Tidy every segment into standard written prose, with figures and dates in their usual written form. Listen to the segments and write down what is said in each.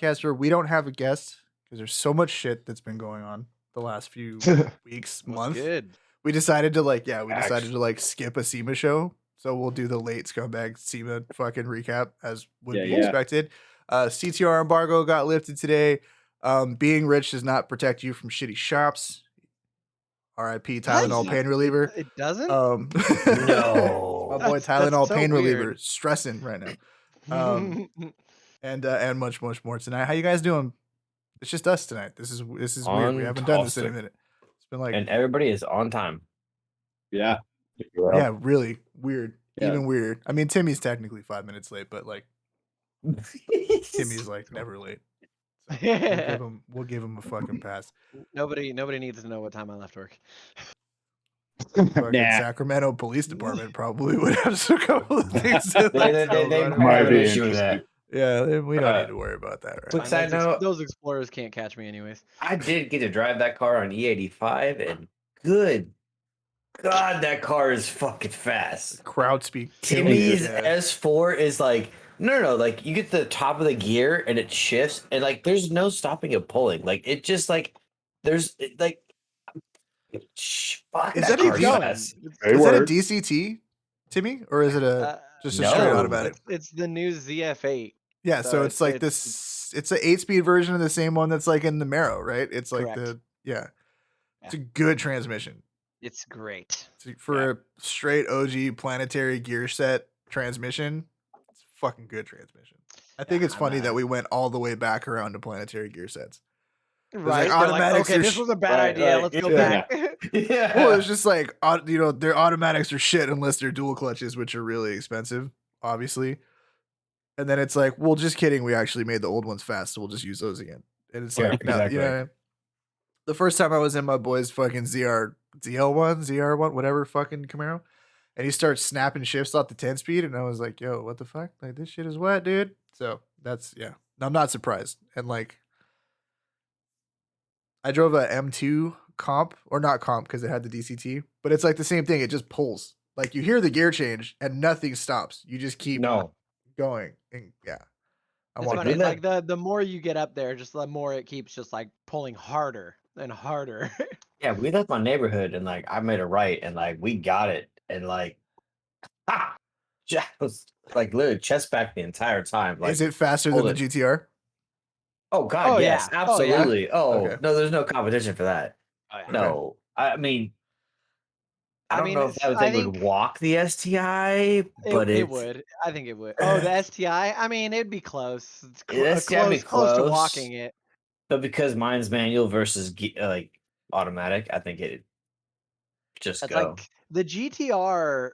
podcast where we don't have a guest because there's so much shit that's been going on the last few weeks, month. Good. We decided to skip a SEMA show. So we'll do the late scumbag SEMA fucking recap as would be expected. CTR embargo got lifted today. Being rich does not protect you from shitty shops. R.I.P. Tylenol pain reliever. It doesn't? No. My boy That's Tylenol so pain weird. reliever stressing right now. And much more tonight. How you guys doing? It's just us tonight. This is weird. We haven't done this in a minute. It's been like, and everybody is on time. Yeah. yeah, really weird. Yeah. Even weird. I mean, Timmy's technically 5 minutes late, but like Timmy's like never late. So we'll give him a fucking pass. Nobody needs to know what time I left work. Fucking Sacramento Police Department probably would have a couple of things. They might have an issue with that. Yeah, we don't need to worry about that. Right? Quick side note: those explorers can't catch me, anyways. I did get to drive that car on E85, and good God, that car is fucking fast. Crowd speak. Timmy's S4 is like no, like you get the top of the gear and it shifts, and like there's no stopping it pulling. Like it just like there's like. Fuck, is that a DCT, Timmy, or is it just a straight automatic? It's the new ZF8. Yeah, so it's like this. It's an 8-speed version of the same one that's like in the Marrow, right? It's like it's a good transmission. It's great for a straight OG planetary gear set transmission. It's a fucking good transmission. I think it's funny that we went all the way back around to planetary gear sets. Right, like, automatics. Okay, this was a bad idea. Let's go back. Well, it's just like their automatics are shit unless they're dual clutches, which are really expensive, obviously. And then it's like, well, just kidding. We actually made the old ones fast, so we'll just use those again. And it's like, exactly. The first time I was in my boy's fucking ZR1, whatever fucking Camaro, and he starts snapping shifts off the 10-speed, and I was like, yo, what the fuck? Like, this shit is wet, dude. So that's I'm not surprised. And like, I drove a M2 comp, or not comp because it had the DCT, but it's like the same thing. It just pulls. Like you hear the gear change and nothing stops. You just keep going. And like the more you get up there, just the more it keeps just like pulling harder and harder. Yeah, we left my neighborhood and like I made a right and like we got it and like was like literally chest back the entire time. Like, is it faster than the GTR? Oh God, yes, absolutely. Okay. No, there's no competition for that. No, I mean, I don't know if that thing would walk the STI, but it would. I think it would. Oh, the STI. I mean, it'd be close. It's close to walking it. But because mine's manual versus like automatic, I think it just go. Like the GTR,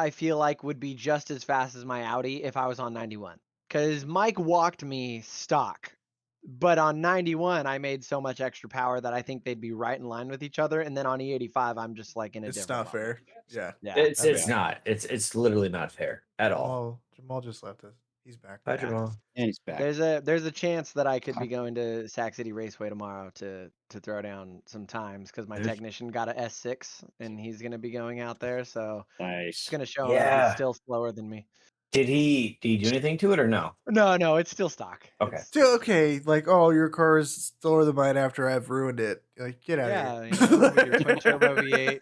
I feel like would be just as fast as my Audi if I was on 91. Because Mike walked me stock. But on 91, I made so much extra power that I think they'd be right in line with each other. And then on E85, I'm just like in a different. It's not fair. Yeah. It's not. It's literally not fair at all. Jamal just left us. He's back. Bye, Jamal. And he's back. There's a chance that I could be going to Sac City Raceway tomorrow to throw down some times because my technician got a S6 and he's gonna be going out there. So nice. It's gonna show him that he's still slower than me. Did he do anything to it or no? No, it's still stock. Okay. Still okay. Like, oh, your car is slower than mine after I've ruined it. Like, get out of here. Yeah, your twin turbo V8.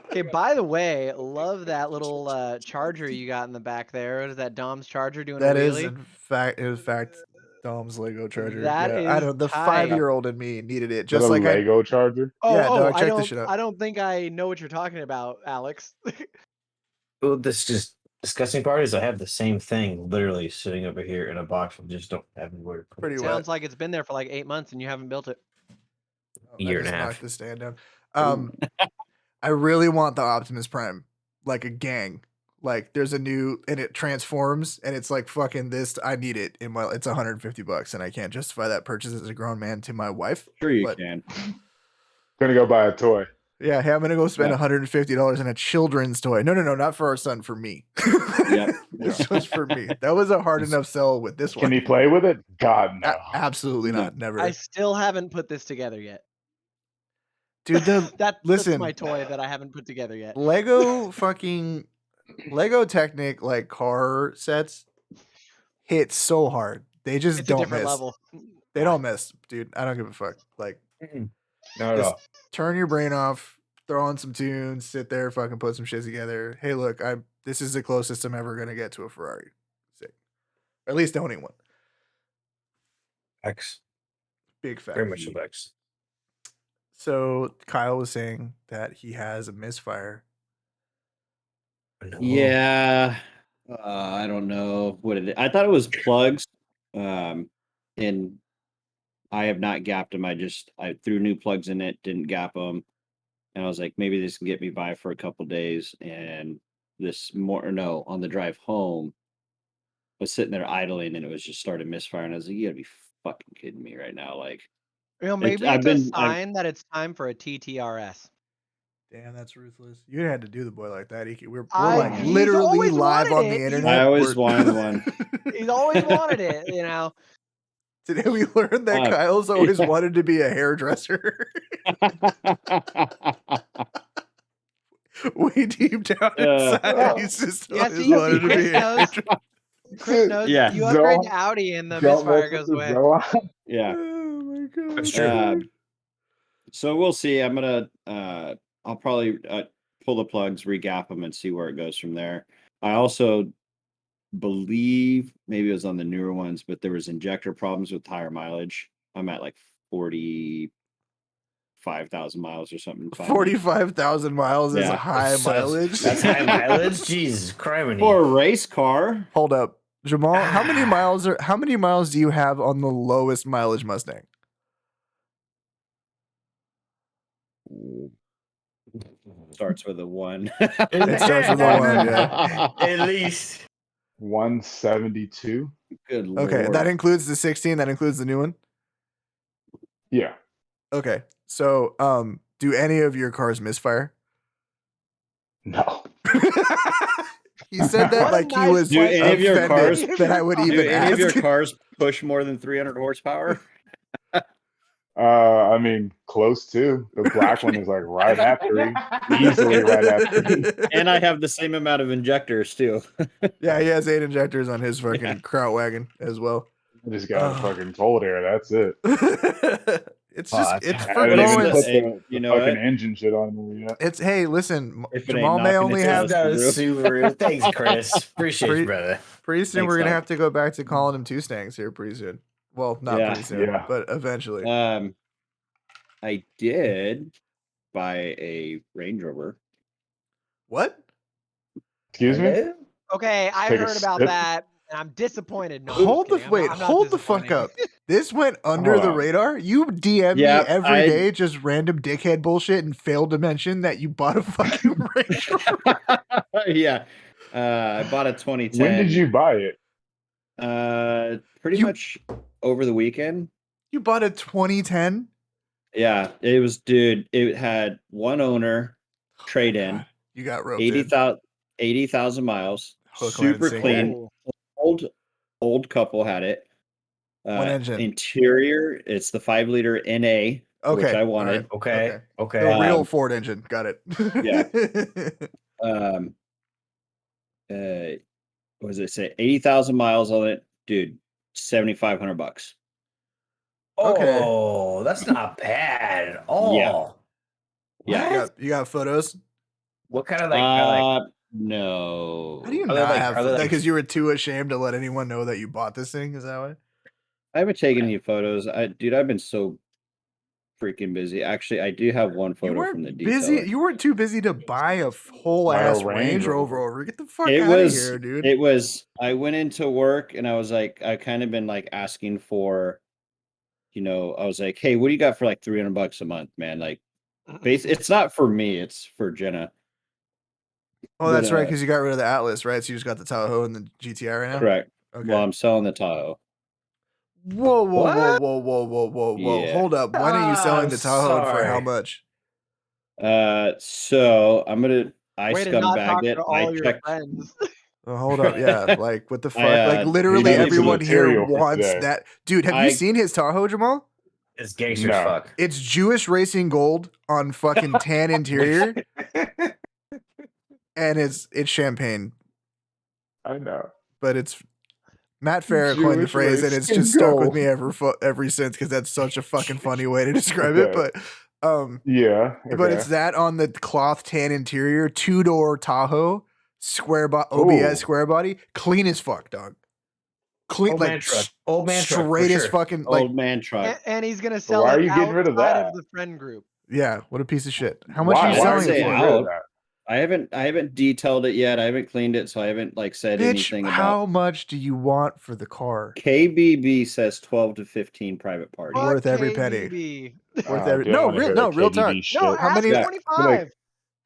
Okay, by the way, love that little charger you got in the back there. What is that, Dom's charger doing a wheelie? That is in fact Dom's Lego charger. That is I don't. The 5-year-old in me needed it. Just like Lego charger. Check this shit out. I don't think I know what you're talking about, Alex. Well, this just. Disgusting part is I have the same thing literally sitting over here in a box and just don't have anywhere to put it. Sounds like it's been there for like 8 months and you haven't built it. Year and a half. Knock the stand down. I really want the Optimus Prime, like a gang. Like there's a new and it transforms and it's like fucking this. I need it in my. It's $150 and I can't justify that purchase as a grown man to my wife. Sure you can. Gonna go buy a toy. Yeah, hey, I'm gonna go spend $150 on a children's toy. No, not for our son, for me. This was for me. That was a hard enough sell with this one. Can he play with it? God, no. Absolutely not. Never. I still haven't put this together yet. Dude, that's my toy that I haven't put together yet. Lego Technic like car sets hit so hard. They just It's a don't different miss. level. They don't miss, dude. I don't give a fuck. Like, Not at all. turn your brain off, throw on some tunes, sit there, fucking put some shit together. Hey, look, this is the closest I'm ever gonna get to a Ferrari. Sick. Or at least owning one. X. Big fact. Very much of X. So Kyle was saying that he has a misfire. No. Yeah. I don't know what it is. I thought it was plugs. And I have not gapped them. I threw new plugs in it, didn't gap them. And I was like, maybe this can get me by for a couple days. And on the drive home, I was sitting there idling and it was just started misfiring. I was like, you gotta be fucking kidding me right now. Like, Maybe it's a sign that it's time for a TTRS. Damn, that's ruthless. You didn't have to do the boy like that, Iki. We're He's literally always live on wanted the it. internet. I always wanted one. He's always wanted it, you know. Today we learned that Kyle's always wanted to be a hairdresser. Way deep down inside, he's just always wanted to be a hairdresser. Chris knows you upgrade to Audi and the misfire goes away. Yeah. Oh my god. That's true. So we'll see. I'm gonna I'll probably pull the plugs, regap them, and see where it goes from there. I also believe maybe it was on the newer ones, but there was injector problems with higher mileage. I'm at like 45,000 miles or something. 45,000 miles is a high mileage. That's high mileage. Jesus Christ! For a race car. Hold up, Jamal. How many miles do you have on the lowest mileage Mustang? Starts with a 1. It starts with a 1, yeah. At least 172. Good lord. Okay, that includes the 16. That includes the new one. Yeah. Okay, so do any of your cars misfire? No. He said that like he was do any of your cars that I would even do any of your ask. cars push more than 300 horsepower? I mean, close to. The black one is like right after me. Easily right after me. And I have the same amount of injectors too. Yeah, he has 8 injectors on his fucking kraut wagon as well. I just got fucking cold air. That's it. It's just it's I for haven't even put going. the fucking engine shit on there yet. It's hey, listen, If it Jamal ain't may knocking only its have ass. Subaru. Thanks, Chris. Appreciate you, brother. pretty soon Thanks, we're gonna dog. have to go back to calling him two Stangs here pretty soon. Well, not Yeah. pretty soon, Yeah. but eventually. I did buy a Range Rover. What? Excuse me? Okay, I Take a heard about sip. that, and I'm disappointed. No, Hold I'm the kidding. I'm not hold the fuck disappointed. up. This went under Hold the on. radar. You DM Yeah, me every day, just random dickhead bullshit, and failed to mention that you bought a fucking Range Rover. Yeah. I bought a 2010. When did you buy it? Pretty much over the weekend. You bought a 2010? Yeah, it was, dude. It had one owner, trade in, God, you got roped in. 80,000 miles, Hook, line, and super sinker. clean. Old couple had it. One engine. Interior, it's the 5-liter NA, which Okay, I all wanted. right, Okay. The real Ford engine. Got it. Yeah. What does it say? 80,000 miles on it, dude. $7,500. Okay. Oh, that's not bad at all. Yeah. You got photos? What kind of like No. How do you Are they not like- have are they like- because you were too ashamed to let anyone know that you bought this thing? Is that why? I haven't taken any photos. I've been so freaking busy. Actually, I do have one You photo from the weren't busy. detailer. You weren't too busy to buy a whole Buy a ass Range Range Rover. Rover. Get the fuck It out of was here, dude. It was. I went into work and I was like, I kind of been like asking for, I was like, hey, what do you got for like $300 a month, man? Like, it's not for me. It's for Jenna. Oh, that's but, right, because you got rid of the Atlas, right? So you just got the Tahoe and the GTI right now. Correct. Okay. Well, I'm selling the Tahoe. Whoa! What? Whoa! Yeah. Hold up. When are you selling the Tahoe and for how Sorry. much? So I'm gonna. I Way to not talk scumbagged it. to all I your checked. friends. Oh, hold up. Yeah. Like, what the fuck? Like, He literally needs some everyone here material for wants today. that. Dude, have you I- seen his Tahoe, Jamal? It's gangster No. as fuck. It's Jewish racing gold on fucking tan interior, and it's champagne, I know. but it's Matt Farah coined the Jewish phrase, and race it's just stuck with goal. me ever since because that's such a fucking funny way to describe it. But yeah, but it's that on the cloth tan interior, 2-door Tahoe, OBS Ooh. square body, clean as fuck, dog. Clean, Old like man truck. Old man truck, for straight as sure. fucking like. Old man truck. And he's gonna sell why are it you getting rid of outside that? of the friend group. Yeah, what a piece of shit. How much Why? are you Why selling you it getting for? rid of that? I haven't detailed it yet. I haven't cleaned it, so I haven't like said Bitch, anything how about. much do you want for the car? KBB says 12 to 15 private party. Worth every KBB. penny. Worth I every didn't want to hear that real talk. KBB shit. No, How ask many? Yeah. 25.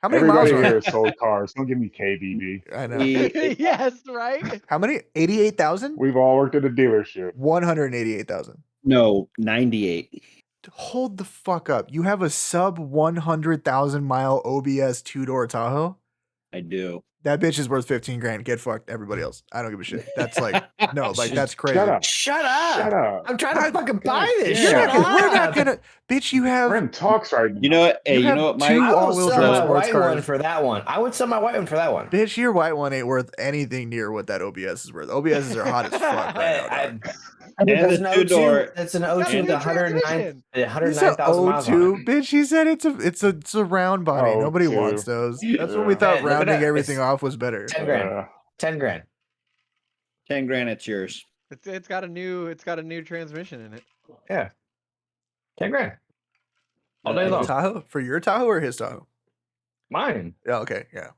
How many miles Everybody on here it? has sold cars. Don't give me KBB. I know. Yes, right? How many? 88,000? We've all worked at a dealership. 188,000. No, 98. Hold the fuck up. You have a sub 100,000 mile OBS 2-door Tahoe? I do. That bitch is worth 15 grand. Get fucked, everybody else. I don't give a shit. That's like, no, like that's crazy. Shut up. Shut up. Shut up. I'm trying to fucking buy this. Yeah. Shut We're not up. gonna, bitch, you have, We're in talks right now. You know what? Hey, you have know what, two Mike? I will all-wheel sell drive my sports white cars. one for that one. I would sell my white one for that one. Bitch, your white one ain't worth anything near what that OBS is worth. OBSs are hot as fuck right now, dog. And That's the an two-door. O2. That's an Got a O2 new with 109 transmission. He said 109,000 miles on O2, it. bitch. He said it's a round body. Nobody O2. wants those. That's when we Yeah. thought Hey, look it rounding up. everything It's off was better. 10 grand. 10 grand. 10 grand, it's yours. It's got a new transmission in it. Yeah. 10 grand. All day Uh, long. Tahoe for your Tahoe or his Tahoe? Mine. Yeah, okay, yeah.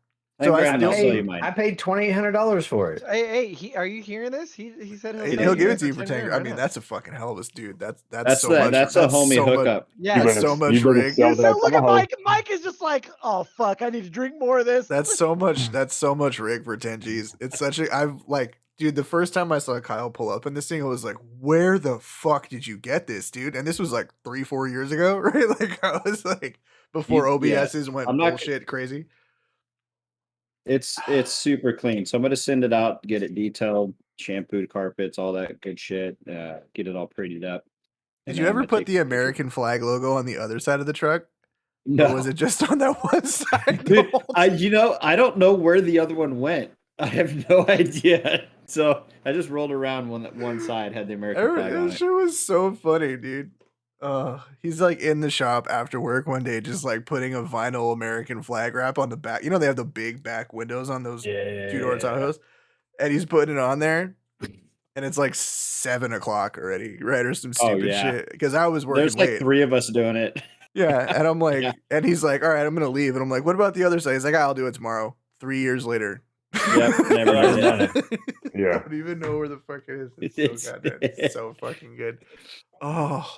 10 So I grand, still- I'll sell you mine. I paid $2,800 for it. Hey, are you hearing this? He said he'll, He'll give it to you for for 10 grand. I mean, right now. that's a fucking hell of a dude. That's That's so the, much. that's a homie so much- hookup. Yeah. That's so much you better rig. sell You said, that look at Tahoe. Mike. Mike is just like, oh fuck, I need to drink more of this. That's so much. That's so much rig for 10 G's. It's such a. I've like, dude. The first time I saw Kyle pull up in this thing, I was like, "Where the fuck did you get this, dude?" And this was like 3-4 years ago, right? Like I was like before OBSs went I'm not- bullshit crazy. It's super clean. So I'm gonna send it out, get it detailed, shampooed carpets, all that good shit. Get it all prettied up. Did And you then I'm ever gonna put take the a picture. American flag logo on the other side of the truck? No, Or was it just on that one side? the Dude, whole I don't know where the other one went. I have no idea. So I just rolled around one side had the American flag on That it. shit was so funny, dude. He's like in the shop after work one day, just like putting a vinyl American flag wrap on the back. You know, they have the big back windows on those 2-door Tahoes, and he's putting it on there, and it's like 7 o'clock already, right? Or some stupid yeah. shit. Because I was working There's like late. 3 of us doing it. Yeah, and I'm like, Yeah. and he's like, all right, I'm gonna leave, and I'm like, what about the other side? He's like, I'll do it tomorrow. 3 years later. Yep, never done it. Yeah. Don't even know where the fuck it is. It's so goddamn, it's so fucking good. Oh,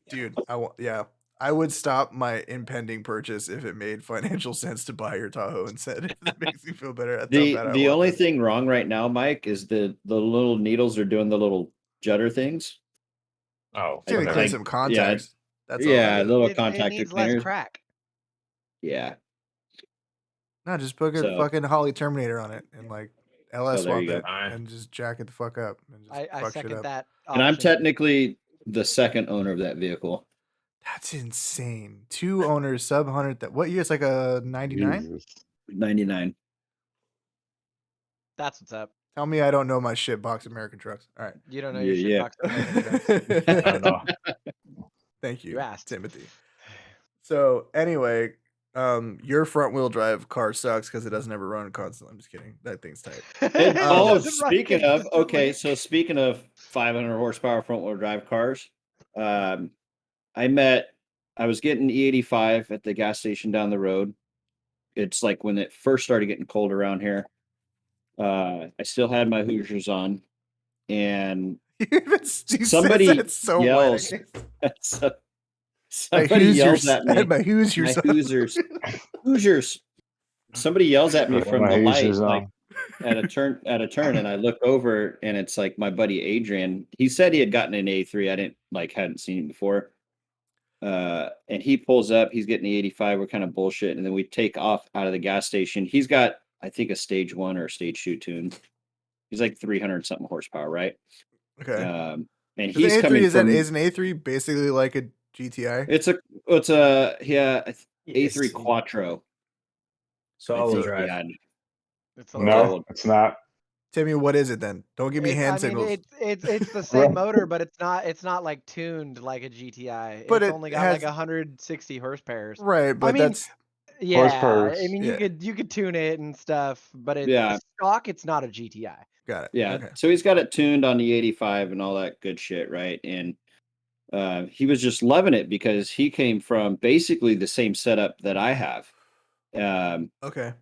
dude, I would stop my impending purchase if it made financial sense to buy your Tahoe instead. If it makes you feel better. That's how bad I The want only it. thing wrong right now, Mike, is the little needles are doing the little judder things. Oh, It's gonna I clean think- some contacts. That's all. Yeah, That is. little It contactor needs less cleaners. crack. Yeah. No, just put a So- fucking Holly Terminator on it and like LS Oh, there swap you go. it and just jack it the fuck up. And just I fuck shit second up. that. And I'm option. technically the second owner of that vehicle. That's insane. 2 owners, sub 100. What year? It's like a 99. Jesus. 99. That's what's up. Tell me I don't know my shit box American trucks. All right. You don't know your Yeah. shit box. I don't know. Thank you, You asked. Timothy. So anyway, your front wheel drive car sucks because it doesn't ever run constantly. I'm just kidding. That thing's tight. And, oh, Doesn't run speaking of, consistently. okay, so speaking of 500 horsepower front wheel drive cars, I was getting E85 at the gas station down the road. It's like when it first started getting cold around here. I still had my Hoosiers on, and somebody It's so yells. wet. so, somebody yells at me. My Hoosiers. My Hoosiers. Hoosiers. Somebody yells at me Put from my the light, Hoosiers like on. at a turn, and I look over, and it's like my buddy Adrian. He said he had gotten an A3. I hadn't seen him before. And he pulls up. He's getting the 85. We're kind of bullshit, and then we take off out of the gas station. He's got, I think, a stage 1 or a stage 2 tune. He's like 300 something horsepower, right? Okay. And Is he's an coming A3 from. is an A3 basically like a GTI? It's a A3 Quattro. So I all-wheel think drive. he had. It's a No, it's not. Timmy, what is it then? Don't give me hand signals. It's the same motor, but it's not like tuned like a GTI. But It's it only got has like 160 horsepower. right, but that's yeah. Horsepowers. I mean, Yeah. you could tune it and stuff, but it's Yeah. stock. It's not a GTI. got it. Yeah. Okay. So he's got it tuned on the 85 and all that good shit, right? And he was just loving it because he came from basically the same setup that I have. Okay.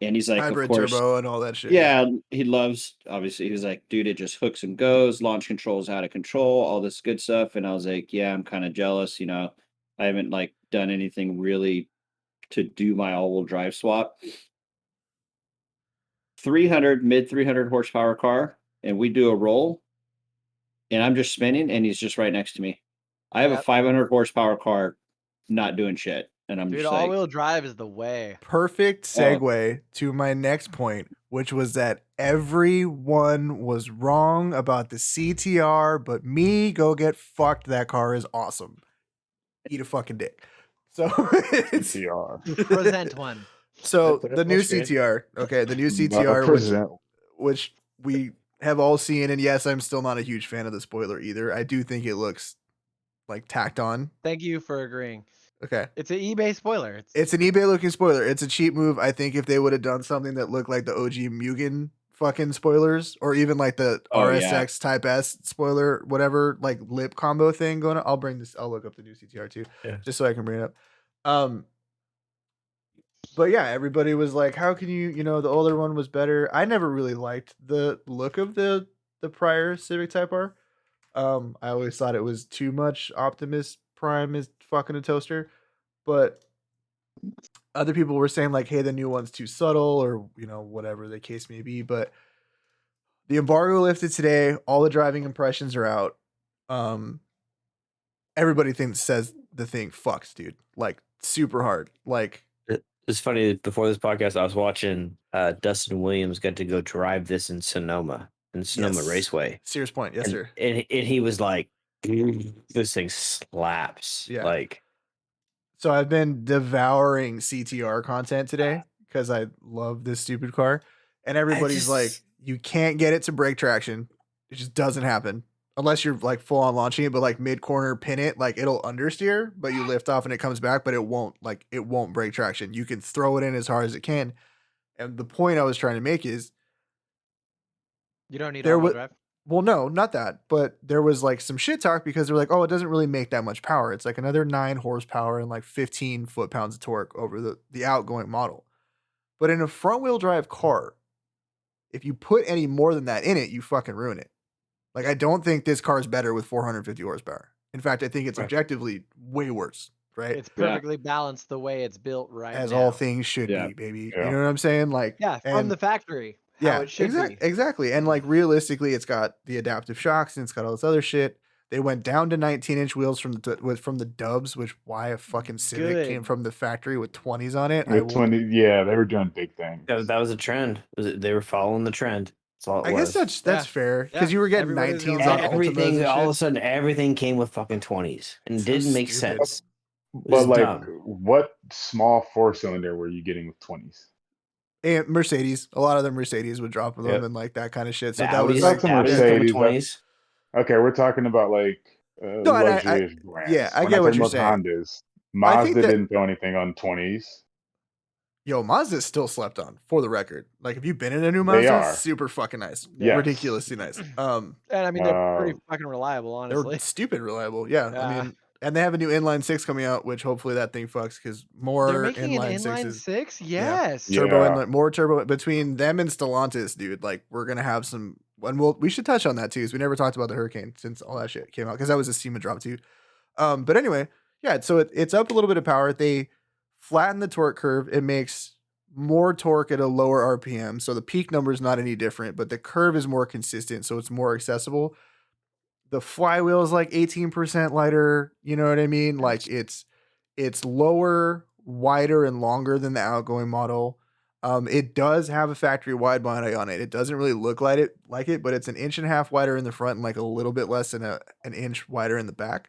And he's like, Hybrid of course, turbo and all that shit. yeah, he loves, obviously, he was like, dude, it just hooks and goes, launch control's out of control, all this good stuff. And I was like, yeah, I'm kind of jealous, I haven't like done anything really to do my all-wheel drive swap. 300 horsepower car, and we do a roll, and I'm just spinning, and he's just right next to me. I have a 500 horsepower car, not doing shit, and I'm Dude, just like, all-wheel drive is the way. Perfect segue to my next point, which was that everyone was wrong about the CTR, but me, go get fucked. That car is awesome. Eat a fucking dick. So it's CTR. Present one. So Put it the on new screen. CTR, okay, the new But CTR, present. which we have all seen, and yes, I'm still not a huge fan of the spoiler either. I do think it looks like tacked on. Thank you for agreeing. Okay, It's an eBay spoiler. it's an eBay looking spoiler. It's a cheap move. I think if they would have done something that looked like the OG Mugen fucking spoilers, or even like the RSX Type S spoiler, whatever, like lip combo thing going on. I'll look up the new CTR too, just so I can bring it up. But yeah, everybody was like, how can you, the older one was better. I never really liked the look of the prior Civic Type R. I always thought it was too much Optimus Prime is fucking a toaster. But other people were saying like, hey, the new one's too subtle, or whatever the case may be. But the embargo lifted today, all the driving impressions are out. Everybody says the thing fucks, dude. Like super hard. Like, it's funny, before this podcast, I was watching Dustin Williams got to go drive this in Sonoma Raceway. Sears Point, yes, sir. And he was like, this thing slaps. Yeah. Like, so I've been devouring CTR content today because I love this stupid car. And everybody's like, you can't get it to brake traction. It just doesn't happen. Unless you're like full on launching it, but like mid corner pin it, like it'll understeer, but you lift off and it comes back, but it won't break traction. You can throw it in as hard as it can. And the point I was trying to make is you don't need all-wheel drive. Well, no, not that. But there was like some shit talk because they're like, oh, it doesn't really make that much power. It's like another 9 horsepower and like 15 foot-pounds of torque over the outgoing model. But in a front wheel drive car, if you put any more than that in it, you fucking ruin it. Like, I don't think this car is better with 450 horsepower. In fact, I think it's objectively way worse, right? It's perfectly balanced the way it's built right as now. all things should be, baby. Yeah. You know what I'm saying? Like, from the factory. How it should be. Exactly. And like realistically, it's got the adaptive shocks and it's got all this other shit. They went down to 19-inch wheels from the Dubs, which why a fucking Civic came from the factory with 20s on it. They were doing big things. That was a trend. They were following the trend. I guess that's fair because you were getting 19s on everything. All of a sudden, everything came with fucking 20s, and it didn't make sense. But like, what small 4-cylinder were you getting with 20s? And Mercedes, a lot of them Mercedes would drop them and like that kind of shit. So the that was like Mercedes. Okay, we're talking about like luxurious brands. Yeah, I get what you're saying. Hondas. Mazda didn't throw anything on 20s. Yo, Mazda's still slept on, for the record. Like, if you've been in a new Mazda, super fucking nice. Yes. Ridiculously nice. And I mean, they're pretty fucking reliable, honestly. They're stupid reliable, yeah. I mean, and they have a new inline 6 coming out, which hopefully that thing fucks because more they're making inline an inline 6s. 6? Yes. Yeah. Turbo inline, more turbo between them and Stellantis, dude. Like, we're gonna have some, and we should touch on that too, because we never talked about the Hurricane since all that shit came out, because that was a SEMA drop too. But anyway, yeah. So it's up a little bit of power. They flatten the torque curve. It makes more torque at a lower RPM, so the peak number is not any different, but the curve is more consistent, so it's more accessible. The flywheel is like 18% lighter, you know what I mean? Like it's lower, wider, and longer than the outgoing model. It does have a factory wide body on it. It doesn't really look like it, but it's 1.5 inches wider in the front and like a little bit less than an inch wider in the back.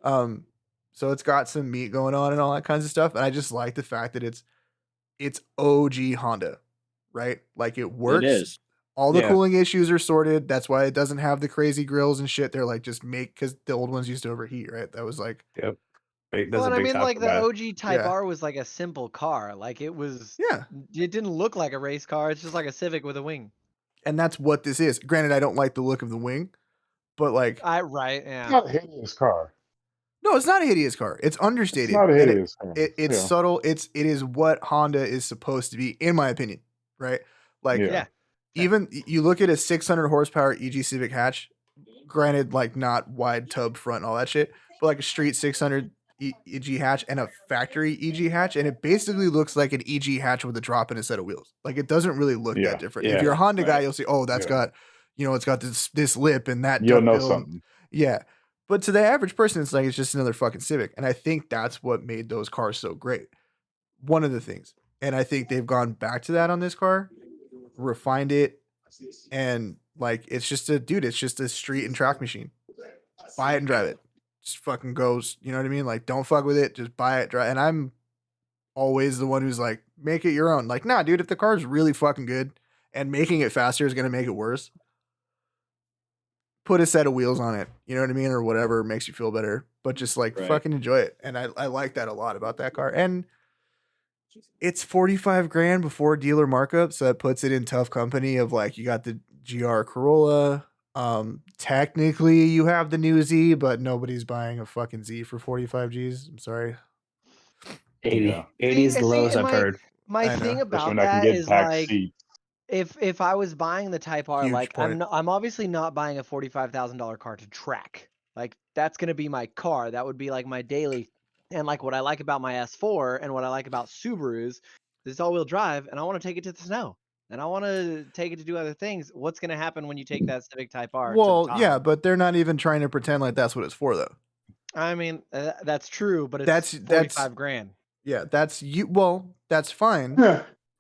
So it's got some meat going on and all that kinds of stuff. And I just like the fact that it's OG Honda, right? Like it works. It is. All the cooling issues are sorted. That's why it doesn't have the crazy grills and shit. They're like, just make, because the old ones used to overheat, right? That was like, Yep. Well, and I mean, like the about it. OG Type Yeah. R was like a simple car. Like it was, yeah. it didn't look like a race car. It's just like a Civic with a wing. And that's what this is. Granted, I don't like the look of the wing, but like, Right, It's yeah. not a hideous car. no, it's not a hideous car. It's understated. It's not a and hideous car. it's Yeah. subtle. It is what Honda is supposed to be, in my opinion. Right? Like, Yeah. even you look at a 600 horsepower EG Civic hatch, granted, like not wide tub front and all that shit, but like a street 600 EG hatch and a factory EG hatch, and it basically looks like an EG hatch with a drop in a set of wheels. Like it doesn't really look Yeah. that different. If you're a Honda guy, you'll see, oh, that's got, you know, it's got this lip and that. You'll know duckbill. something. Yeah. But to the average person, it's like it's just another fucking Civic. And I think that's what made those cars so great. One of the things. And I think they've gone back to that on this car, refined it, and like it's just a street and track machine. Buy it and drive it. Just fucking goes, you know what I mean? Like, don't fuck with it, just buy it, drive. And I'm always the one who's like, make it your own. Like, nah, dude, if the car's really fucking good and making it faster is gonna make it worse, put a set of wheels on it, you know what I mean, or whatever makes you feel better. But just like fucking enjoy it. And I like that a lot about that car. And it's 45 grand before dealer markup, so that puts it in tough company of like you got the GR Corolla. Technically you have the new Z, but nobody's buying a fucking Z for 45 G's. I'm sorry. 80 is the lowest I've heard. My thing about Especially when I can that get is back like, seats. if I was buying the Type R, Huge like point. I'm obviously not buying a $45,000 car to track. Like that's gonna be my car. That would be like my daily. And like what I like about my S4 and what I like about Subarus, it's all-wheel drive, and I want to take it to the snow, and I want to take it to do other things. What's gonna happen when you take that Civic Type R? Well, to the top? yeah, but they're not even trying to pretend like that's what it's for, though. I mean, that's true, but it's That's 45 grand. Yeah, that's you. Well, that's fine.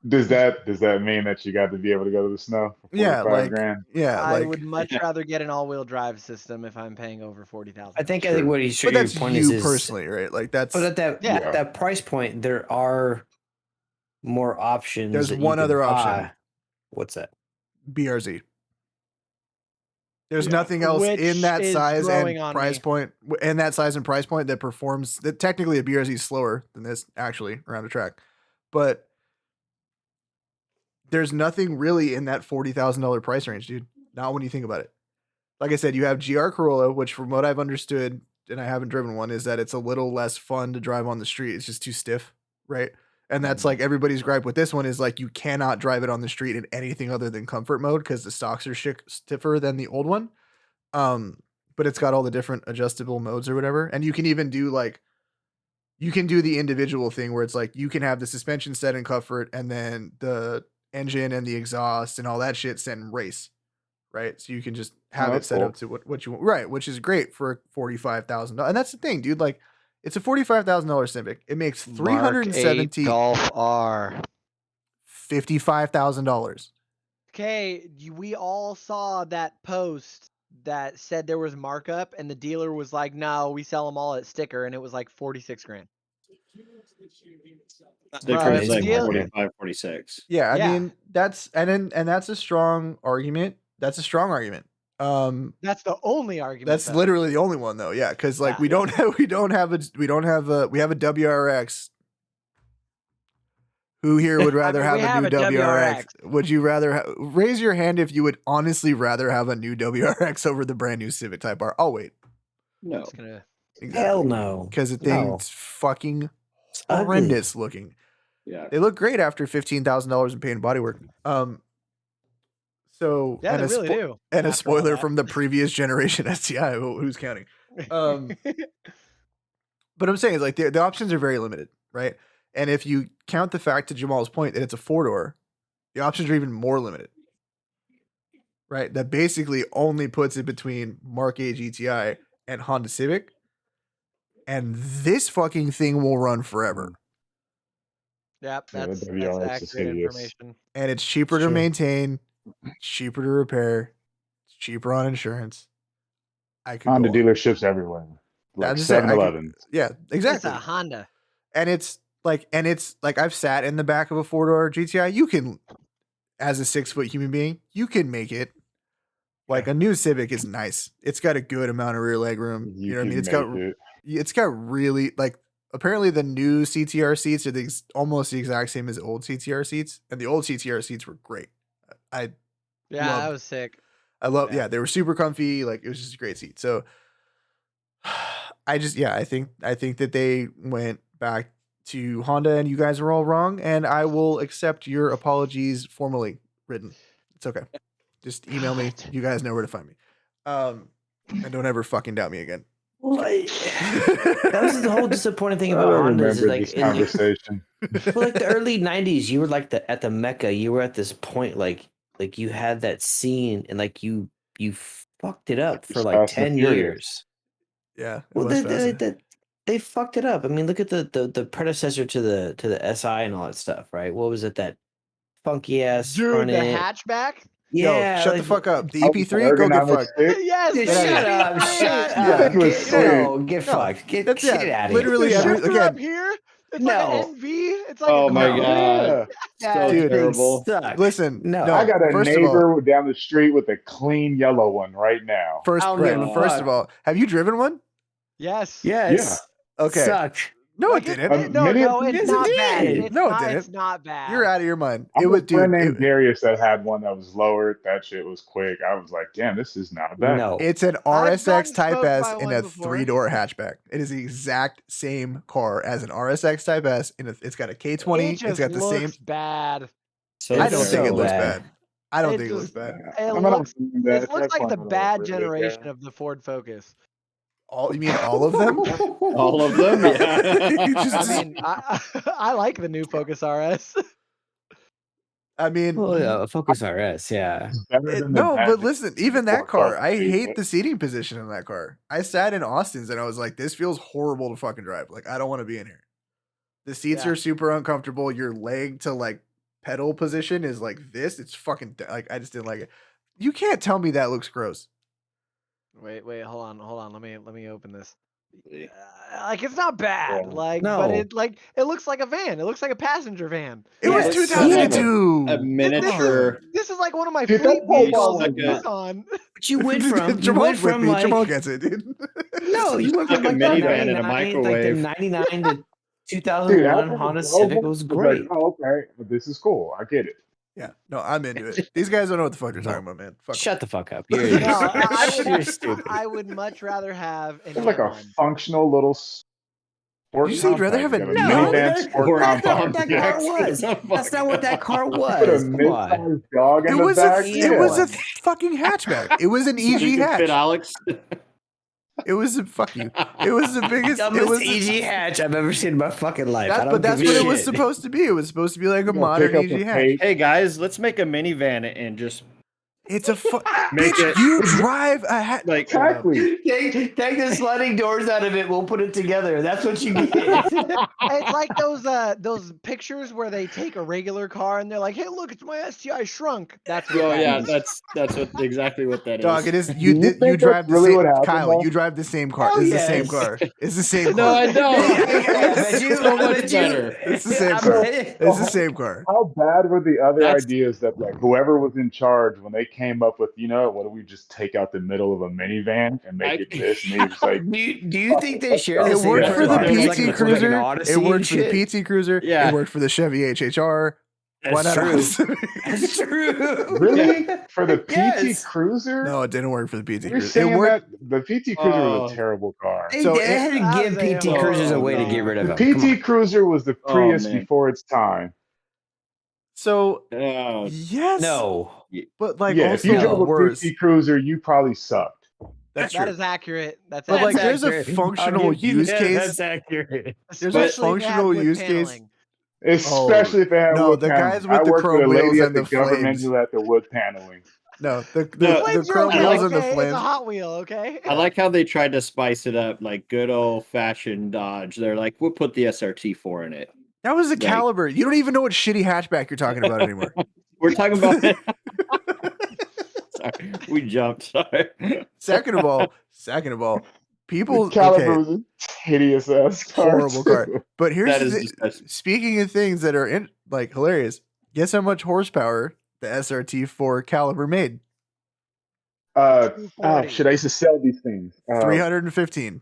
Does that mean that you got to be able to go to the snow for 45 grand? Yeah, I like, would much rather get an all-wheel drive system if I'm paying over 40,000. I think what he's but your that's point you is personally, right? Like that's. But at Yeah. that price point, there are more options. There's that you one can other option. buy. What's that? BRZ. There's Yeah. nothing else Which in that is size growing and on price me. point, and that size and price point that performs. That technically a BRZ is slower than this actually around a track, but there's nothing really in that $40,000 price range, dude. Not when you think about it. Like I said, you have GR Corolla, which from what I've understood, and I haven't driven one, is that it's a little less fun to drive on the street. It's just too stiff, right? And that's like everybody's gripe with this one is like you cannot drive it on the street in anything other than comfort mode because the stocks are stiffer than the old one. But it's got all the different adjustable modes or whatever, and you can even do like you can do the individual thing where it's like you can have the suspension set in comfort and then the engine and the exhaust and all that shit set in race, right? So you can just have it that's set cool. up to what you want, right? Which is great for $45,000, and that's the thing, dude. Like, it's a $45,000 Civic. It makes $370 Golf R. $55,000. Okay, we all saw that post that said there was markup, and the dealer was like, "No, we sell them all at sticker," and it was like 46 grand. Sticker is like deal- 45, 46. Yeah, I Yeah. mean that's and that's a strong argument. That's a strong argument. That's the only argument. That's though. literally the only one though. Yeah, because like Yeah. we have a WRX. Who here would rather I mean, we have a new have a WRX? Would you rather raise your hand if you would honestly rather have a new WRX over the brand new Civic Type R? I'll wait. No. Just gonna- Hell no. Because the No. thing's fucking It's ugly. horrendous looking. Yeah. They look great after $15,000 in paint and bodywork. So Yeah, they really do. And a after all spoiler that. from the previous generation STI. Who's counting? But I'm saying is like the options are very limited, right? And if you count the fact, to Jamal's point, that it's a 4-door, the options are even more limited, right? That basically only puts it between Mark A GTI and Honda Civic, and this fucking thing will run forever. Yep, Yeah, the that's WRX is accurate hideous. information. And it's cheaper It's to true. maintain, cheaper to repair, it's cheaper on insurance. I could Honda go on. dealerships everywhere. Like just saying, 7-Eleven. Yeah, exactly. It's a Honda. And it's like I've sat in the back of a 4-door GTI. You can as a 6-foot human being, you can make it. Like a new Civic is nice. It's got a good amount of rear leg room. You know what I mean? It's got really like apparently the new CTR seats are almost the exact same as old CTR seats, and the old CTR seats were great. That was sick. They were super comfy. Like it was just a great seat. So I think that they went back to Honda and you guys are all wrong, and I will accept your apologies formally written. It's okay. Just email me. You guys know where to find me. And don't ever fucking doubt me again. That was the whole disappointing thing about Hondas. Is like this conversation. Like the early '90s, you were like at the Mecca. You were at this point, like you had that scene, and like you fucked it up for like 10 years. Yeah. Well, they fucked it up. I mean, look at the predecessor to the SI and all that stuff, right? What was it, that funky ass dude? The hatchback. Yeah, yo, shut the fuck up. The EP3, go get fucked. Yes, shut up. Get fucked. Get out of here. Literally, up here. It's like an NV. It's like oh my god, so dude, terrible. Listen, no, I got a neighbor down the street with a clean yellow one right now. First of all, have you driven one? Yes. Yeah. Okay. Sucked. No, it didn't. No, it's not bad. No, it didn't. It's not bad. You're out of your mind. I have a friend named Darius that had one that was lower. That shit was quick. I was like, damn, this is not bad. No. It's an RSX Type S in a 3-door hatchback. It is the exact same car as an RSX Type S. It's got a K20. It's got the same. Bad. So I don't think it looks bad. I don't think it looks bad. It looks like the bad generation of the Ford Focus. You mean all of them? All of them? Yeah. I like the new Focus RS. I mean, Focus RS, yeah. But listen, even that car, I hate the seating position in that car. I sat in Austin's and I was like, this feels horrible to fucking drive. Like, I don't want to be in here. The seats are super uncomfortable. Your leg to like pedal position is like this. It's fucking like, I just didn't like it. You can't tell me that looks gross. Wait, hold on. Let me open this. Like it's not bad. No. But it looks like a van. It looks like a passenger van. It was 2002. A miniature. This is like one of my fleet vehicles on. But you went from Jamal gets it, dude. No, you went from like a minivan in a microwave. Like the 99 to 2001 Honda Civic was great. Oh, okay, this is cool. I get it. Yeah, no, I'm into it. These guys don't know what the fuck they're talking about, man. Shut the fuck up. You're stupid. I would much rather have it's like a functional little sport. You say you'd rather have a minivan sport compound? That car was. That's not what that car was. Put a mid-sized dog in the back. It was a fucking hatchback. It was an EG hatch. Fit Alex. It was a fuck you. It was the biggest. It was EG hatch I've ever seen in my fucking life. But that's what it was supposed to be. It was supposed to be like a modern EG hatch. Hey guys, let's make a minivan and just. It's a you drive a hatch. Like exactly. Take the sliding doors out of it. We'll put it together. That's what you get. It's like those pictures where they take a regular car and they're like, "Hey, look, it's my STI shrunk." That's what that's exactly what that is. Dog, it is. You drive the same. Kyle, you drive the same car. It's the same car. It's the same car. No, I don't. It's so much better. It's the same car. It's the same car. How bad were the other ideas that like whoever was in charge when they came up with, what do we just take out the middle of a minivan and make it this? And they just like, do you think they share the it same worked for the like PT Cruiser. Odyssey It worked for the PT Cruiser. Yeah. It worked for the Chevy HHR. That's true. That's true. Really? For the PT Cruiser? No, it didn't work for the PT You're Cruiser. saying that the PT Cruiser was a terrible car. They had to give PT Cruisers a way to get rid of them. PT Cruiser was the Prius before its time. So yes, no, but like if you drove a PT Cruiser, you probably sucked. That is accurate. That's but like accurate. there's a functional use case. That's accurate. There's a functional use case. Especially if it had wood the paneling. guys with the chrome wheels and the government flames. who had the wood paneling. No, the chrome wheels and the flames. It's a Hot Wheel, okay? I like how they tried to spice it up, like good old fashioned Dodge. They're like, we'll put the SRT4 in it. That was a Caliber. You don't even know what shitty hatchback you're talking about anymore. We're talking about. Sorry, we jumped. Sorry. Second of all, people. Caliber was a hideous ass car. Horrible car. But here's speaking of things that are hilarious. Guess how much horsepower the SRT4 caliber made? Shit, I used to sell these things. 315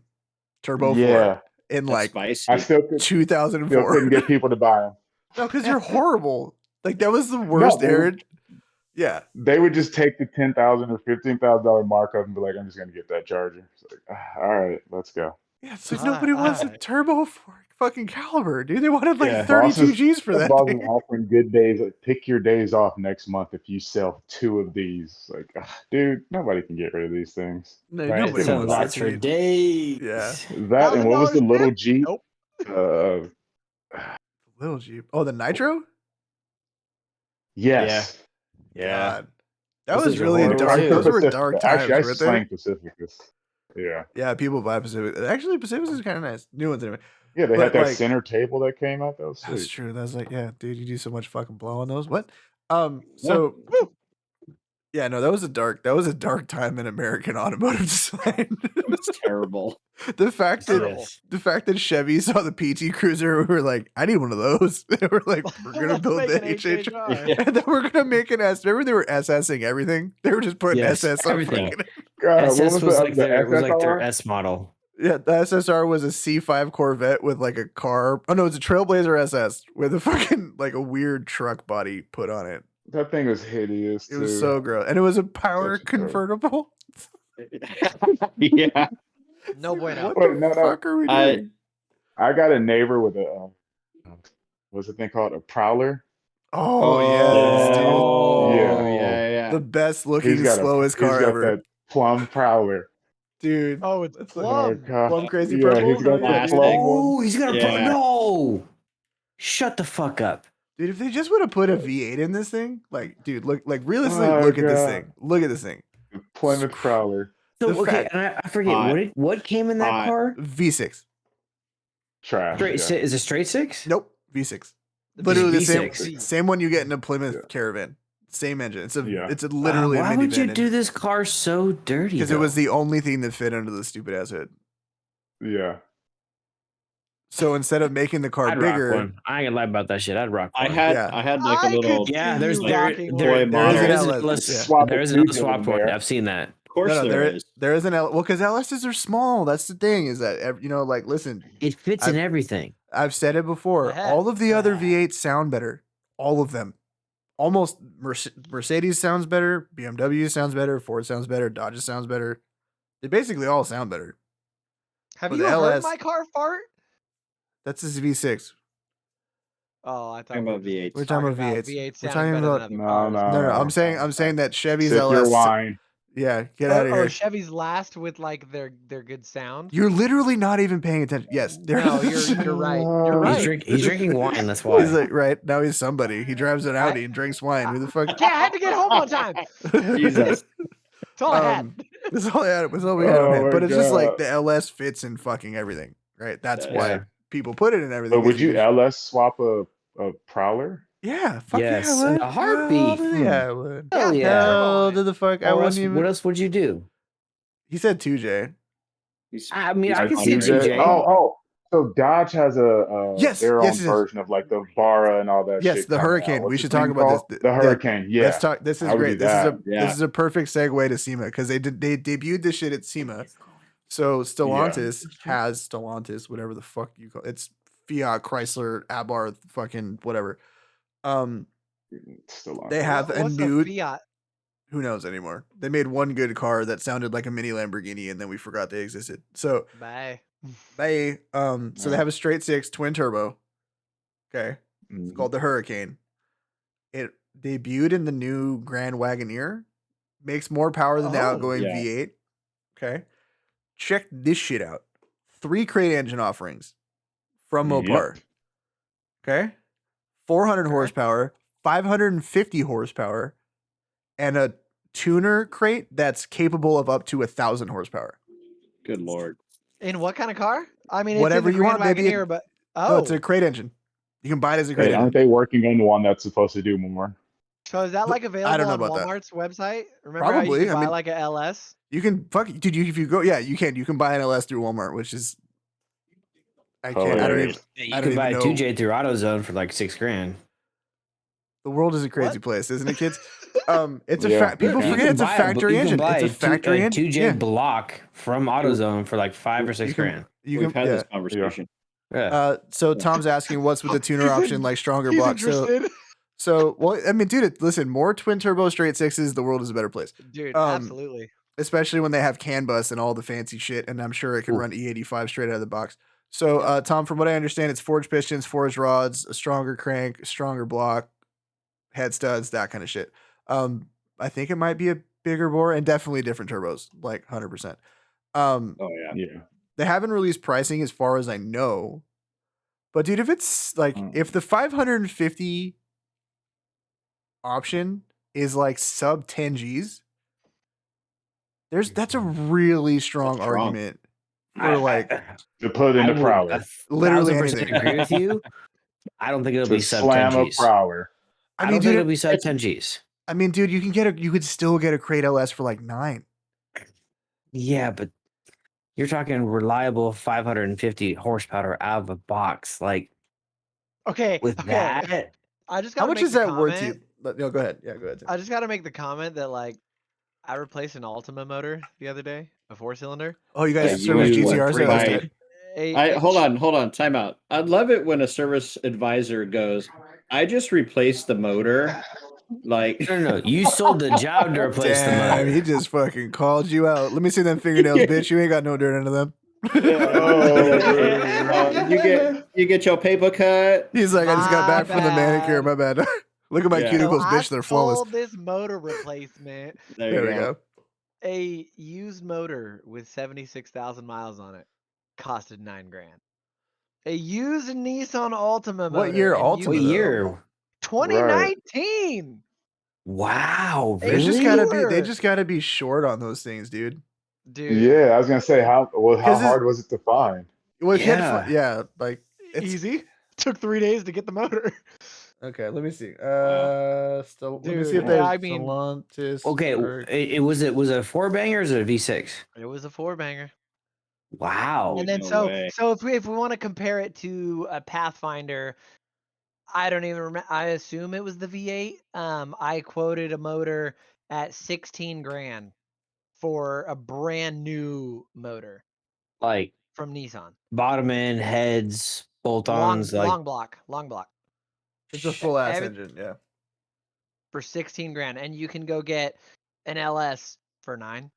turbo Yeah, Ford in That's I spicy. still couldn't 2004. get people to buy them. No, because you're horrible. Like that was the No, worst era. Yeah. they would just take the $10,000 or $15,000 markup and be like, "I'm just gonna get that Charger." It's like, all right, let's go. Yeah, it's like nobody wants a turbo Ford fucking caliber, dude. They wanted like Yeah, 32 G's for that boss is thing. offering good days. Like, pick your days off next month if you sell 2 of these. Like, dude, nobody can get rid of these things. No, Right? nobody So wants lots that, for dude. days. Yeah. That and what was the $1,000 little back? Jeep? Nope. Little Jeep. Oh, the Nitro? Yes. Yeah. God. That Those was things are really horrible, dark. too. Those were dark times, Actually, I weren't they? slang Pacificus. Yeah. Yeah, people buy Pacific. Actually, Pacificus is kind of nice. New ones anyway. Yeah, they But, had that like- center table that came out. That was That's sweet. true. That's like, yeah, dude, you do so much fucking blow on those. What? So yeah, no, that was a dark time in American automotive design. It's terrible. the fact that Yes. the fact that Chevy saw the PT Cruiser, we were like, I need one of those. They were like, we're gonna Let's build make the an HH, HHR. and then we're gonna make an S. Remember they were SSing everything. They were just putting Yes, SS on everything. fucking. What SS was like the their SSR? S model. Yeah, the SSR was a C5 Corvette with like a car. Oh no, it's a Trailblazer SS with a fucking like a weird truck body put on it. That thing was hideous. It was too. so gross, and it was a power Such a turd. convertible. Yeah. No bueno. What Wait, the no. fuck are we I- doing? I got a neighbor with a what's the thing called? A Prowler. Oh, yes, dude. Oh, Yeah. yeah. The best looking, He's got slowest he's car got ever, that plum Prowler. dude. Oh, it's That's like- plum. God. Plum crazy Yeah, purple. he's got Yeah, that dude. plum one. Oh, he's gonna Yeah. put no. Shut the fuck up. Dude, if they just would have put a V8 in this thing, like, dude, look, like, realistically, Oh, look at this God. thing. Look at this thing. Plymouth Prowler. So The okay, fact- and I forget Hot. what came in that Hot. car. V6. Trash. Straight yeah. is it straight six? Nope, V6. The Literally the V6. same one you get in a Plymouth Yeah. Caravan. Same engine. It's Yeah. literally a Why would you minivan do this car so dirty? because it was the only thing that fit under the stupid ass hood. Yeah. So instead of making the car I'd rock bigger, one. I ain't gonna lie about that shit. I'd rock one. I had like a I little. could Yeah, see there's you there, rocking there, one. there, There there is is an an LS, LS, yeah. Swap there is the another tubes swap in point. there. I've seen that. Of course there is. there is an L. Well, because LSs are small. That's the thing. Is that like listen, It fits in everything. I've said it before. The heck? All of the other V8s sound better. All of them. Almost Mercedes sounds better. BMW sounds better. Ford sounds better. Dodge sounds better. They basically all sound better. Have But you the heard LS my car fart? That's his V6. Oh, I thought Talking we were about just V8s. We're talking about talking V8s. V8 We're sounding talking better about than No, other cars. no. No, I'm saying that Chevy's Sip your LS. wine. Yeah, get out of Oh, here. Chevy's last with like their good sound. You're literally not even paying attention. Yes, No, you're right. You're He's right. He's drinking wine. That's why. He's like, right now he's somebody. He drives an Audi and drinks wine. Who the fuck? Yeah, I had to get home on time. Jesus. That's all I had. That's all I had. That's all we had on Oh hand. my But it's just like God. the LS fits in fucking everything, right? That's Yeah. why people put it in everything. But would is you because- LS swap a Prowler? Yeah, fuck Yes, yeah, I in would. a heartbeat. Yeah, I would. Hell Yeah, yeah. Hell to the fuck. I Or wouldn't else, even. what else would you do? He said 2J. I mean, He's I a can see hundred. 2J. Oh. So Dodge has a Yes, their yes, own yes. version of like the Bara and all that Yes, shit. the coming Hurricane. out. What's We the should thing talk about called? this. The Yeah. Hurricane. Yeah. Let's talk. This is I would great. do This is a that. Yeah. this is a perfect segue to SEMA because they debuted this shit at SEMA. So Stellantis has Stellantis, whatever the fuck you call it's Fiat, Chrysler, Abarth, fucking whatever. Still on. They have a What's new. Fiat? Who knows anymore? They made one good car that sounded like a mini Lamborghini, and then we forgot they existed. So Bye. they they have a straight six twin turbo. Okay, it's Mhm. called the Hurricane. It debuted in the new Grand Wagoneer. Makes more power than the Oh, outgoing yeah. V8. Okay, check this shit out. 3 crate engine offerings from Yep. Mopar. Okay, 400 horsepower, 550 horsepower, and a tuner crate that's capable of up to 1,000 horsepower. Good lord. In what kind of car? I mean, Whatever it's in you the want, Grand baby. Wagoneer, but No, it's a crate engine. You can buy it as a crate Hey, aren't engine. they working on the one that's supposed to do more? so is that like I don't available know on about that. Walmart's website? Remember how Probably, you could I buy mean- like a LS? You can dude. If you go, yeah, you can. You can buy an LS through Walmart, which is I can't. I don't even. Hilarious. You I don't could even buy a know. 2J through AutoZone for like $6,000. The world is a crazy place, isn't it, kids? It's Yeah, people you forget it's a factory engine. It's a factory engine. 2J block from AutoZone for like $5 or $6 grand. We've had this conversation. Yeah. So Tom's asking what's with the tuner option, like stronger He's block. interested. So well, I mean, dude, listen, more twin turbo straight sixes, the world is a better place. Dude, absolutely. Especially when they have CAN bus and all the fancy shit, and I'm sure it can run E85 straight out of the box. So, Tom, from what I understand, it's forged pistons, forged rods, a stronger crank, stronger block, head studs, that kind of shit. I think it might be a bigger bore and definitely different turbos, like 100%. Oh yeah. They haven't released pricing as far as I know, but dude, if it's like if the 550 option is like sub 10 Gs, that's a really strong argument for like to put in a prowler. Literally 1,000% anything. agree with you. I don't think it'll To be sub slam 10 a Gs. prowler. I don't think it'll be sub 10 Gs. I mean, dude, you could still get a Crate LS for like 9. Yeah, but you're talking reliable 550 horsepower out of a box. Like, with that, I just how much is that worth to you? No, go ahead. Yeah, go ahead. Tim. I just got to make the comment that like I replaced an Ultima motor the other day, a 4-cylinder. Oh, you guys service GTRs? Hold on, time out. I'd love it when a service advisor goes, I just replaced the motor. Like no, you sold the job to replace the motor. He just fucking called you out. Let me see them fingernails, bitch. You ain't got no dirt under them. You get your paper cut. He's like, I just got back from the manicure. My bad. Look at my cuticles, bitch. They're flawless. Sold this motor replacement. There we go. A used motor with 76,000 miles on it costed $9 grand. A used Nissan Altima motor. What year Altima? What year? 2019. Right. Wow, really? They just gotta be short on those things, dude. Yeah, I was gonna say how hard was it to find? Well, like it's easy. Took 3 days to get the motor. Okay, let me see. Let me see if there's Stellantis. Okay, was it a 4-banger or is it a V6? It was a 4-banger. Wow. And then so if we want to compare it to a Pathfinder, I don't even remember. I assume it was the V8. I quoted a motor at 16 grand for a brand new motor, like from Nissan. Bottom end, heads, bolt-ons, long block. It's a full ass engine, yeah. For 16 grand, and you can go get an LS for 9.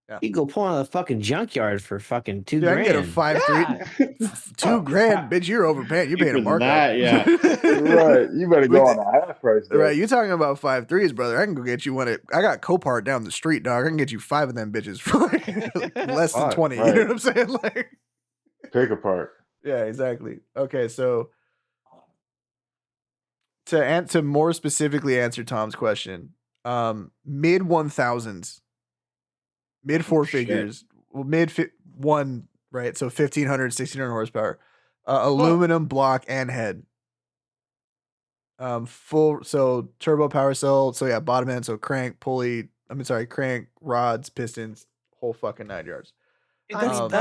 Yeah. You go pull out the fucking junkyard for fucking $2 grand. I can get a 5.3. $2 grand, bitch. You're overpaying. You're paying a markup. Yeah. Right. You better go on the half price. There. Right. You're talking about 5.3s, brother. I can go get you one. I got Copart down the street, dog. I can get you 5 of them bitches for like less than 20. Right. You know what I'm saying? Like, pick apart. Yeah, exactly. Okay, so to more specifically answer Tom's question, mid 1000s, mid 4 figures, well, one, right? So 1500, 1600 horsepower, aluminum block and head, full, so turbo power cell. So yeah, bottom end, so crank, pulley. Crank, rods, pistons, whole fucking 9 yards. That's a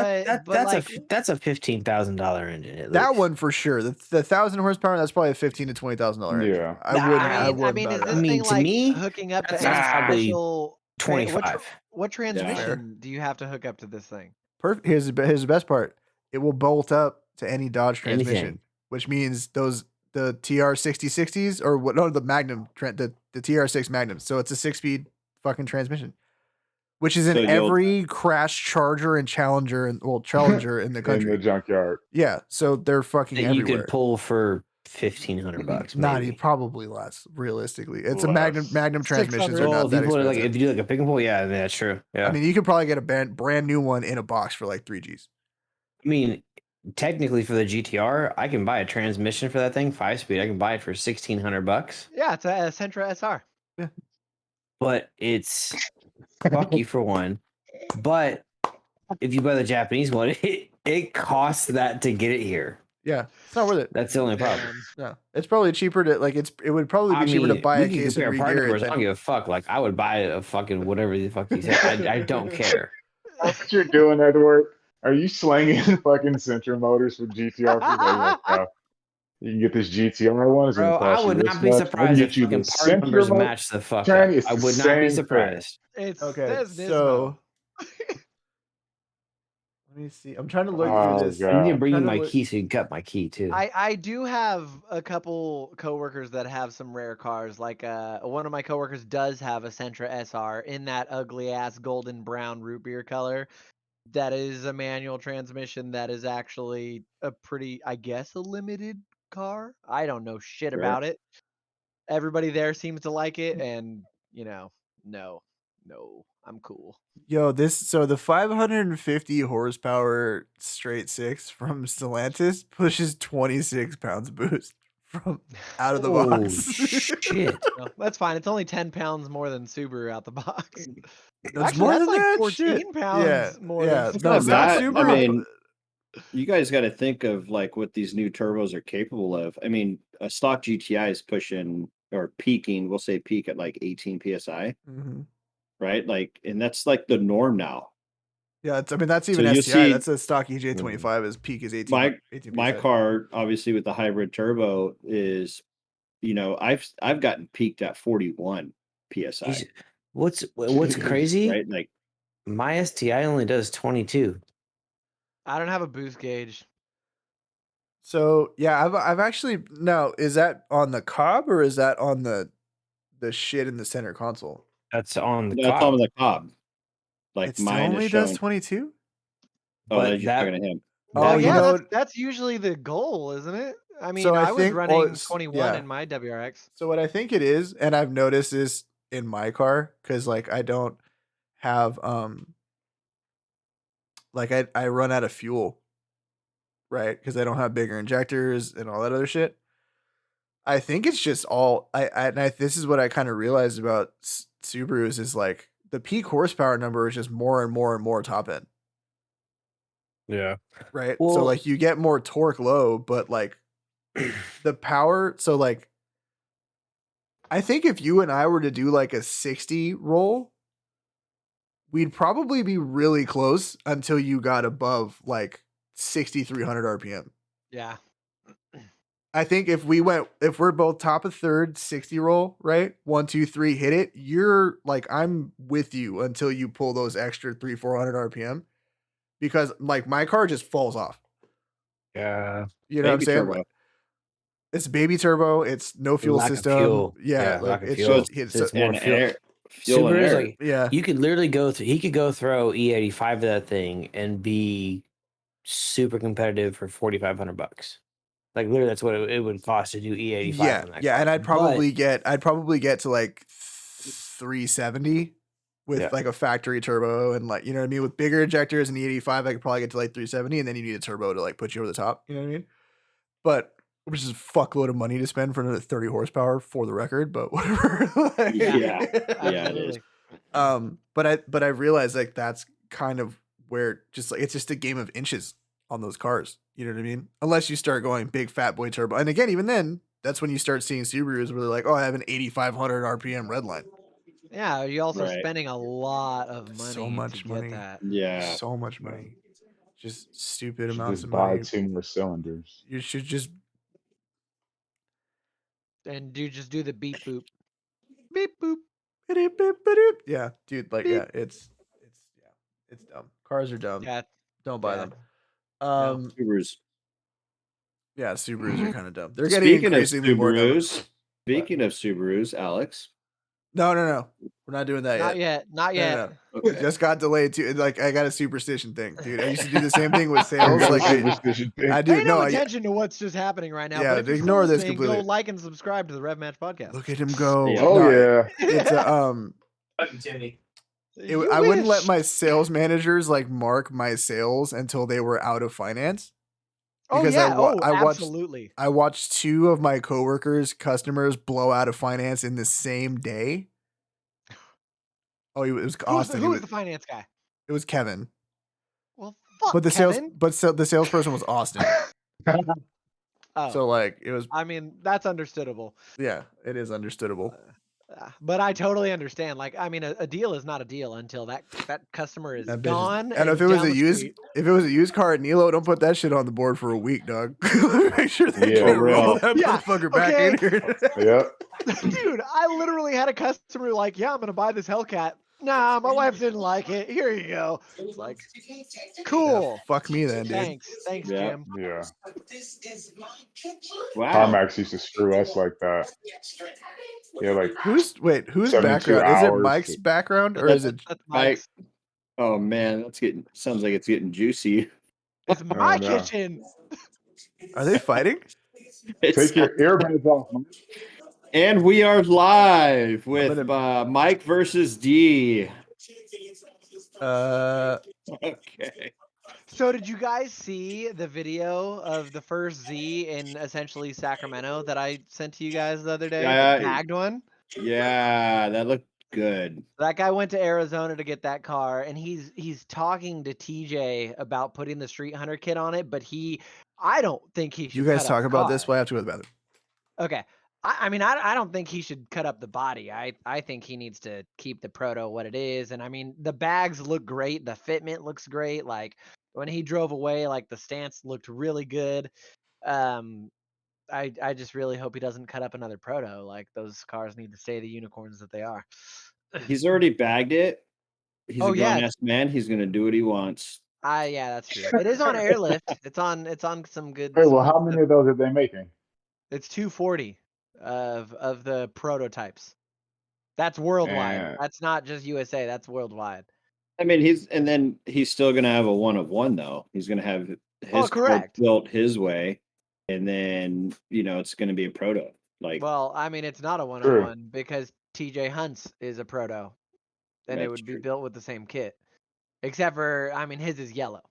$15,000 engine. That one for sure. The 1,000 horsepower. That's probably a $15,000 to $20,000 engine. Yeah, I mean, is this thing like hooking up to special 25? What transmission do you have to hook up to this thing? Perfect. Here's the best part. It will bolt up to any Dodge transmission, which means the TR6060s or what? No, the Magnum, the TR6 Magnum. So it's a 6-speed fucking transmission. Which is in every crash Charger and Challenger and Challenger in the country. In the junkyard. Yeah, so they're fucking everywhere. You could pull for $1,500. Not probably less. Realistically, it's a Magnum transmissions are not that expensive. If you do like a pick and pull, yeah, that's true. Yeah, I mean, you could probably get a brand new one in a box for like 3 Gs. I mean, technically for the GTR, I can buy a transmission for that thing, 5-speed. I can buy it for $1,600. Yeah, it's a Sentra SR. Yeah, but it's. Fuck you for one, but if you buy the Japanese one, it costs that to get it here. Yeah, it's not worth it. That's the only problem. No, it's probably cheaper to it would probably be cheaper to buy a case and regear it. I don't give a fuck. Like I would buy a fucking whatever the fuck you said. I don't care. That's what you're doing, Edward. Are you slinging fucking Sentra motors for GTR? You can get this GTR one. It's going Bro, to I cost you would this not be much. I can surprised if get you the fucking part numbers simpler match the fuck up. It's I the would not be same thing. surprised. It Okay, says Nismo. so let me see. I'm trying to look through Oh, this. I need to God. bring you Trying to my look- key so you can cut my key too. I do have a couple coworkers that have some rare cars. Like one of my coworkers does have a Sentra SR in that ugly ass golden brown root beer color. That is a manual transmission. That is actually a pretty, I guess, a limited car. I don't know shit Sure. about it. Everybody there seems to like it, and no, I'm cool. Yo, so the 550 horsepower straight six from Stellantis pushes 26 pounds boost from out of the Oh box. shit! No, that's fine. It's only 10 pounds more than Subaru out the box. That's Actually, more that's than like that 14 shit. pounds more Yeah. than No, Not bad. Subaru. I mean, you guys got to think of like what these new turbos are capable of. I mean, a stock GTI is pushing or peaking. We'll say peak at like 18 psi, right? Like, and that's like the norm now. Yeah, that's even you'll STI. see- That's a stock EJ25. His peak is 18. My car, obviously with the hybrid turbo, is I've gotten peaked at 41 psi. What's crazy? Right? Like my STI only does 22. I don't have a boost gauge. So yeah, I've actually now, is that on the cob or is that on the shit in the center console? That's on the that's cob. on the cob. Like It still mine only is does showing. 22. Oh, that you're talking to him. Oh you yeah, know, that's usually the goal, isn't it? I mean, So I I was think- running well, 21 yeah. in my WRX. So what I think it is, and I've noticed this in my car, because like I don't have like I run out of fuel, right? Because I don't have bigger injectors and all that other shit. I think it's just all this is what I kind of realized about Subarus is like the peak horsepower number is just more and more and more top end. Yeah. Right. Well, so like you get more torque low, but like the power. So like, I think if you and I were to do like a 60 roll, we'd probably be really close until you got above like 6,300 RPM. Yeah. I think if we're both top of third, 60 roll, right? 1, 2, 3, hit it. You're like, I'm with you until you pull those extra 300-400 RPM, because like my car just falls off. Yeah. You know what I'm saying? Turbo. It's baby turbo. It's no fuel Lack of system. fuel. Yeah, like lack of it's fuel. just it's It's more And fuel. air, fuel and Subaru's air. like, yeah. you could literally go through. He could go throw E85 to that thing and be super competitive for $4,500. Like literally, that's what it would cost to do E85. Yeah, on that yeah, car. and I'd probably get to like 370 with like a factory turbo, and like, you know what I mean, with bigger injectors and E85, I could probably get to like 370, and then you need a turbo to like put you over the top. You know what I mean? But which is a fuckload of money to spend for another 30 horsepower, for the record, but whatever. Like, Yeah, it is. But I realized like that's kind of where just like it's just a game of inches on those cars. You know what I mean? Unless you start going big fat boy turbo, and again, even then, that's when you start seeing Subarus where they're like, "Oh, I have an 8,500 RPM redline." Yeah, you're also Right. spending a lot of money So much to money. get that. Yeah. So much money. Just stupid You should amounts just of buy money. 2 more cylinders. You should just And just do the beep boop. Beep boop. yeah, dude. Like, Beep. yeah, it's dumb. Cars are dumb. Yeah. Don't buy yeah. them. Subarus. Yeah, Subarus are kind of dumb. They're getting increasingly more dumb. Speaking of Subarus, Alex. No. We're not doing that Not yet. Not yet. No. Okay. Just got delayed too. Like, I got a superstition thing, dude. I used to do the same thing with sales. Like Superstition thing. I do. Pay No, attention to what's just happening right now. Yeah, but if you're ignore still this listening, completely. Go like and subscribe to the Rev Match Podcast. Look at him go. Yeah. Oh, yeah. It's I wouldn't let wish. my sales managers like mark my sales until they were out of finance. Because absolutely. I watched 2 of my coworkers, customers, blow out of finance in the same day. Oh, it was Austin. Who was the finance guy? It was Kevin. Well, fuck But the Kevin. the salesperson was Austin. Oh, So like it was. I mean, that's understandable. Yeah, it is understandable. But I totally understand. Like, I mean, a deal is not a deal until that customer is That bitch gone and if it was a used car at Nilo, don't put that shit on the board for a week, dog. Make sure they Yeah. roll that motherfucker back in here. Yep. Dude, I literally had a customer like, yeah, I'm gonna buy this Hellcat. Nah, my wife didn't like it. Here you go. It's like, cool. Yeah, fuck me then, dude. Thanks, Yeah. Jim. Yeah. Wow. CarMax used to screw us like that. Yeah, like whose 72 background? Is it hours Mike's to- background or is it That's Mike. Mike's. Oh man, sounds like it's getting juicy. It's Oh, my no. kitchen. are they fighting? Take your earbuds off, man. And we are live with gonna- Mike versus D. Okay. So did you guys see the video of the first Z in essentially Sacramento that I sent to you guys the other day? Yeah. The tagged one? Yeah, that looked good. That guy went to Arizona to get that car, and he's talking to TJ about putting the Street Hunter kit on it, but I don't think he should. You guys cut up talk the about this car. while I have to go to the bathroom. Okay. I mean, I don't think he should cut up the body. I think he needs to keep the proto what it is. And I mean, the bags look great. The fitment looks great. Like when he drove away, like the stance looked really good. I just really hope he doesn't cut up another proto. Like those cars need to stay the unicorns that they are. He's already bagged it. He's a grown-ass man. He's gonna do what he wants. Yeah, that's true. It is on airlift. It's on some good. Hey, well, how many of those are they making? It's 240 of the prototypes. That's worldwide. And That's not just USA. That's worldwide. I mean, he's still gonna have a 1 of 1 though. He's gonna have his car built his way, and then it's gonna be a proto. Like, well, I mean, it's not a 1 of 1 because TJ Hunt's is a proto, and it would be built with the same kit, except for I mean, his is yellow.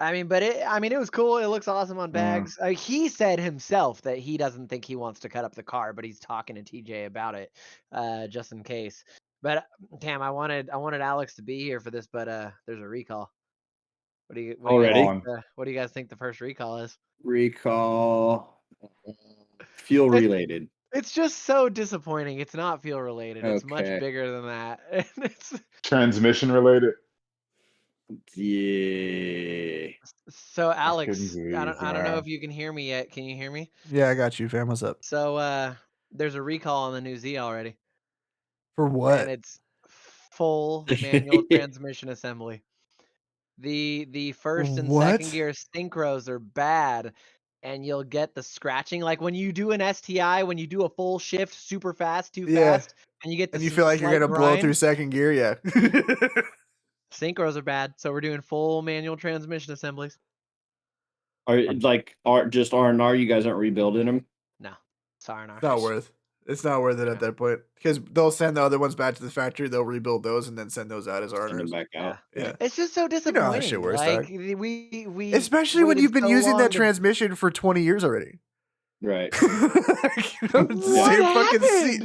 I mean, but it was cool. It looks awesome on bags. He said himself that he doesn't think he wants to cut up the car, but he's talking to TJ about it, just in case. But damn, I wanted Alex to be here for this, but there's a recall. What do you guys think the first recall is? Recall, fuel related. It's just so disappointing. It's not fuel related. It's much Okay. bigger than that. It's transmission related. Yeah. so Alex, I don't know if you can hear me yet. Can you hear me? Yeah, I got you, fam. What's up? So there's a recall on the new Z already. For what? And it's full manual transmission assembly. The first and second gear synchros are bad, and you'll get the scratching. Like when you do an STI, when you do a full shift super fast, too fast, and you get and you feel like you're gonna blow through second gear, yeah. Synchros are bad, so we're doing full manual transmission assemblies. Just R&R? You guys aren't rebuilding them? No, it's R&R. It's not worth. It's not worth it at that point because they'll send the other ones back to the factory. They'll rebuild those and then send those out as R&Rs. Back out. Yeah, it's just so disappointing. You know how shit works, like we especially when you've been using that transmission for 20 years already. Right. It's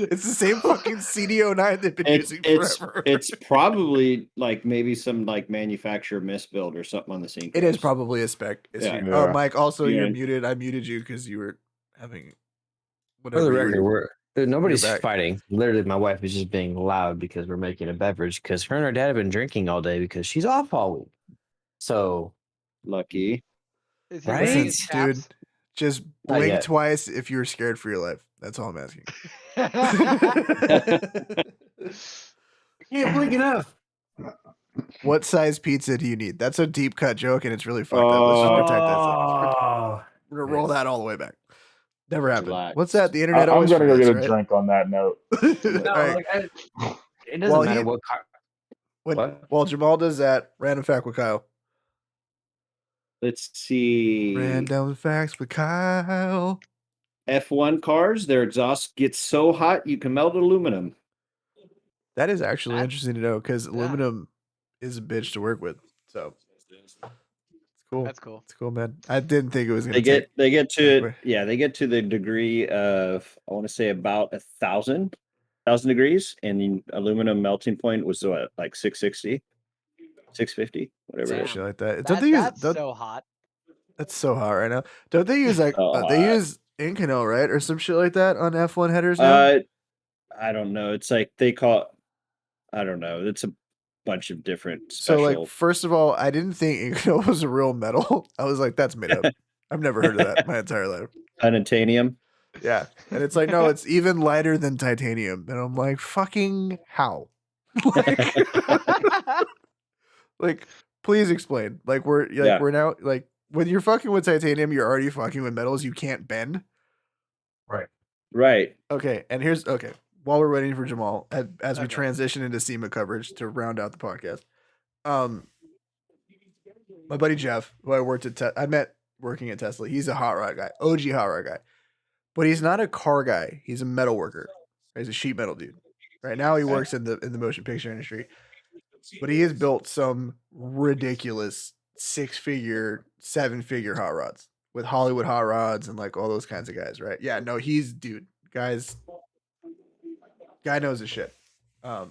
the same fucking CD09 they've been using forever. It's probably like maybe some like manufacturer misbuild or something on the scene. It is probably a spec issue. Yeah. Oh, Mike, also you're muted. I muted you because you were having whatever. For the record, nobody's fighting. Literally, my wife is just being loud because we're making a beverage because her and her dad have been drinking all day because she's off all week. So lucky. Right, dude. Just blink twice if you're scared for your life. That's all I'm asking. Can't blink enough. What size pizza do you need? That's a deep cut joke, and it's really fucked up. Let's just protect that. We're gonna roll that all the way back. Never happened. Relax. What's that? The internet. I'm gonna go get a right? drink on that note. It doesn't matter what car. While Jamal does that, random fact with Kyle. Let's see. Random facts with Kyle. F1 cars, their exhaust gets so hot you can melt aluminum. That is actually interesting to know because aluminum is a bitch to work with. So it's cool. That's cool. It's cool, man. I didn't think it was gonna. They get to the degree of I want to say about 1,000 degrees, and the aluminum melting point was what, like 660. 650, whatever. Damn. It is. Shit like that. Don't they use? That's so hot. That's so hot right now. Don't they use like they use Inconel, right, or some shit like that on F1 headers now? I don't know. It's like they call. I don't know. It's a bunch of different So, special. like, first of all, I didn't think it was a real metal. I was like, that's made up. I've never heard of that my entire life. Unobtainium. Yeah. And it's like, no, it's even lighter than titanium. And I'm like, fucking how? Like, please explain. Like, we're now, like, when you're fucking with titanium, you're already fucking with metals you can't bend. Right. Okay. And okay. While we're waiting for Jamal, as we transition into SEMA coverage to round out the podcast, my buddy Jeff, who I met working at Tesla, he's a hot rod guy, OG hot rod guy, but he's not a car guy. He's a metal worker. He's a sheet metal dude. Right now, he works in the motion picture industry, but he has built some ridiculous 6-figure, 7-figure hot rods with Hollywood hot rods and like all those kinds of guys. Right? Yeah. No, guy knows his shit. I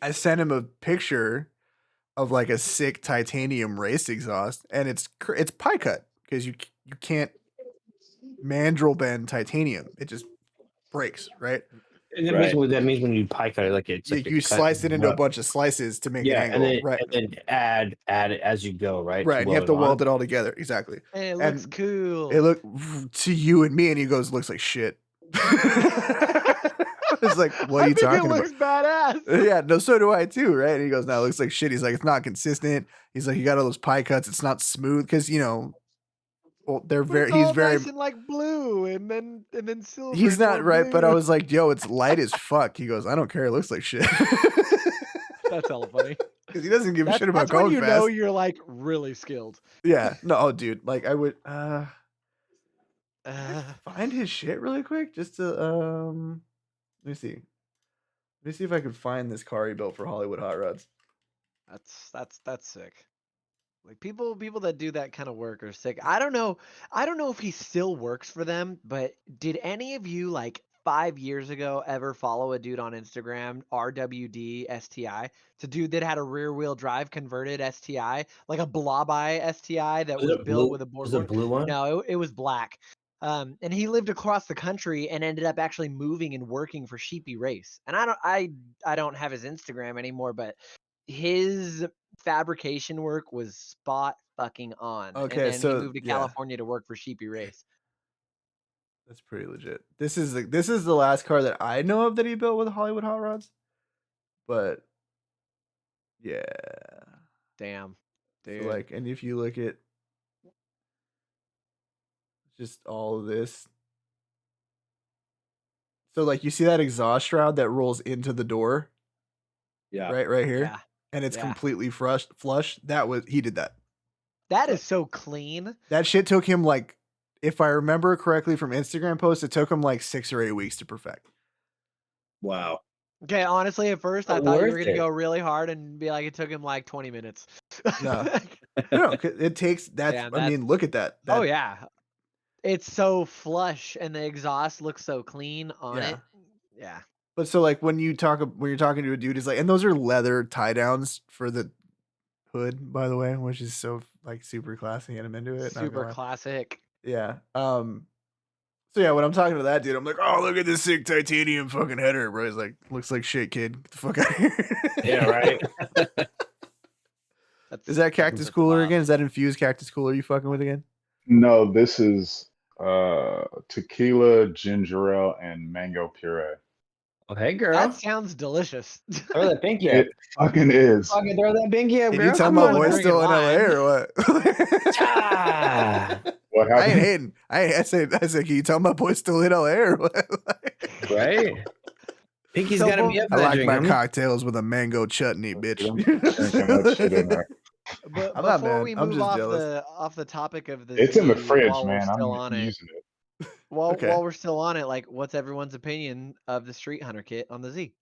sent him a picture of like a sick titanium race exhaust, and it's pie cut because you can't mandrel bend titanium; it just breaks, right? And then basically what that means when you pie cut it, like it's like you slice it into a bunch of slices to make an angle, right? And then add it as you go, right? Right, and you have to weld it all together, exactly. And it looks cool. It looked to you and me, and he goes, "Looks like shit." It's like, what are you talking about? It looks badass. Yeah, no, so do I too, right? And he goes, "No, it looks like shit." He's like, "It's not consistent." He's like, "You got all those pie cuts. It's not smooth because well, he's very nice and like blue, and then silver. He's not right, blue. But I was like, "Yo, it's light as fuck." He goes, "I don't care. It looks like shit." That's hella funny because he doesn't give a shit about going fast. You know, you're like really skilled. Yeah, no, dude. Like, I would find his shit really quick just to let me see. Let me see if I can find this car he built for Hollywood Hot Rods. That's sick. Like people that do that kind of work are sick. I don't know if he still works for them, but did any of you like 5 years ago ever follow a dude on Instagram, RWD STI? It's a dude that had a rear wheel drive converted STI, like a blob-eye STI that was built with a board. Was it blue one? No, it was black. And he lived across the country and ended up actually moving and working for Sheepy Race. And I don't have his Instagram anymore, but his fabrication work was spot fucking on. Okay, and then so he moved to California to work for Sheepy Race. That's pretty legit. This is the last car that I know of that he built with Hollywood Hot Rods. But yeah. Damn. Dude. So like, and if you look at just all of this. So like you see that exhaust shroud that rolls into the door? Yeah. Right here. Yeah. And it's completely flush. He did that. That is so clean. That shit took him like, if I remember correctly from Instagram posts, it took him like 6 or 8 weeks to perfect. Wow. Okay, honestly, at first I thought you were gonna go really hard and be like, it took him like 20 minutes. No, it takes that. Yeah, I mean, look at that. Oh yeah, it's so flush, and the exhaust looks so clean on it. Yeah. But so like when you're talking to a dude, he's like, and those are leather tie downs for the hood, by the way, which is so like super classy, and I'm into it. Super classic. Yeah. So yeah, when I'm talking to that dude, I'm like, "Oh, look at this sick titanium fucking header, bro." He's like, "Looks like shit, kid. Get the fuck out of here." Yeah, right. Is that Cactus Cooler again? Is that infused Cactus Cooler you fucking with again? No, this is tequila, ginger ale, and mango puree. Oh, hey, girl. That sounds delicious. Throw that pinky up. It fucking is. Fucking throw that pinky up, girl. Can you tell my boy's still in LA or what? What happened? I ain't hating. I said, can you tell my boy's still in LA or what? Right? Pinky's got to be up I like drink, my cocktails with a mango chutney, bitch. But before we move off the topic of the it's in the fridge, man. I'm using it. While we're still on it, like, what's everyone's opinion of the Street Hunter kit on the Z?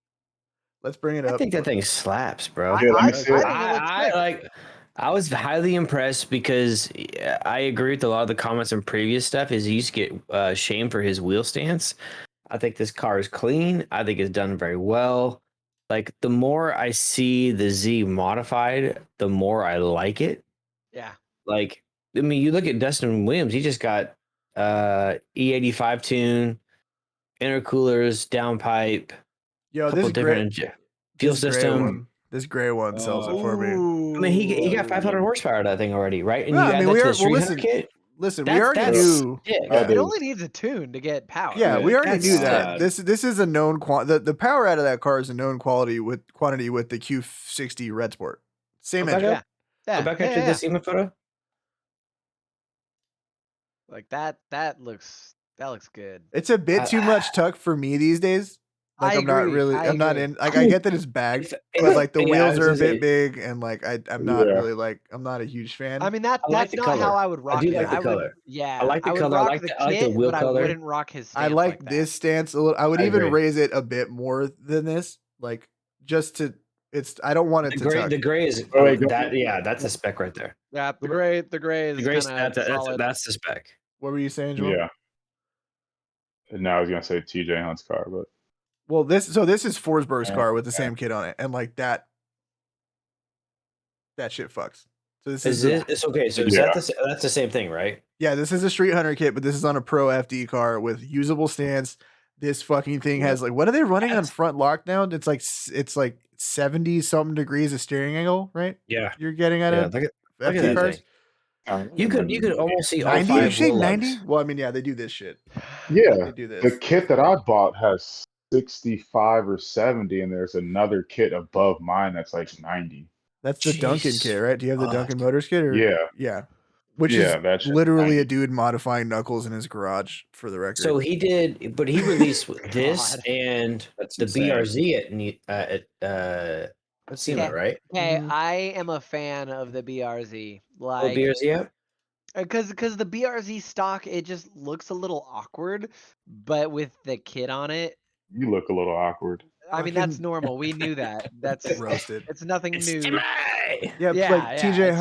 Let's bring it up. I think that thing slaps, bro. I was highly impressed because I agree with a lot of the comments in previous stuff. He used to get shamed for his wheel stance. I think this car is clean. I think it's done very well. Like, the more I see the Z modified, the more I like it. Yeah. Like, I mean, you look at Dustin Williams, he just got E85 tune, intercoolers, downpipe, Yo, couple this different fuel this gray system. one. This gray one sells it for me. I mean, he got 500 horsepower that thing already, right? And Yeah, you I add mean, that we to are. the Well, 300 kit. listen. We That's already knew. sick. That It is- only needs a tune to get power. Yeah, we already That's knew that. sad. This is a known the power out of that car is a known quantity with the Q60 Red Sport. Same Back engine. up. Yeah, Go back up to the SEMA photo. like that looks good. It's a bit too much tuck for me these days. Like I I'm not agree, really. I I'm not agree. in. Like I get that it's bagged, If- but like the yeah, I wheels was are a gonna bit say, big, and like I'm not Yeah. really like I'm not a huge fan. I mean I like that's the not color. how I would rock do it. like the I would, color. yeah. I like the would color. I rock like the the- I like the kit, wheel but color. I wouldn't rock his I stance like that. this stance a little. I would I even agree. raise it a bit more than this, like just to. It's. I don't want it The to gray is Oh, wait, go- that. Yeah, that's a spec right there. Yeah, the gray The is gray, kind of solid. that's the spec. What were you saying, Joel? Yeah. And now I was gonna say TJ Hunt's car, but Well, this is Forsberg's Yeah, car with the yeah. same kit on it, and like that shit fucks. So this Is is it's okay? So is Yeah. that's the same thing, right? yeah, this is a Street Hunter kit, but this is on a Pro FD car with usable stance. This fucking thing has like what are they running on That's- front lockdown? It's like 70 something degrees of steering angle, right? Yeah. You're getting at Yeah. it. Look at FD that cars. thing. You could almost see all 90? You 5 say wheel 90? lugs. Well, I mean, yeah, they do this shit. Yeah, They do this. the kit that I bought has 65 or 70, and there's another kit above mine that's like 90. That's the Duncan Jeez. kit, right? Do you have the Fuck. Duncan Motors kit? Or? Yeah. Yeah. Which Yeah, is that shit's literally 90. a dude modifying Knuckles in his garage, for the record. So he did, but he released this God. and That's the insane. BRZ at SEMA, Yeah. right? Okay, Mhm. I am a fan of the BRZ. Oh, Like, BRZ out? because the BRZ stock, it just looks a little awkward, but with the kit on it, You look a little awkward. I mean that's Fucking normal. We knew that. That's roasted. it's nothing It's new. SEMA! Yeah, Yeah, like yeah, TJ it's-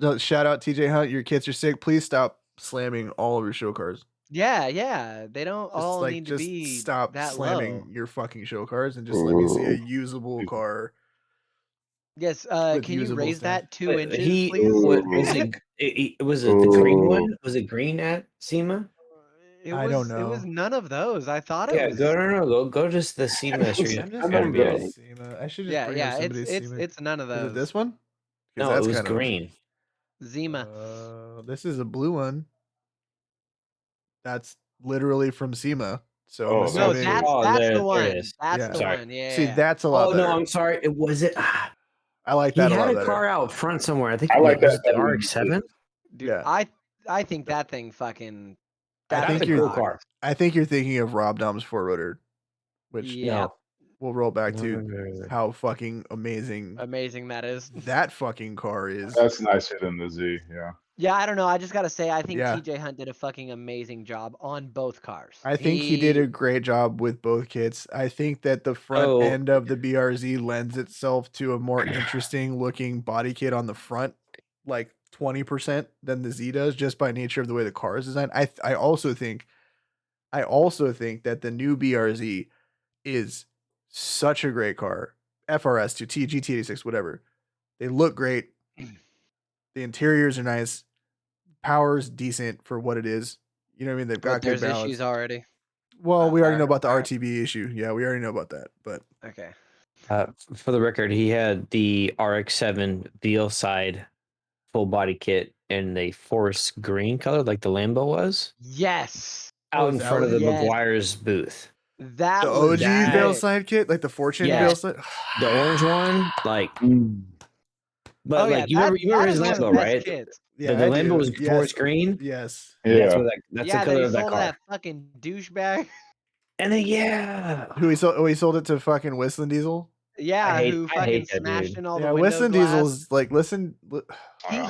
Hunt. Shout out TJ Hunt. Your kits are sick. Please stop slamming all of your show cars. Yeah. They don't Just all like need to just be stop that slamming low. your fucking show cars and just let me see a usable car. Yes, with can you usable raise stuff. that 2 But inches, he please? was it the green one? Was it green at SEMA? I don't It was know. none of those. I thought it Yeah, was. go just the SEMA street. I'm just I'm gonna on go the- to SEMA. I should just Yeah, bring up somebody's it's SEMA. it's none of Is those. it this one? 'Cause No, that's it was kind of- green. Zima. This is a blue one. That's literally from SEMA. So I'm Oh. No, assuming. that's Oh, that's there- the there one. it is. That's Yeah. the Sorry. one. Yeah. See, that's a lot Oh better. no, I'm sorry. It was it. I like He that a had lot a better. car out front somewhere. I think I like was that it the better than RX-7. Dude, Yeah. I think that thing fucking. I That's think a you're- cool car. I think you're thinking of Rob Dom's four rotor, which Yeah, we'll roll back No, to no. how fucking amazing amazing that is. that fucking car is. That's nicer than the Z. Yeah. Yeah, I don't know. I just gotta say, I think Yeah. TJ Hunt did a fucking amazing job on both cars. I think he did a great job with both kits. I think that the front Oh. end of the BRZ lends itself to a more interesting looking body kit on the front, like 20% than the Z does, just by nature of the way the car is designed. I also think that the new BRZ is such a great car. FRS to GT86, whatever. They look great. The interiors are nice. Power's decent for what it is. You know what I mean? They've got But good there's balance. issues already. Well, we already know about the Alright. RTB issue. Yeah, we already know about that. But Okay. For the record, he had the RX-7 Veal side full body kit in the forest green color, like the Lambo was, Yes, out Oh, in is that front of what the it is? McGuire's booth. that the was OG that- Veil sick. side kit, like the Fortune Yeah. Veil side. The orange one, like, but Oh, yeah, like you remember that his is one of the Lambo, best right? kits. Yeah, the I Lambo do. was Yes. forest green. Yes. Yeah. That's Yeah, the that color he of that sold car. that fucking douchebag. And then yeah, Who he sold? Oh, he sold it to fucking Whistling Diesel. Yeah, hate- who I fucking hate that smashed dude. in all Yeah, the window Whistling glass. Diesel's like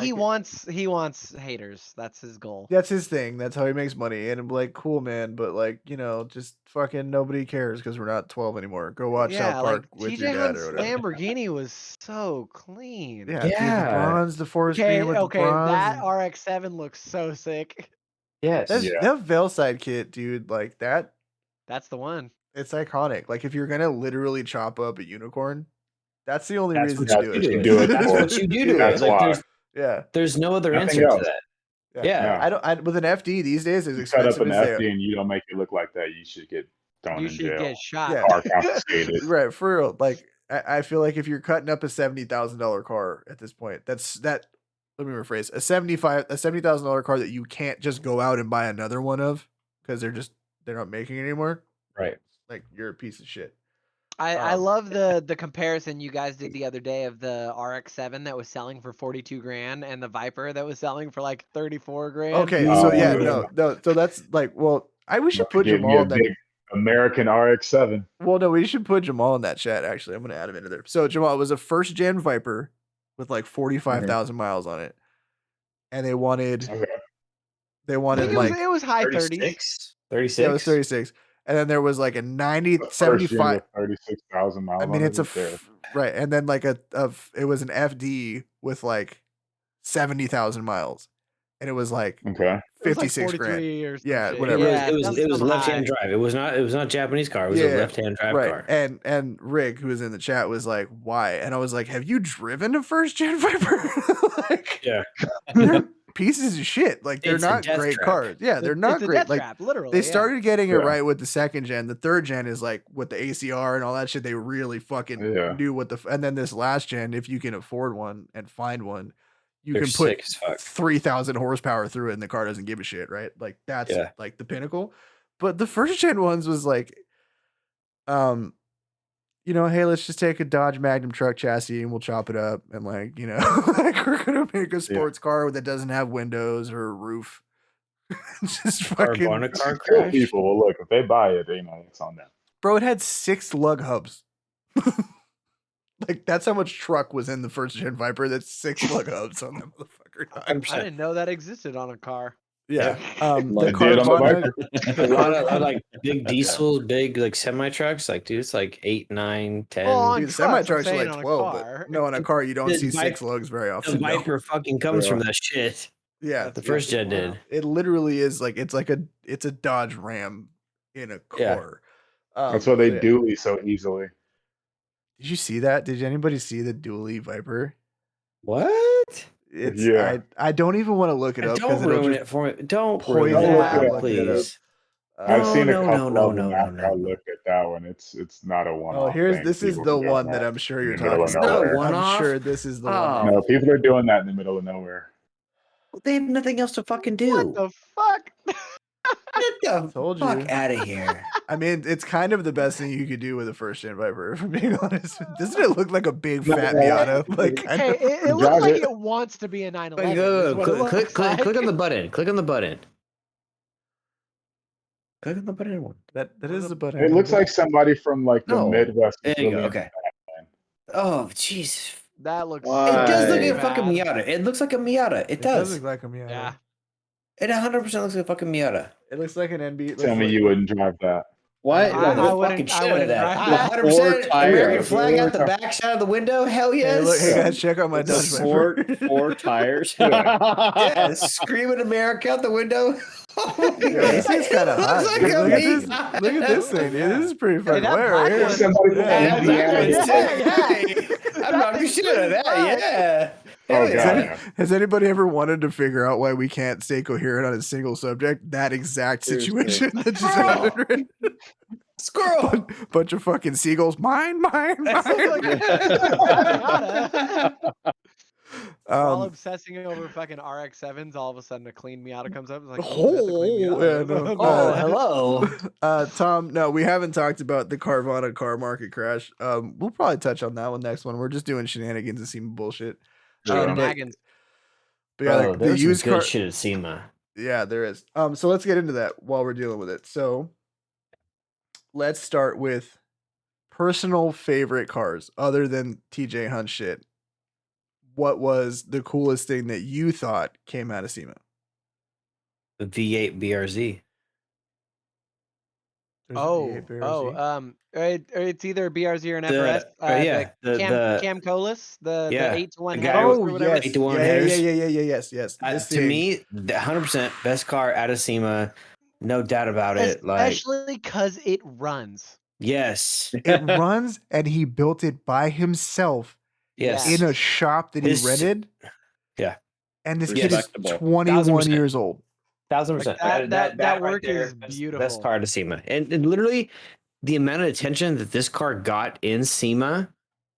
He wants haters. That's his goal. That's his thing. That's how he makes money. And I'm like, cool, man. But like, just fucking nobody cares because we're not 12 anymore. Go watch yeah, South Park like with TJ your dad Hunt's or whatever. Lamborghini was so clean. Yeah, dude, the Yeah. bronze, the forest Okay, green with the okay, bronze. that and- RX-7 looks so sick. yes, That's Yeah. that Veil side kit, dude. Like that, That's the one. it's iconic. Like if you're gonna literally chop up a unicorn, that's the only that's reason what to you do do. it. You do it That's for- what you do to it. That's Like why. Yeah. there's no other Nothing answer to else. that. Yeah. I don't. With an FD these days, as You cut up expensive an as they FD and you don't make it look like that, you should get thrown You in should jail. get shot. Yeah. Car confiscated. Right, for real. Like I feel like if you're cutting up a $70,000 car at this point, let me rephrase, a $70,000 car that you can't just go out and buy another one of because they're not making it anymore. Right. Like you're a piece of shit. I love the comparison you guys did the other day of the RX-7 that was selling for 42 grand and the Viper that was selling for like 34 grand. Okay, so yeah, no, so that's like, well, we should put Give Jamal you a in that. big American RX-7. Well, no, we should put Jamal in that chat. Actually, I'm gonna add him into there. So Jamal was a first gen Viper with like 45,000 miles on it, and they wanted Okay. I think like it was high 30s. 36. Yeah, it was 36. And then there was like a 90, The first 75. with 36,000 miles. I mean, on it's it right. And then like it was an FD with like 70,000 miles. And it was like okay. 56 like grand. or Yeah, shit. whatever. Yeah, It was left-hand drive. It was not a Japanese car. It was a left-hand drive right. car. And Rick, who was in the chat, was like, "Why?" And I was like, "Have you driven a first gen Viper?" Like, yeah. They're pieces of shit. Like they're It's a not death great trap. cars. Yeah, they're not it's a great. death Like trap, literally. they started getting it Yeah. right with the second gen. The third gen is like with the ACR and all that shit. They really fucking knew what and then this last gen, if you can afford one and find one, They're can put sick as fuck. 3,000 horsepower through it and the car doesn't give a shit, right? Like that's Yeah. like the pinnacle. But the first gen ones was like, you know, hey, let's just take a Dodge Magnum truck chassis and we'll chop it up and like, you know, like we're gonna make a sports car that doesn't have windows or a roof. Just fucking Carvana car Kill crash. people. Well, look, if they buy it, it's on them. bro, it had 6 lug hubs. Like that's how much truck was in the first gen Viper. That's 6 lug hubs on that motherfucker. I didn't know that existed on a car. Yeah. It did on the Viper. A lot of like big diesels, big like semi trucks. Like, dude, it's like 8, 9, 10. Well, on Dude, semi trucks are saying like on a 12, car. but no, on a car you don't The see 6 Viper- lugs very The often. no. Viper fucking comes from that shit. Yeah, The first gen did. it literally is like it's a Dodge Ram in a Yeah. car. That's why they so yeah. dually so easily. Did you see that? Did anybody see the dually Viper? What? It's Yeah. I don't even want to look it up Don't because it'll ruin just it for me. Don't poison ruin it. it, Don't look it up. please. I've seen a No, couple no, of them no, after no, I no. looked at that one. It's not a one-off. This is People the are doing one that I'm sure in you're the middle talking of It's not about. a nowhere. one-off. I'm sure this is the Oh. one. No, people are doing that in the middle of nowhere. They have nothing else to fucking do. What the fuck? Get the Told fuck you. out of here. I mean, it's kind of the best thing you could do with a first gen Viper, if I'm being honest. Doesn't it look like a big fat Miata? Like, kind Hey, of. it looks like it wants to be a 911. is what it looks like. Click on the button. Click on the button. Click on the button one. That is the button. It looks like somebody from like the No. Midwest. There was you go. really Okay. into Oh, jeez. That looks. Why? It does look Hey, like a fucking Miata. It looks like a Miata. It It does does. look like a Miata. Yeah. It 100% looks like a fucking Miata. It looks like an NB. Tell me you wouldn't drive that. Why? I The wouldn't- fucking I shit out of wouldn't that. drive that. 100% American tires. flag out the back side of the window. Hell Hey, yes. look, hey guys, check out my Dodge Four, Viper. four tires. Yes, screaming America out the window. Oh my Yo, God. this is kind of It hot. looks like dude. a Look at this. Miata. Look at this thing, dude. This is pretty fucking that rare black right here. one- Somebody from Yeah. Indiana. Hey, I'm not the shit out of that. Yeah. Oh, Hell God. yeah. Yeah. Has anybody ever wanted to figure out why we can't stay coherent on a single subject? That exact Seriously. situation that just Bro. happened. Squirrel. Bunch of fucking seagulls. Mine. While obsessing over fucking RX-7s, all of a sudden a clean Miata comes up. It's like, Oh, that's a clean yeah, Miata. no. Oh, hello. Tom, no, we haven't talked about the Carvana car market crash. We'll probably touch on that one next one. We're just doing shenanigans and seeming bullshit. Yeah. Shenanigans. But yeah, Bro, the there's some used good car. shit at SEMA. Yeah, there is. So let's get into that while we're dealing with it. So let's start with personal favorite cars other than TJ Hunt shit. What was the coolest thing that you thought came out of SEMA? The V8 BRZ. There's a V8 BRZ. It's either a BRZ or an The- FRS. the Cam Colas, the Yeah, 8-to-1 the guy headers with- or whatever. 8-to-1 yeah, headers. yes. This To thing, me, 100% best car out of SEMA. No doubt about it. Like, Especially because it runs. yes. it runs, and he built it by himself Yes. in a shop that he His- rented. Yeah. And this kid is Respectable. 21 1000%. years old. 1,000%. That work right there, is best beautiful. car to SEMA, and literally the amount of attention that this car got in SEMA,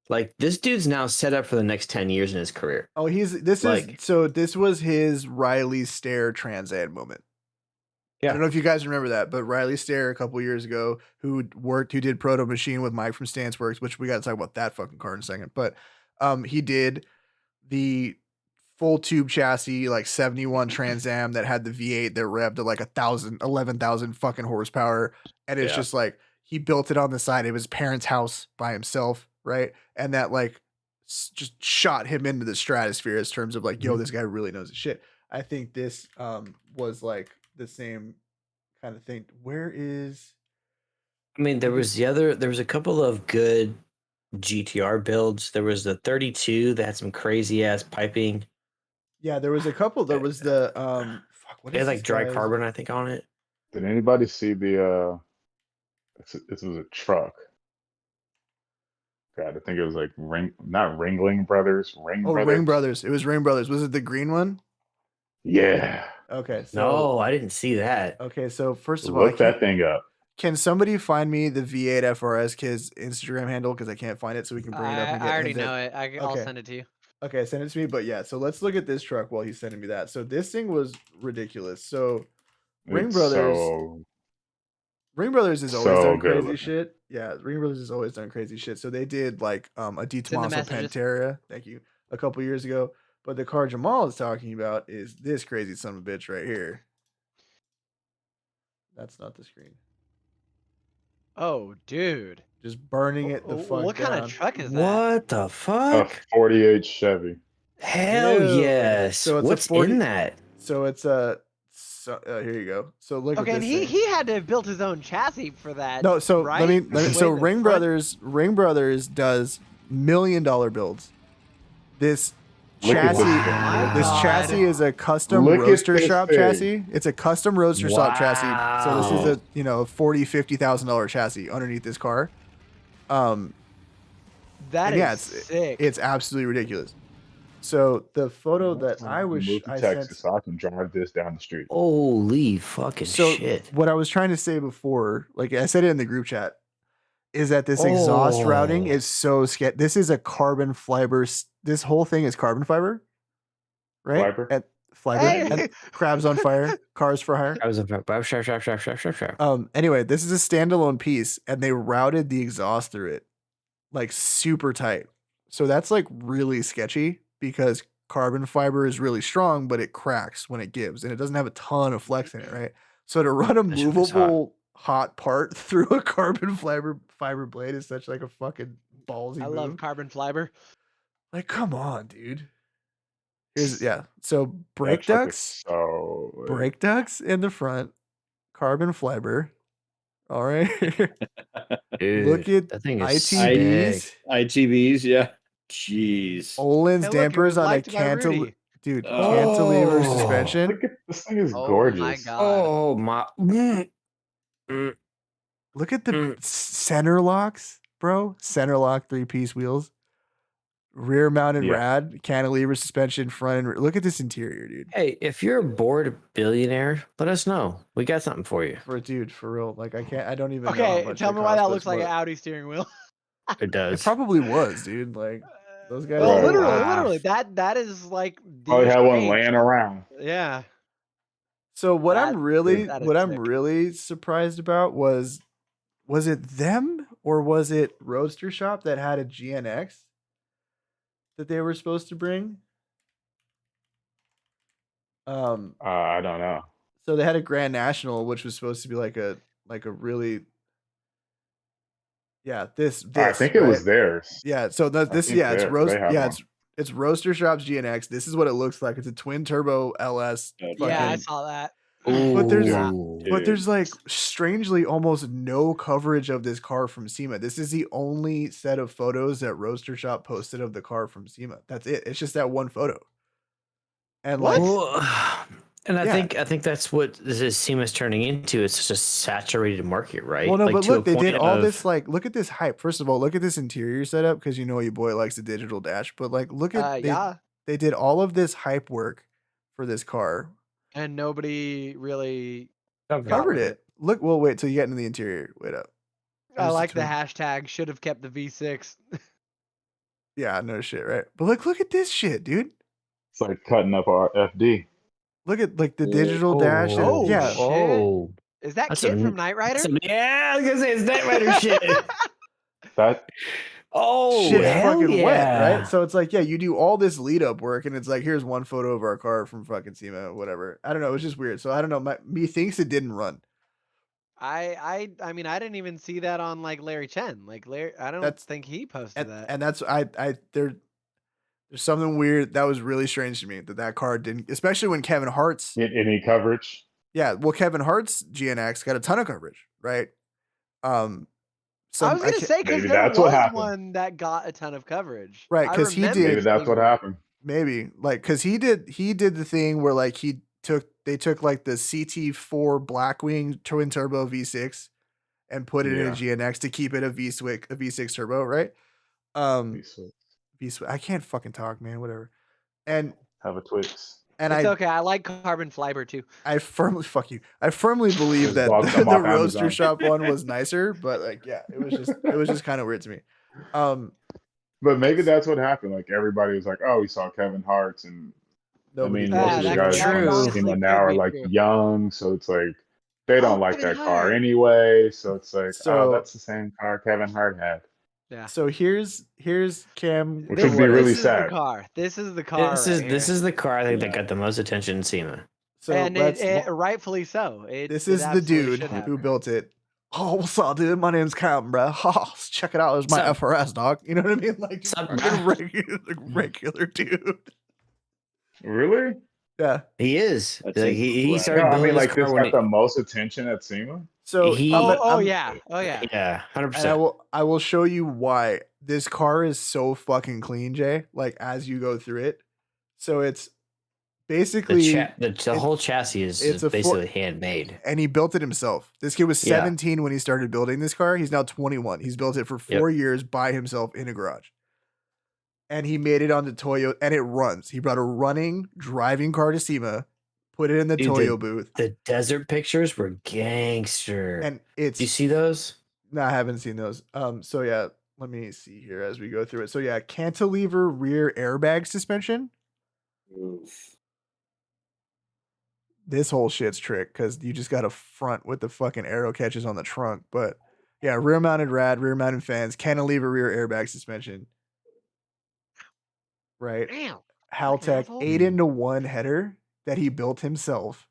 like this dude's now set up for the next 10 years in his career. Oh, this was his Riley Stair Trans Am moment. I don't know if you guys remember that, but Riley Stair a couple years ago, who did Proto Machine with Mike from Stanceworks, which we got to talk about that fucking car in a second. But he did the full tube chassis, like 71 Trans Am that had the V8 that revved to like 11,000 fucking horsepower. And it's just like, he built it on the side of his parents' house by himself, right? And that like just shot him into the stratosphere as terms of like, yo, this guy really knows his shit. I think this was like the same kind of thing. Where is? I mean, there was a couple of good GTR builds. There was the 32 that had some crazy ass piping. Yeah, there was a couple. There was the it had like dry carbon, I think, on it. Did anybody see the this was a truck. God, I think it was like not Ringling Brothers. Ring Brothers. It was Ring Brothers. Was it the green one? Yeah. Okay. So, no, I didn't see that. Okay, so first of all, look that thing up. Can somebody find me the V8 FRS Kid's Instagram handle, because I can't find it, so we can bring it up and get. I already know it. I'll send it to you. Okay, send it to me. But yeah, so let's look at this truck while he's sending me that. So this thing was ridiculous. So Ring Brothers has always done crazy shit. Yeah, Ring Brothers has always done crazy shit. So they did like a Di Tommaso Pantera, thank you, a couple years ago. But the car Jamal is talking about is this crazy son of a bitch right here. That's not the screen. Oh, dude. Just burning it the fuck What down. kind of truck is that? What the fuck? A 48 Chevy. Hell yes. So it's what's in that? So it's a here you go. So look at this. Okay, and he had to have built his own chassis for that. No, so right? let me so Ring Brothers does $1 million builds. This chassis is a custom roadster shop chassis. It's a custom roadster shop chassis. So this is a $40,000-$50,000 chassis underneath this car. That is sick. It's absolutely ridiculous. So the photo that I sent, so I can drive this down the street. Holy fucking shit! What I was trying to say before, like I said it in the group chat, is that this exhaust routing is so sketchy. This is a carbon fiber. This whole thing is carbon fiber, right? Fiber. And crabs on fire, cars for hire. Crabs on fire. Anyway, this is a standalone piece, and they routed the exhaust through it, like super tight. So that's like really sketchy because carbon fiber is really strong, but it cracks when it gives, and it doesn't have a ton of flex in it, right? So to run a movable hot part through a carbon fiber blade is such like a fucking ballsy move. Love carbon fiber. Like, come on, dude. So brake ducts in the front, carbon fiber. All right. Dude, look at that thing is ITBs, yeah. Jeez. Olin's dampers on a cantilever suspension. Look at this thing is gorgeous. My God. Oh my. Look at the center locks, bro. Center lock 3-piece wheels. Rear mounted rad, cantilever suspension, front and rear. Look at this interior, dude. Hey, if you're a bored billionaire, let us know. We got something for you. For real. Like I don't even know. Okay, tell me why that looks like an Audi steering wheel. It does. It probably was, dude. Like those guys. Well, literally, that is like. Probably had one laying around. Yeah. So what I'm really surprised about was it them or was it Roadster Shop that had a GNX that they were supposed to bring? I don't know. So they had a Grand National, which was supposed to be like a really. Yeah, this I think it was theirs. Yeah, so it's Roadster Shop's GNX. This is what it looks like. It's a twin turbo LS. Yeah, I saw that. But there's like strangely almost no coverage of this car from SEMA. This is the only set of photos that Roadster Shop posted of the car from SEMA. That's it. It's just that one photo. And and I think that's what this SEMA's turning into. It's just a saturated market, right? Well, no, like, but look, they did all this. Like, look at this hype. First of all, look at this interior setup because your boy likes the digital dash. But like, look at they did all of this hype work for this car. And nobody really covered it. Look, well, wait till you get into the interior. Wait up. I like the hashtag should have kept the V6. Yeah, no shit, right? But look at this shit, dude. It's like cutting up our FD. Look at like the digital dash. Oh, yeah. shit. Oh, Is that Kit from Knight Rider? Yeah, I was gonna say it's Knight Rider shit. That shit's hell fucking wet, yeah. right? So it's like, yeah, you do all this lead up work, and it's like, here's one photo of our car from fucking SEMA, whatever. I don't know. It was just weird. So I don't know. Me thinks it didn't run. I mean, I didn't even see that on like Larry Chen. Like Larry, I don't think he posted that. And that's there's something weird that was really strange to me that car didn't, especially when Kevin Hart's get any coverage. Yeah, well, Kevin Hart's GNX got a ton of coverage, right? I was gonna say because there was one that got a ton of coverage, right? Because he did. Maybe that's what happened. Maybe like because he did the thing where like they took like the CT4 Blackwing twin turbo V6 and put it in a GNX to keep it a V6 turbo, right? V6. I can't fucking talk, man. Whatever. And have a Twix. And it's okay. I like carbon fiber too. I firmly believe that the Roadster Shop one was nicer, but like, yeah, it was just kind of weird to me. But maybe that's what happened. Like everybody was like, "Oh, we saw Kevin Hart's," and I mean, most of the guys on SEMA now are like young, so it's like they don't like that car anyway. So it's like, oh, that's the same car Kevin Hart had. Yeah. So here's Cam, which would be really sad. This is the car. This is the car I think that got the most attention in SEMA. So and it rightfully so. This is the dude who built it. Oh, what's up, dude? My name's Cam, bro. Oh, check it out. There's my FRS, dog. You know what I mean? Like, regular dude. Really? Yeah, he is. Like, he started. No, I mean, like this got the most attention at SEMA. So yeah, 100%. I will show you why this car is so fucking clean, Jay. Like as you go through it, so it's basically the whole chassis is basically handmade, and he built it himself. This kid was 17 when he started building this car. He's now 21. He's built it for 4 years by himself in a garage, and he made it onto Toyo, and it runs. He brought a running driving car to SEMA. Put it in the Toyo booth. The desert pictures were gangster. And it's... Do you see those? No, I haven't seen those. So yeah, let me see here as we go through it. So yeah, cantilever rear airbag suspension. Oof. This whole shit's trick because you just got a front with the fucking arrow catches on the trunk. But yeah, rear mounted rad, rear mounted fans, cantilever rear airbag suspension. Right. Damn. Haltech 8-into-1 header that he built himself.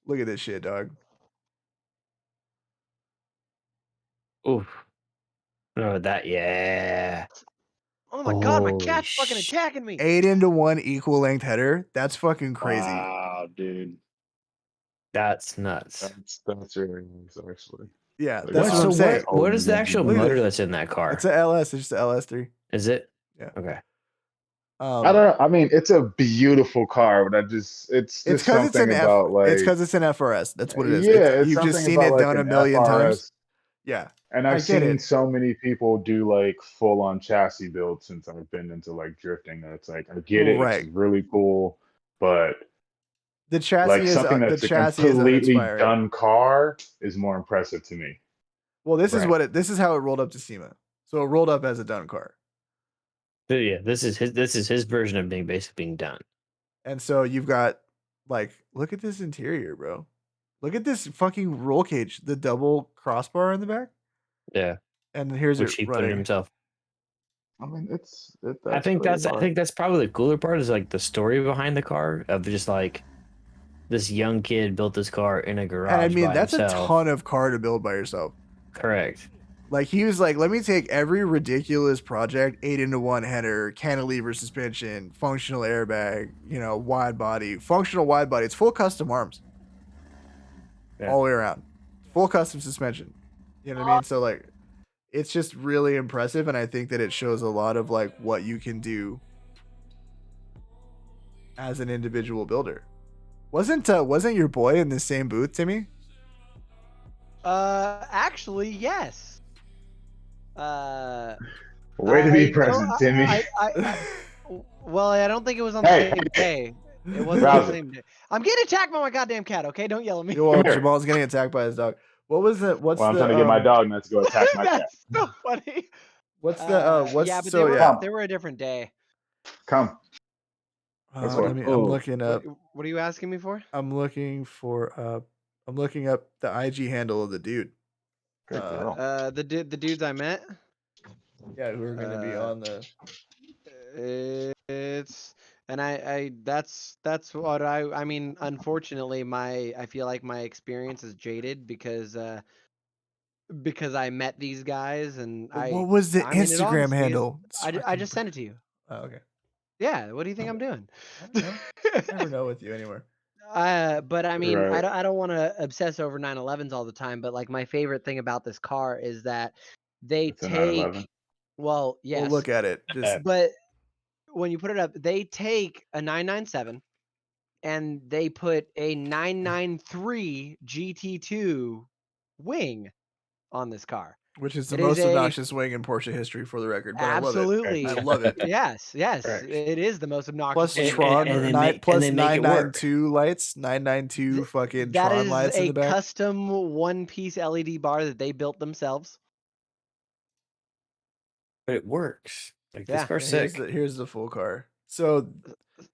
Look at this shit, dog. Oof. Oh, that, yeah. Oh my god, my cat's fucking attacking me. 8-into-1 equal length header. That's fucking crazy. Wow, dude. That's nuts. That's really nice, actually. Yeah, that's what I'm saying. What is the actual motor that's in that car? It's an LS. It's just an LS3. Is it? Yeah. Okay. I don't know. I mean, it's a beautiful car, but it's because it's an it's because it's an FRS. That's what it is. Yeah, you've just seen it done a million times. Yeah, and I've seen so many people do like full on chassis builds since I've been into like drifting. That it's like I get it, it's really cool, but the chassis like is something that's a completely done car is more impressive to me. Well, this is how it rolled up to SEMA. So it rolled up as a done car. Yeah, this is his version of being done. And so you've got like, look at this interior, bro. Look at this fucking roll cage, the double crossbar in the back. Yeah. And here's which he put it himself. I mean, I think that's probably the cooler part is like the story behind the car of just like this young kid built this car in a garage. And I mean, that's himself. a ton of car to build by yourself. Correct. Like he was like, let me take every ridiculous project, 8-into-1 header, cantilever suspension, functional airbag, wide body, functional wide body. It's full custom arms. Yeah. All the way around. Full custom suspension. You know what I mean? So like, it's just really impressive. And I think that it shows a lot of like what you can do as an individual builder. Wasn't your boy in the same booth, Timmy? Actually, yes. Way to be present, Timmy. Well, I don't think it was on the same day. It wasn't the same day. I'm getting attacked by my goddamn cat. Okay, don't yell at me. Well, Jamal's getting attacked by his dog. What was it? What's I'm the? trying to get my dog not to go attack my cat. That's so funny. What's the? What's yeah, but so they were a different day. Come. That's what. I'm looking up. What are you asking me for? I'm looking for. I'm looking up the IG handle of the dude. The dudes I met. Yeah, who are going to be on the. It's and I that's what I mean. Unfortunately, I feel like my experience is jaded because I met these guys and What was the Instagram handle? I just sent it to you. Oh, okay. Yeah, what do you think I'm doing? I don't know. Never know with you anymore. But I mean, Right. I don't want to obsess over 911s all the time. But like my favorite thing about this car is that they It's a take 911. well, yes, Well, look at it. Just but when you put it up, they take a 997 and they put a 993 GT2 wing on this car. which is the most obnoxious wing in Porsche history, for the record. But absolutely, I love it. Yes, Correct. it is the most obnoxious. Plus wing. Tron, plus and they make it 992 lights, 992 fucking that Tron is lights in the back. custom one-piece LED bar that they built themselves. But it works. Like this Yeah. car's sick. Here's the full car. So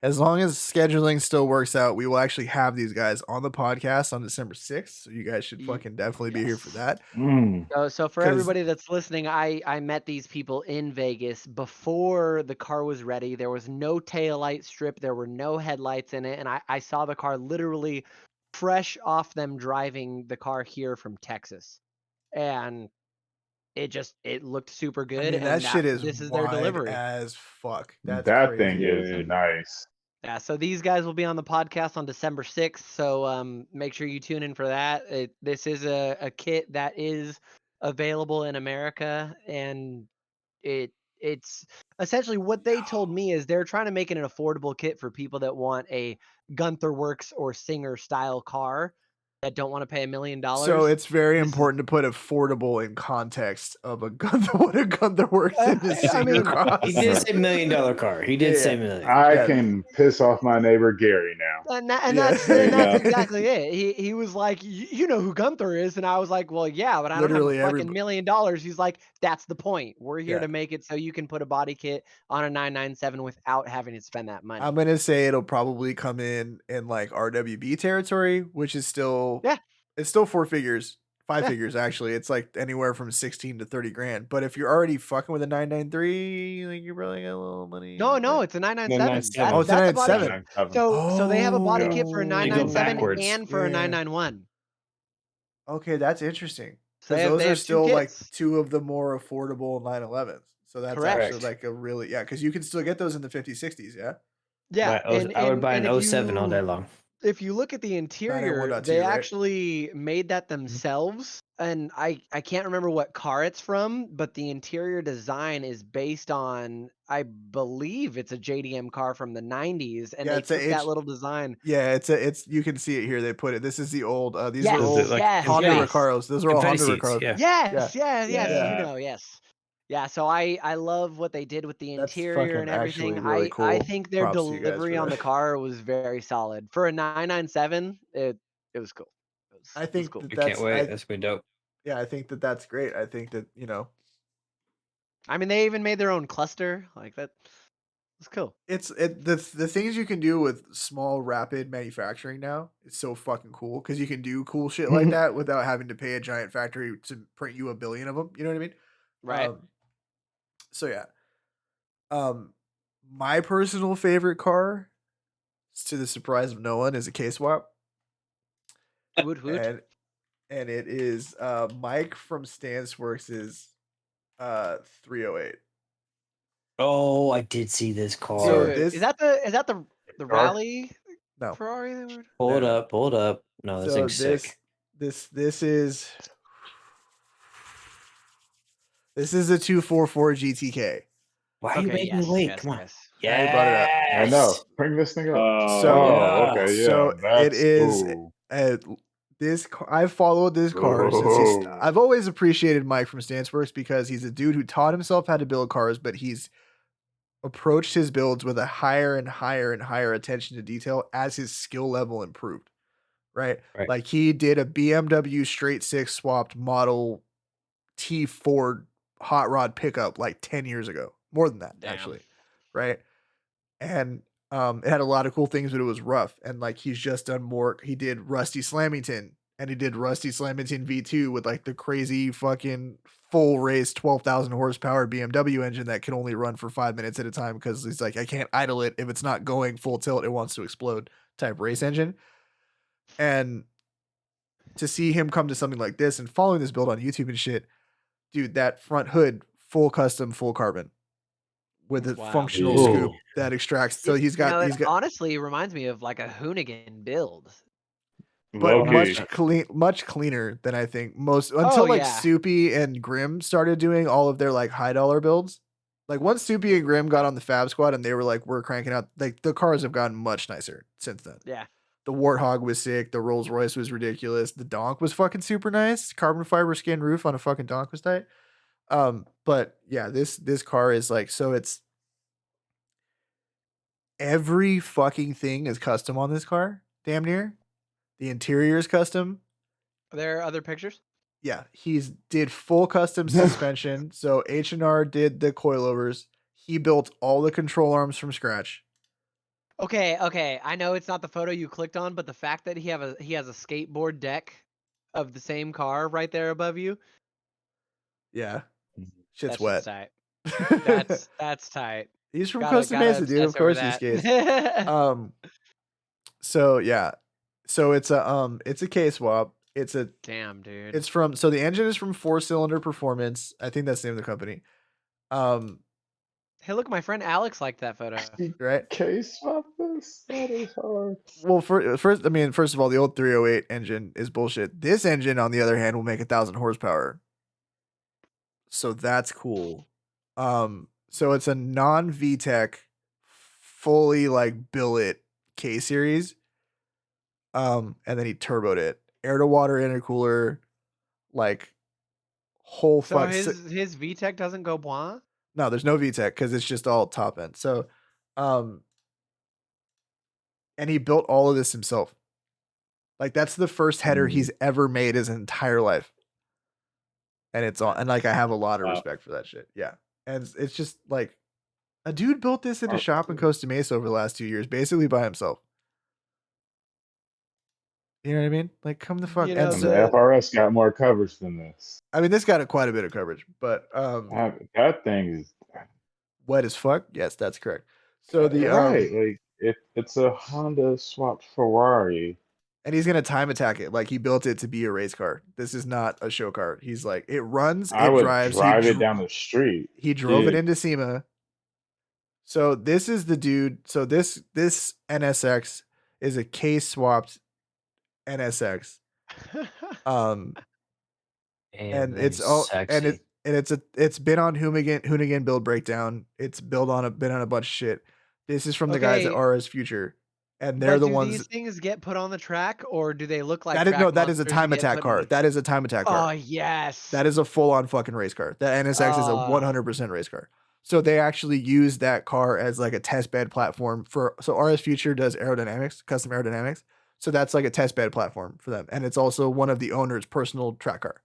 as long as scheduling still works out, we will actually have these guys on the podcast on December 6th. So you guys should fucking definitely be here for that. So for everybody that's listening, I met these people in Vegas before the car was ready. There was no taillight strip. There were no headlights in it. And I saw the car literally fresh off them driving the car here from Texas. And it looked super good. I mean, and that shit is this is their delivery as fuck. That's that crazy. thing is nice. Yeah, so these guys will be on the podcast on December 6th. So make sure you tune in for that. This is a kit that is available in America, and it's essentially what they told me is they're trying to make it an affordable kit for people that want a Gunther Works or Singer style car that don't want to pay $1 million. So it's very important to put affordable in context of a Gunther. What a Gunther Works in the Singer car. He did say $1 million car. He did say million. I can piss off my neighbor Gary now. And that's exactly it. He was like, you know who Gunther is, and I was like, well, yeah, but I don't have a fucking $1 million. He's like, that's the point. We're here to make it so you can put a body kit on a 997 without having to spend that money. I'm gonna say it'll probably come in like RWB territory, which is still it's still 4 figures, 5 figures actually. It's like anywhere from 16 to 30 grand. But if you're already fucking with a 993, like you're probably got a little money. No, it's a 997. It's a 997. So they have a body kit for a 997 and for a 991. Okay, that's interesting. So Because those are still like 2 of the more affordable 911s. So that's actually like a really because you can still get those in the 50s, 60s, yeah. Yeah, I would buy an 07 all day long. If you look at the interior, they actually made that themselves. And I can't remember what car it's from, but the interior design is based on, I believe it's a JDM car from the 90s. And they took that little design. Yeah, it's you can see it here. They put it. This is the old these are old Honda Recaros. Those are all Honda Recaros. Yes. Yeah, so I love what they did with the interior and everything. Really cool. I think their delivery on the car was very solid. For a 997, it was cool. I think cool. I can't wait. That's been dope. Yeah, I think that's great. I think that, I mean, they even made their own cluster like that. It's cool. The things you can do with small rapid manufacturing now. It's so fucking cool because you can do cool shit like that without having to pay a giant factory to print you 1 billion of them. You know what I mean? Right. So yeah. My personal favorite car, to the surprise of no one, is a K-Swap. Woot woot. And it is Mike from Stanceworks' 308. Oh, I did see this car. So is that the rally? No. Ferrari? Pull it up. No, this thing's sick. This is a 244 GTK. Why are you making me wait? Come on. Yeah, I brought it up. I know. Bring this thing up. Okay, yeah. So it is. Ooh. I've followed this car since I've always appreciated Mike from Stanceworks because he's a dude who taught himself how to build cars, but he's approached his builds with a higher and higher and higher attention to detail as his skill level improved, right? Right. Like he did a BMW straight six swapped Model T Ford hot rod pickup like 10 years ago, more than that actually, right? And it had a lot of cool things, but it was rough. And like he's just done more. He did Rusty Slamington, and he did Rusty Slamington V2 with like the crazy fucking full race 12,000 horsepower BMW engine that can only run for 5 minutes at a time because he's like, I can't idle it. If it's not going full tilt, it wants to explode type race engine. And to see him come to something like this and following this build on YouTube and shit, dude, that front hood, full custom, full carbon with a functional scoop that extracts. So he's got honestly reminds me of like a Hoonigan build, but much cleaner than I think most until Soupy and Grim started doing all of their like high dollar builds. Like once Soupy and Grim got on the Fab Squad and they were like, we're cranking out, like the cars have gotten much nicer since then. Yeah. The Warthog was sick. The Rolls Royce was ridiculous. The Donk was fucking super nice. Carbon fiber skin roof on a fucking Donk was tight. But yeah, this car is like, so it's every fucking thing is custom on this car, damn near. The interior is custom. Are there other pictures? Yeah, he's did full custom suspension. So H&R did the coilovers. He built all the control arms from scratch. Okay. I know it's not the photo you clicked on, but the fact that he has a skateboard deck of the same car right there above you. Yeah, shit's wet. Tight. That's tight. He's from Costa Mesa, dude. Of course he skates. So yeah, so it's a K swap. It's a damn dude. It's from the engine is from 4-Cylinder Performance. I think that's the name of the company. Hey, look, my friend Alex liked that photo. Right? K swap this? That is hard. Well, first of all, the old 308 engine is bullshit. This engine, on the other hand, will make 1,000 horsepower. So that's cool. So it's a non-VTEC, fully like billet K series. And then he turboed it. Air to water intercooler, like whole fuck. So his VTEC doesn't go blah? No, there's no VTEC because it's just all top end. So, and he built all of this himself. Like that's the first header he's ever made his entire life. And it's all, and like I have a lot of respect for that shit. Yeah. And it's just like a dude built this in a shop in Costa Mesa over the last 2 years, basically by himself. You know what I mean? Like, come the fuck. And the FRS got more coverage than this. I mean, this got quite a bit of coverage, but that thing is wet as fuck. Yes, that's correct. So the like it's a Honda swapped Ferrari, and he's gonna time attack it. Like he built it to be a race car. This is not a show car. He's like, it runs, it drives. Drive it down the street. He drove it into SEMA. So this is the dude. So this NSX is a K swapped NSX. And it's all sexy. It's been on Hoonigan build breakdown. It's been on a bunch of shit. This is from the guys at RS Future, and they're the ones. Do these things get put on the track, or do they look like that is a time attack car. That is a time attack car. Oh yes, that is a full on fucking race car. That NSX is a 100% race car. So they actually use that car as like a test bed platform for. So RS Future does aerodynamics, custom aerodynamics. So that's like a test bed platform for them, and it's also one of the owner's personal track car,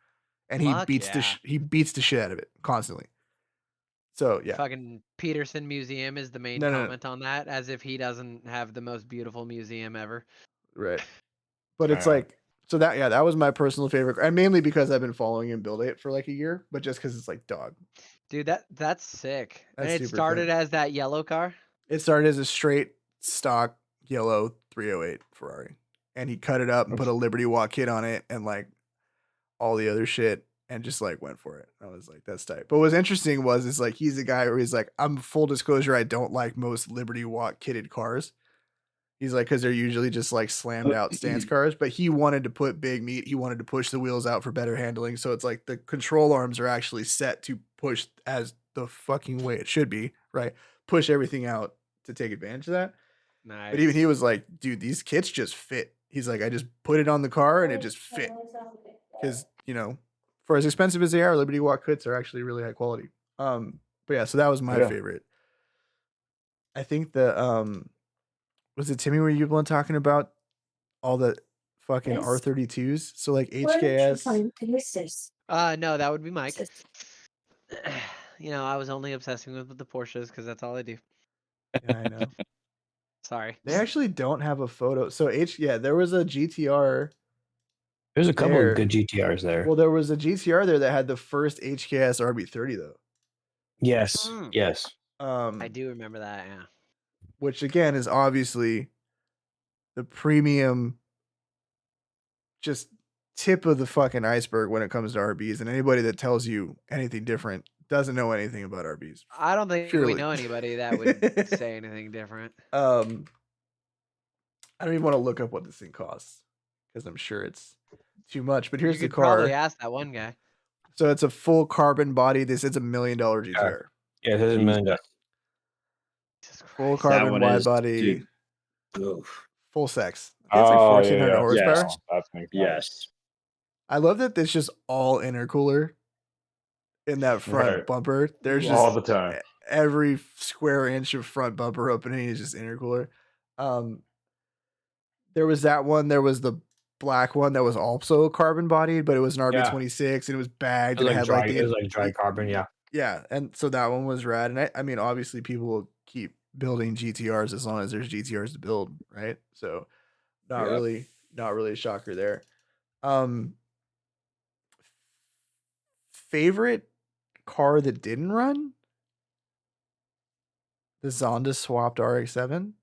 and he beats the shit out of it constantly. So yeah, fucking Peterson Museum is the main comment on that, as if he doesn't have the most beautiful museum ever. Right, but it's like that was my personal favorite, and mainly because I've been following him build it for like a year, but just because it's like dog. Dude, that's sick. And it started as that yellow car? It started as a straight stock yellow 308 Ferrari. And he cut it up and put a Liberty Walk kit on it and like all the other shit and just like went for it. I was like, that's tight. But what's interesting is like he's a guy where he's like, I'm full disclosure, I don't like most Liberty Walk kitted cars. He's like, because they're usually just like slammed out stance cars, but he wanted to put big meat. He wanted to push the wheels out for better handling. So it's like the control arms are actually set to push as the fucking way it should be, right? Push everything out to take advantage of that. Nice. But even he was like, dude, these kits just fit. He's like, I just put it on the car and it just fit. Because, for as expensive as they are, Liberty Walk kits are actually really high quality. But yeah, so that was my favorite. I think the was it Timmy? Were you one talking about all the fucking Yes. R32s? So like Why don't you HKS. find this? No, that would be Mike. You know, I was only obsessing with the Porsches because that's all I do. Yeah, I know. Sorry. They actually don't have a photo. So there was a GTR. There's a couple there. of good GTRs there. Well, there was a GTR there that had the first HKS RB30 though. Yes. Yes. I do remember that, yeah. Which again is obviously the premium, just tip of the fucking iceberg when it comes to RBs, and anybody that tells you anything different doesn't know anything about RBs. I don't think Purely. we know anybody that would say anything different. I don't even want to look up what this thing costs because I'm sure it's too much. But here's You the could car. probably ask that one guy. So it's a full carbon body. This is $1 million GTR. Yeah, there's $1 million. Full carbon wide body. Full sex. It's like 1,400 horsepower. Yes. I love that it's just all intercooler in that front bumper. There's just all the time. Every square inch of front bumper opening is just intercooler. There was that one. There was the black one that was also carbon bodied, but it was an RB26 and it was bagged. It was and like had dry, it was like dry carbon, yeah. Yeah, and so that one was rad. And I mean, obviously, people will keep building GTRs as long as there's GTRs to build, right? So, not really a shocker there. Favorite car that didn't run? The Zonda swapped RX-7.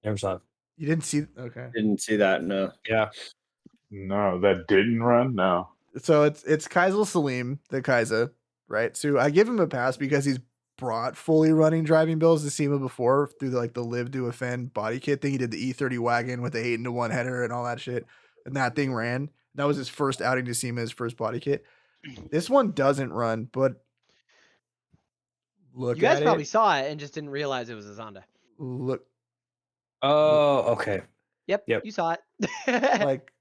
Never saw it. You didn't see? Okay. Didn't see that. No. Yeah. No, that didn't run. No. So it's Kaisel Salim, the Kaisa, right? So I give him a pass because he's brought fully running driving builds to SEMA before through the Live to Offend body kit thing. He did the E30 wagon with the 8-1 header and all that shit, and that thing ran. That was his first outing to SEMA, his first body kit. This one doesn't run, but look, you guys probably saw it and just didn't realize it was a Zonda. Look. Oh, okay. Yep. You saw it. Like,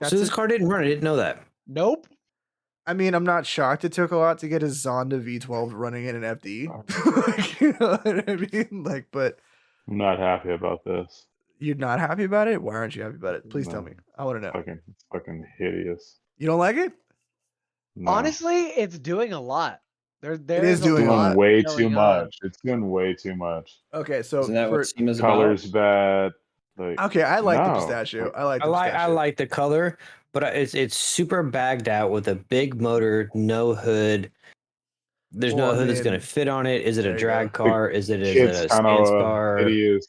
so this car didn't run. I didn't know that. Nope. I mean, I'm not shocked it took a lot to get a Zonda V12 running in an FD. Like, you know what I mean? Like, but I'm not happy about this. You're not happy about it? Why aren't you happy about it? Please tell me. I want to know. It's fucking hideous. You don't like it? No. Honestly, it's doing a lot. It is doing way too much. It's doing way too much. Okay, so isn't that what SEMA's color's about? bad. Like, okay, I like the pistachio. I like the color, but it's super bagged out with a big motor, no hood. There's no hood that's gonna fit on it. Is it a drag car? Is it a stance car? Hideous.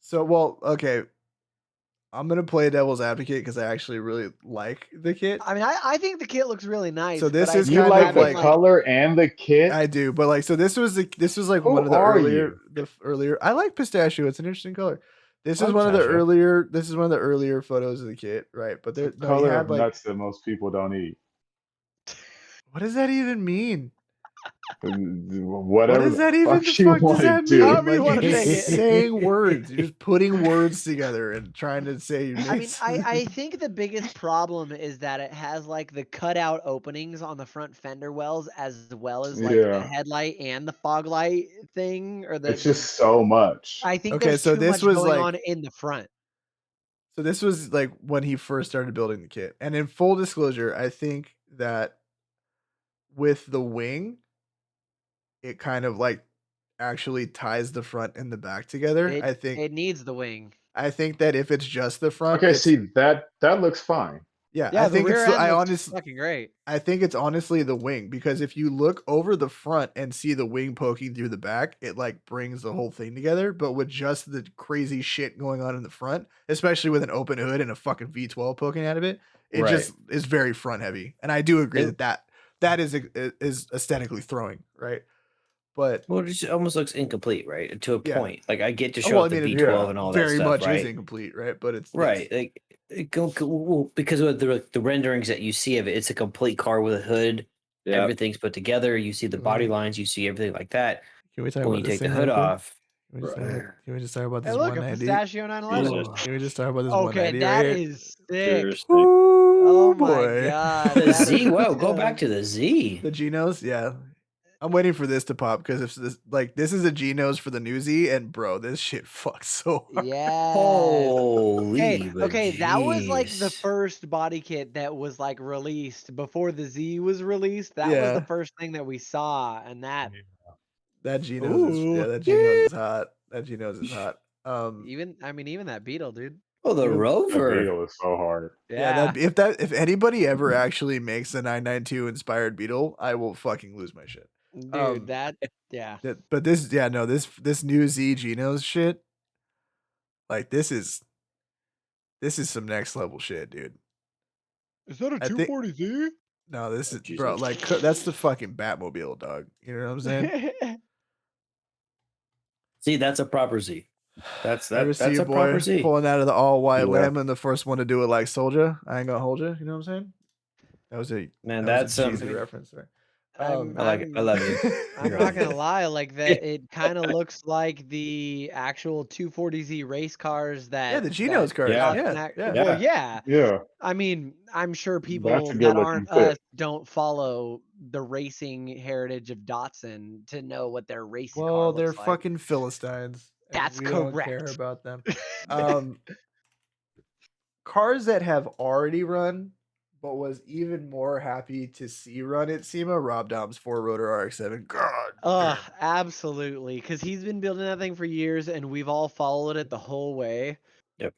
So well, okay. I'm gonna play devil's advocate because I actually really like the kit. I mean, I think the kit looks really nice. So this is you like the color and the kit. I do, but like, so this was like one of the earlier. I like pistachio. It's an interesting color. This is one of the earlier. This is one of the earlier photos of the kit, right? But the color of nuts that most people don't eat. What does that even mean? Whatever. What does that even mean? You're just saying words. You're just putting words together and trying to say. I mean, I think the biggest problem is that it has like the cutout openings on the front fender wells as well as like the headlight and the fog light thing. It's just so much. I think there's too much going on in the front. So this was like when he first started building the kit. And in full disclosure, I think that with the wing, it kind of like actually ties the front and the back together. I think it needs the wing. I think that if it's just the front, okay, see that looks fine. Yeah, I think it's. I honestly fucking great. I think it's honestly the wing because if you look over the front and see the wing poking through the back, it like brings the whole thing together. But with just the crazy shit going on in the front, especially with an open hood and a fucking V12 poking out of it, it just is very front heavy. And I do agree that is aesthetically throwing, right? But well, it just almost looks incomplete, right? To a point. Like I get to show the V12 and all that stuff, very much right? is incomplete, right? But it's like because of the renderings that you see of it, it's a complete car with a hood. Yep. Everything's put together. You see the body lines. You see everything like that. Can we talk when about you take the hood off? Can we just talk about this? Look, a pistachio 911. Can we just talk about this? Okay, that is sick. Oh my god, the Z. Whoa, go back to the Z. The Genos, yeah. I'm waiting for this to pop because if this is a G nose for the newsy, and bro, this shit fucks so hard. Yeah. Holy, Okay, that was like the jeez. first body kit that was like released before the Z was released. That was the first thing that we saw, and that G nose is hot. That G nose is hot. even that Beetle, dude. Oh, the That Rover. Beetle is so hard. Yeah, if anybody ever actually makes a 992 inspired Beetle, I will fucking lose my shit. Dude, But this new Z Genos shit, like this is some next level shit, dude. Is that a 240Z? No, this Oh, is bro, Jesus. like that's the fucking Batmobile, dog. You know what I'm saying? See, that's a proper Z. That's Ever see your a proper boy Z. pulling out of the all white lamb and the first one to do it like Soldier? I ain't gonna hold you. You know what I'm saying? That was a cheesy reference there. I like it. I love you. I'm not gonna lie, like that. It kind of looks like the actual 240Z race cars that the Genos cars. Yeah. I mean, I'm sure people that aren't us don't follow the racing heritage of Datsun to know what their racing car looks they're like. fucking Philistines. That's we correct. Don't care about them. Cars that have already run, but was even more happy to see run at SEMA, Rob Dom's 4-rotor RX-7. God. Absolutely, because he's been building that thing for years, and we've all followed it the whole way. Yep.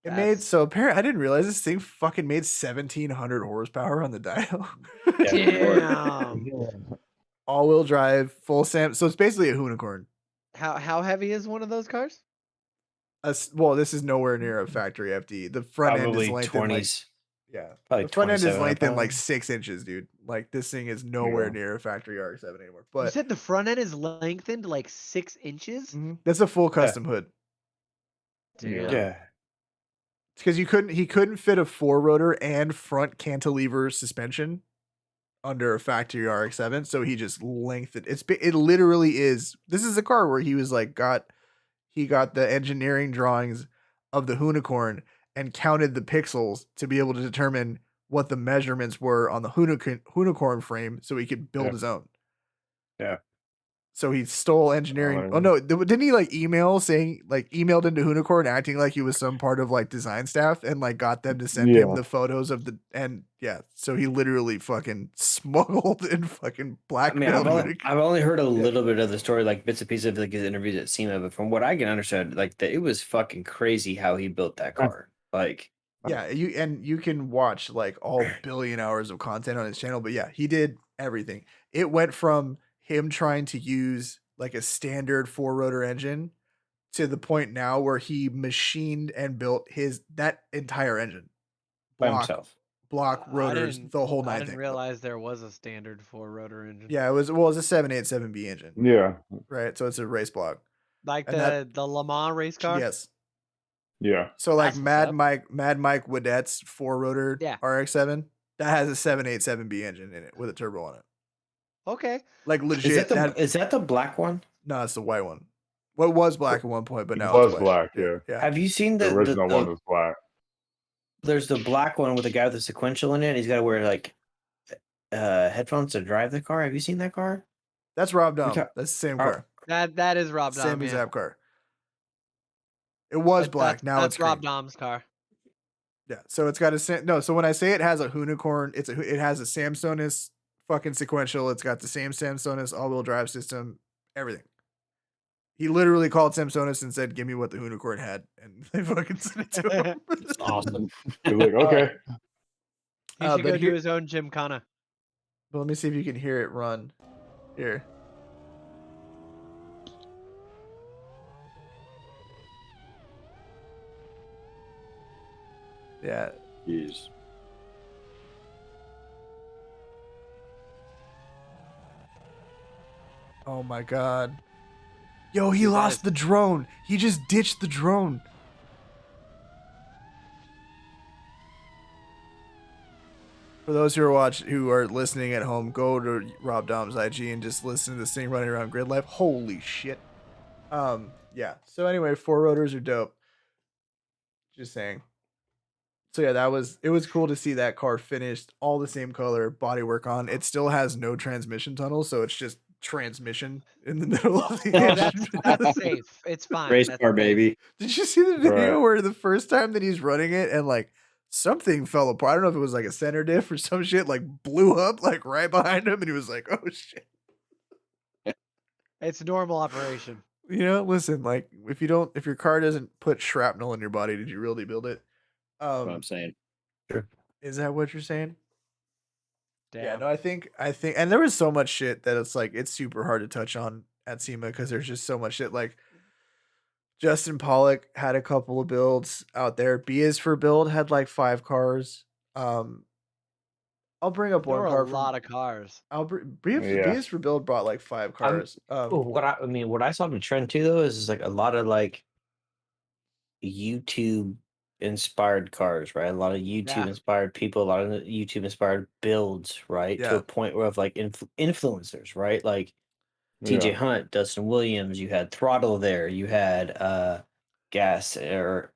It made apparently I didn't realize this thing fucking made 1,700 horsepower on the dyno. Damn. All-wheel drive, full SAM. So it's basically a unicorn. How heavy is one of those cars? Well, this is nowhere near a factory FD. The front end is lengthened 20s. the front end is lengthened like 6 inches, dude. Like this thing is nowhere near a factory RX-7 anymore. But you said the front end is lengthened like 6 inches? That's a full custom hood. Damn. Yeah. Because he couldn't fit a 4-rotor and front cantilever suspension under a factory RX-7, so he just lengthened. It literally is. This is a car where he was like he got the engineering drawings of the unicorn and counted the pixels to be able to determine what the measurements were on the unicorn frame, so he could build his own. Yeah. So he stole engineering. Oh no, didn't he like emailed into Unicorn acting like he was some part of like design staff and like got them to send him the photos of so he literally fucking smuggled and fucking blackmailed. I've only heard a little bit of the story, like bits and pieces of like his interviews at SEMA, but from what I can understand, like it was fucking crazy how he built that car. Like you can watch like all billion hours of content on his channel, but yeah, he did everything. It went from him trying to use like a standard 4-rotor engine to the point now where he machined and built that entire engine by himself. Block rotors, the whole 9 I didn't realize there was a standard 4-rotor engine. Yeah, it was a 787B engine. Yeah. Right. So it's a race block. Like the Le Mans race car? Yes. Yeah. So like Mad Mike Wadet's 4-rotor RX-7, that has a 787B engine in it with a turbo on it. Okay. Like legit. Is that the black one? No, it's the white one. Well, it was black at one point, but now it's black. Yeah. Have you seen the original one was black? There's the black one with the guy with the sequential in it. He's got to wear like headphones to drive the car. Have you seen that car? That's Rob Dom. That's the same car. That is Rob Dom. Same exact car. It was black. Now it's Rob Dom's car. Yeah. So it's got a So when I say it has a unicorn, it has a Samsonus fucking sequential. It's got the same Samsonus all-wheel drive system. Everything. He literally called Samsonus and said, "Give me what the unicorn had," and they fucking sent it to him. It's awesome. He's like, okay. He should go do his own Gymkhana. But let me see if you can hear it run. Here. Yeah. Jeez. Oh my god. Yo, he lost the drone. He just ditched the drone. For those who are listening at home, go to Rob Dom's IG and just listen to this thing running around Grid Life. Holy shit. Yeah. So anyway, 4-rotors are dope. Just saying. So yeah, it was cool to see that car finished, all the same color, bodywork on. It still has no transmission tunnel, so it's just transmission in the middle of the engine. That's safe. It's fine. Race That's car, safe. baby. Did you see the video Right. where the first time that he's running it and like something fell apart? I don't know if it was like a center diff or some shit, like blew up like right behind him, and he was like, "Oh shit." It's normal operation. You know, listen, like if your car doesn't put shrapnel in your body, did you really build it? That's what I'm saying. Is that what you're saying? Damn. Yeah, no, I think, and there was so much shit that it's like it's super hard to touch on at SEMA because there's just so much shit. Like Justin Pollock had a couple of builds out there. B is for build had like 5 cars. I'll bring up There one were car a lot of cars. B is for build brought like 5 cars. What I saw in the trend too though is like a lot of like YouTube inspired cars, right? A lot of YouTube inspired people, a lot of YouTube inspired builds, right? To a point where of like influencers, right? Like TJ Hunt, Dustin Williams, you had Throttle there, you had gas or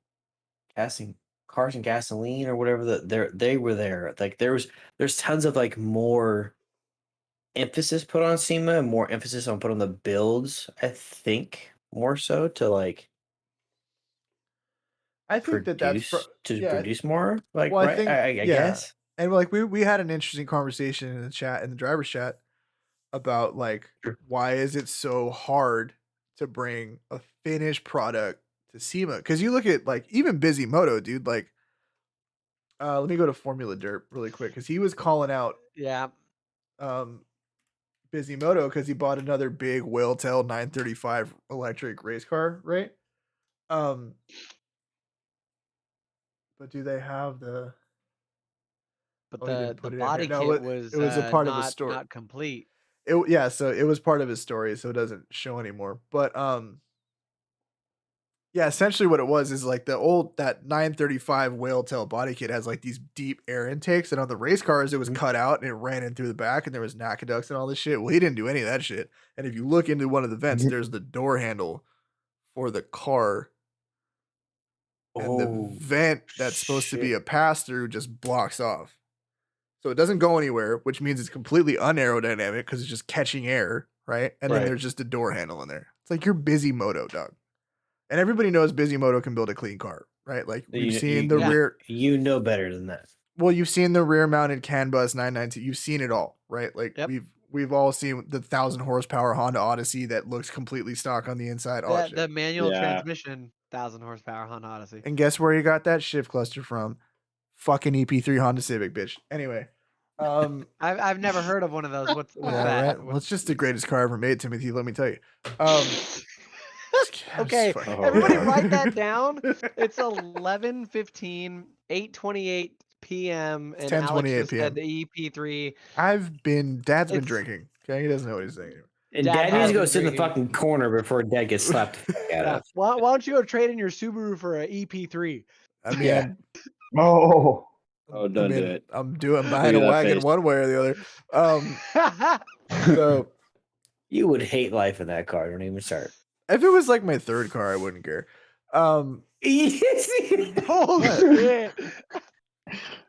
casting cars and gasoline or whatever they were there. Like there's tons of like more emphasis put on SEMA and more emphasis on put on the builds, I think, more so to like I think produce produce more. Like well, right, I guess. And like we had an interesting conversation in the chat, in the driver's chat, about like why is it so hard to bring a finished product to SEMA? Because you look at like even Busy Moto, dude. Like, let me go to Formula Dirt really quick because he was calling out Busy Moto because he bought another big Whaletail 935 electric race car, right? But do they have the? But the body kit was a part of his story. Not complete. So it was part of his story, so it doesn't show anymore. But yeah, essentially what it was is like that 935 Whaletail body kit has like these deep air intakes, and on the race cars it was cut out and it ran in through the back, and there was NACA and all this shit. Well, he didn't do any of that shit. And if you look into one of the vents, there's the door handle for the car. And the vent that's supposed to be a pass through just blocks off. So it doesn't go anywhere, which means it's completely unaerodynamic because it's just catching air, right? And then there's just a door handle in there. It's like you're Busy Moto, dog. And everybody knows Busy Moto can build a clean car, right? Like we've seen the rear. You know better than that. Well, you've seen the rear mounted CAN bus 992. You've seen it all, right? Like we've all seen the 1,000 horsepower Honda Odyssey that looks completely stock on the inside. All that shit. The manual transmission 1,000 horsepower Honda Odyssey. And guess where you got that shift cluster from? Fucking EP3 Honda Civic, bitch. Anyway, I've never heard of one of those. What's that? Right? Well, it's just the greatest car ever made, Timothy. Let me tell you. Okay, everybody write that down. It's 11:15, 8:28 p.m. and 10:28 p.m. said the EP3. Dad's been drinking. Okay, he doesn't know what he's saying. And Dad needs to go sit in the fucking corner before Dad gets slapped out of. Why don't you go trade in your Subaru for an EP3 I mean, Oh, don't do it. I'm buying a wagon one way or the other. So you would hate life in that car. Don't even start. If it was like my third car, I wouldn't care. Oh shit!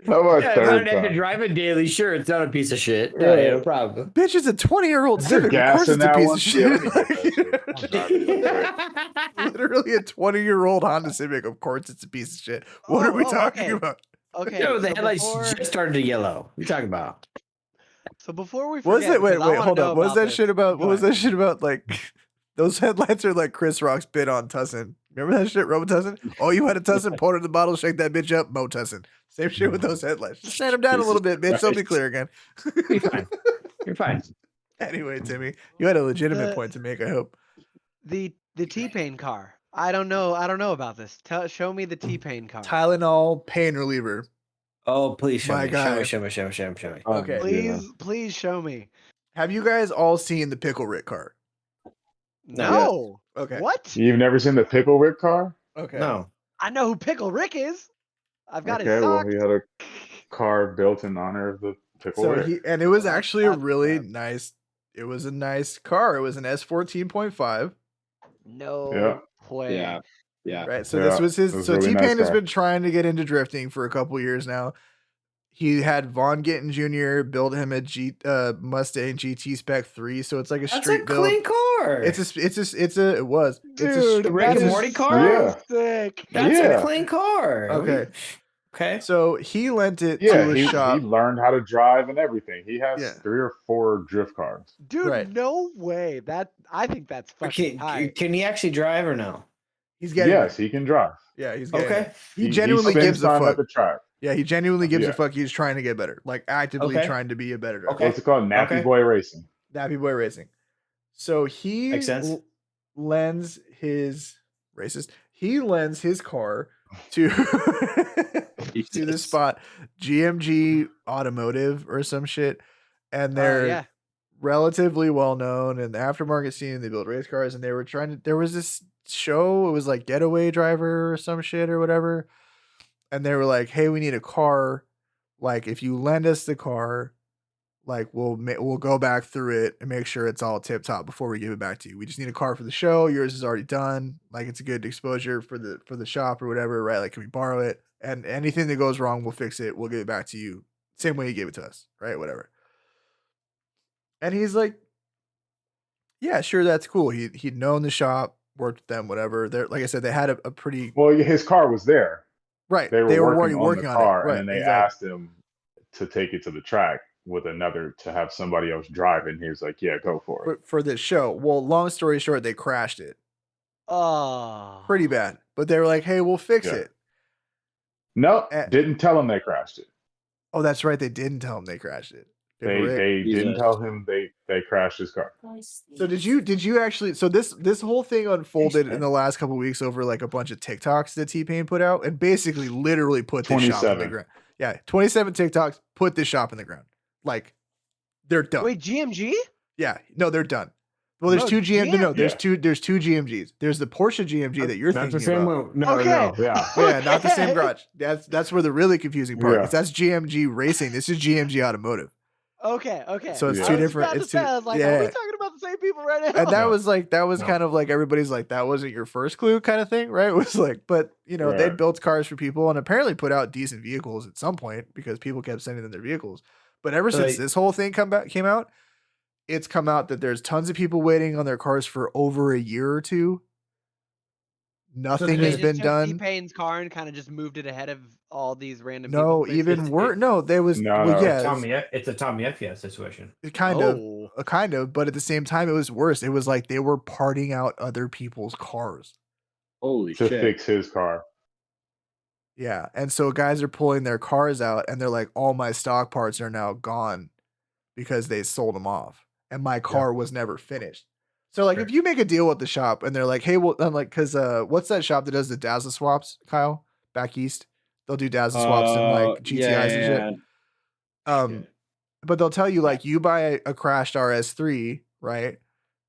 How about if I have to drive it daily, sure, it's not a piece of shit. Yeah. No problem. Bitch, it's a 20-year-old Civic. Of course, it's a piece of shit. Literally a 20-year-old Honda Civic. Of course, it's a piece of shit. What are we talking about? Okay. No, the headlights just started to yellow. What are you talking about? So before we forget, wait, hold up. What was that shit about? What was that shit about? Like those headlights are like Chris Rock's bit on Tussin. Remember that shit, Robo Tussin? Oh, you had a Tussin, pour it in the bottle, shake that bitch up, Mo Tussin. Same shit with those headlights. Just stand them down a little bit, bitch. Don't be clear again. You're fine. You're fine. Anyway, Timmy, you had a legitimate point to make, I hope. The T-Pain car. I don't know about this. Show me the T-Pain car. Tylenol pain reliever. Oh, please show me. Guy. Show me. Okay. Please show me. Have you guys all seen the Pickle Rick car? No. Okay. What? You've never seen the Pickle Rick car? Okay. No. I know who Pickle Rick is. I've got his Okay, well, socks. he had a car built in honor of the Pickle Rick. And it was actually a really nice. It was a nice car. It was an S14.5. No way. Yeah. Yeah. Right. So this was his. So really T-Pain nice has car. been trying to get into drifting for a couple years now. He had Von Gittin Jr. build him a Mustang GT Spec 3, so it's like a street build. Clean car. It was. Dude, The Rick and Morty car? Yeah. Sick. That's a clean car. Okay. Okay. So he lent it Yeah, to a he shop. learned how to drive and everything. He has Yeah. 3 or 4 drift cars. Dude, Right. no way. I think that's fucking tight. Can he actually drive or no? He's getting Yes, there. he can drive. Yeah, he's getting Okay. there. He genuinely spends gives a time fuck. at the track. Yeah, he genuinely gives a Yeah. fuck. He's trying to get better, like actively Okay. trying to be a better driver. Okay. What's it called? Nappy Okay. Boy Racing. Nappy Boy Racing. So he Makes sense. lends his He lends his car to to the spot GMG Automotive or some shit, and they're relatively well known in the aftermarket scene. They build race cars, and they were trying to. There was this show. It was like Getaway Driver or some shit or whatever, and they were like, "Hey, we need a car. Like, if you lend us the car, like we'll go back through it and make sure it's all tip top before we give it back to you. We just need a car for the show. Yours is already done. Like, it's a good exposure for the shop or whatever, right? Like, can we borrow it? And anything that goes wrong, we'll fix it. We'll give it back to you same way you gave it to us, right? Whatever." And he's like, "Yeah, sure, that's cool." He'd known the shop, worked with them, whatever. They're, like I said, they had a pretty his car was there. Right. They were already working on the car, it. Right. and then they asked him to take it to the track with to have somebody else drive it. And he was like, "Yeah, go for it." For this show. Well, long story short, they crashed it. Oh. Pretty bad. But they were like, "Hey, we'll fix it." No, didn't tell him they crashed it. Oh, that's right. They didn't tell him they crashed it. They didn't tell him they crashed his car. So did you actually? So this whole thing unfolded in the last couple of weeks over like a bunch of TikToks that T-Pain put out, and basically literally put this shop in the ground. Yeah, 27 TikToks put this shop in the ground. Like, they're done. Wait, GMG? Yeah, no, they're done. Well, there's two GMGs. No, there's two GMGs. There's the Porsche GMG that you're thinking about. No, yeah, yeah, not the same garage. That's where the really confusing part is. That's GMG Racing. This is GMG Automotive. Okay. So it's two different. It's two. Are we talking about the same people right now? And that was kind of like everybody's like, that wasn't your first clue kind of thing, right? It was like, but they built cars for people and apparently put out decent vehicles at some point because people kept sending them their vehicles. But ever since this whole thing came out, it's come out that there's tons of people waiting on their cars for over a year or two. Nothing has been done. T-Pain's car and kind of just moved it ahead of all these random. No, even worse. No, there was. It's a Tommy F situation. Kind of, but at the same time, it was worse. It was like they were parting out other people's cars. Holy shit! To fix his car. Yeah, and so guys are pulling their cars out, and they're like, "All my stock parts are now gone because they sold them off, and my car was never finished." So, like, if you make a deal with the shop and they're like, "Hey, well," I'm like, because what's that shop that does the Dazzle swaps, Kyle? Back east, they'll do Dazzle swaps and like GTIs and shit. But they'll tell you like, you buy a crashed RS3, right?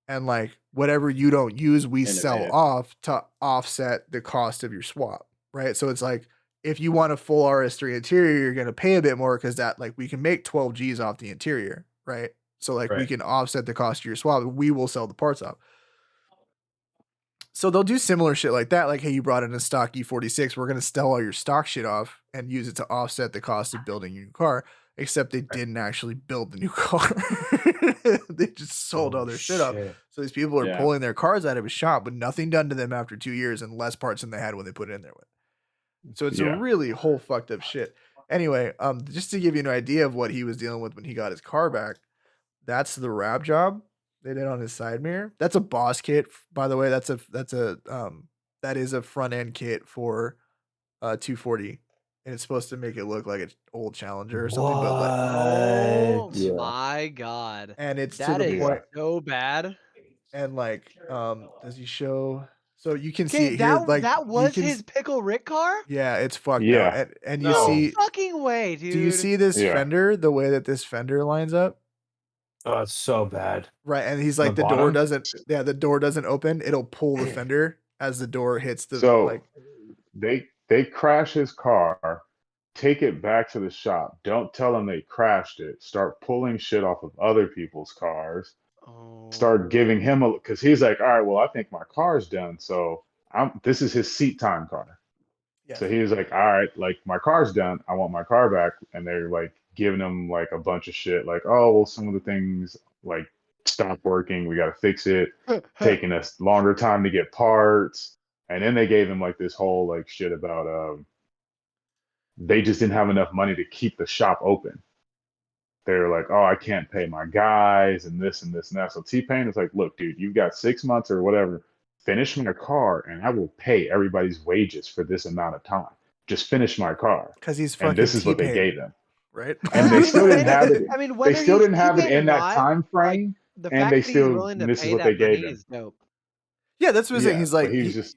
And like whatever you don't use, we sell off to offset the cost of your swap, right? So it's like, if you want a full RS3 interior, you're gonna pay a bit more because that like we can make 12 G's off the interior, right? So like we can offset the cost of your swap. We will sell the parts off. So they'll do similar shit like that. Like, hey, you brought in a stock E46. We're going to sell all your stock shit off and use it to offset the cost of building your new car. Except they didn't actually build the new car. They just sold all their shit off. So these people are pulling their cars out of a shop with nothing done to them after 2 years and less parts than they had when they put it in there with. So it's a really whole fucked up shit. Anyway, just to give you an idea of what he was dealing with when he got his car back. That's the wrap job they did on his side mirror. That's a boss kit, by the way. That is a front end kit for 240, and it's supposed to make it look like an old Challenger or something. But like, my god! And it's that to the point so bad. And like, does he show? So you can see that, here, like that was his Pickle Rick car. Yeah, it's fucked up. And you see, fucking way, dude. Do you see this fender? The way that this fender lines up. Oh, it's so bad. Right, and he's like, the door doesn't open. It'll pull the fender as the door hits the. So like, they crash his car, take it back to the shop. Don't tell them they crashed it. Start pulling shit off of other people's cars. Start giving him because he's like, all right, well, I think my car's done, so this is his seat time car. Yeah. So he was like, all right, like my car's done. I want my car back. And they're like giving him like a bunch of shit. Like, oh, well, some of the things like stopped working. We got to fix it. Taking us longer time to get parts. And then they gave him like this whole like shit about they just didn't have enough money to keep the shop open. They were like, oh, I can't pay my guys and this and this and that. So T-Pain was like, look, dude, you've got 6 months or whatever. Finish my car and I will pay everybody's wages for this amount of time. Just finish my car. Because he's fucking and this is T-Pain, what they gave him. Right? And they still didn't have it. I mean, They whether still he's didn't have it T-Pain or in that not, time frame. the And fact they that he's still, willing to this pay is what that they gave money him. is dope. Yeah, that's what I'm saying. He's like, he's just.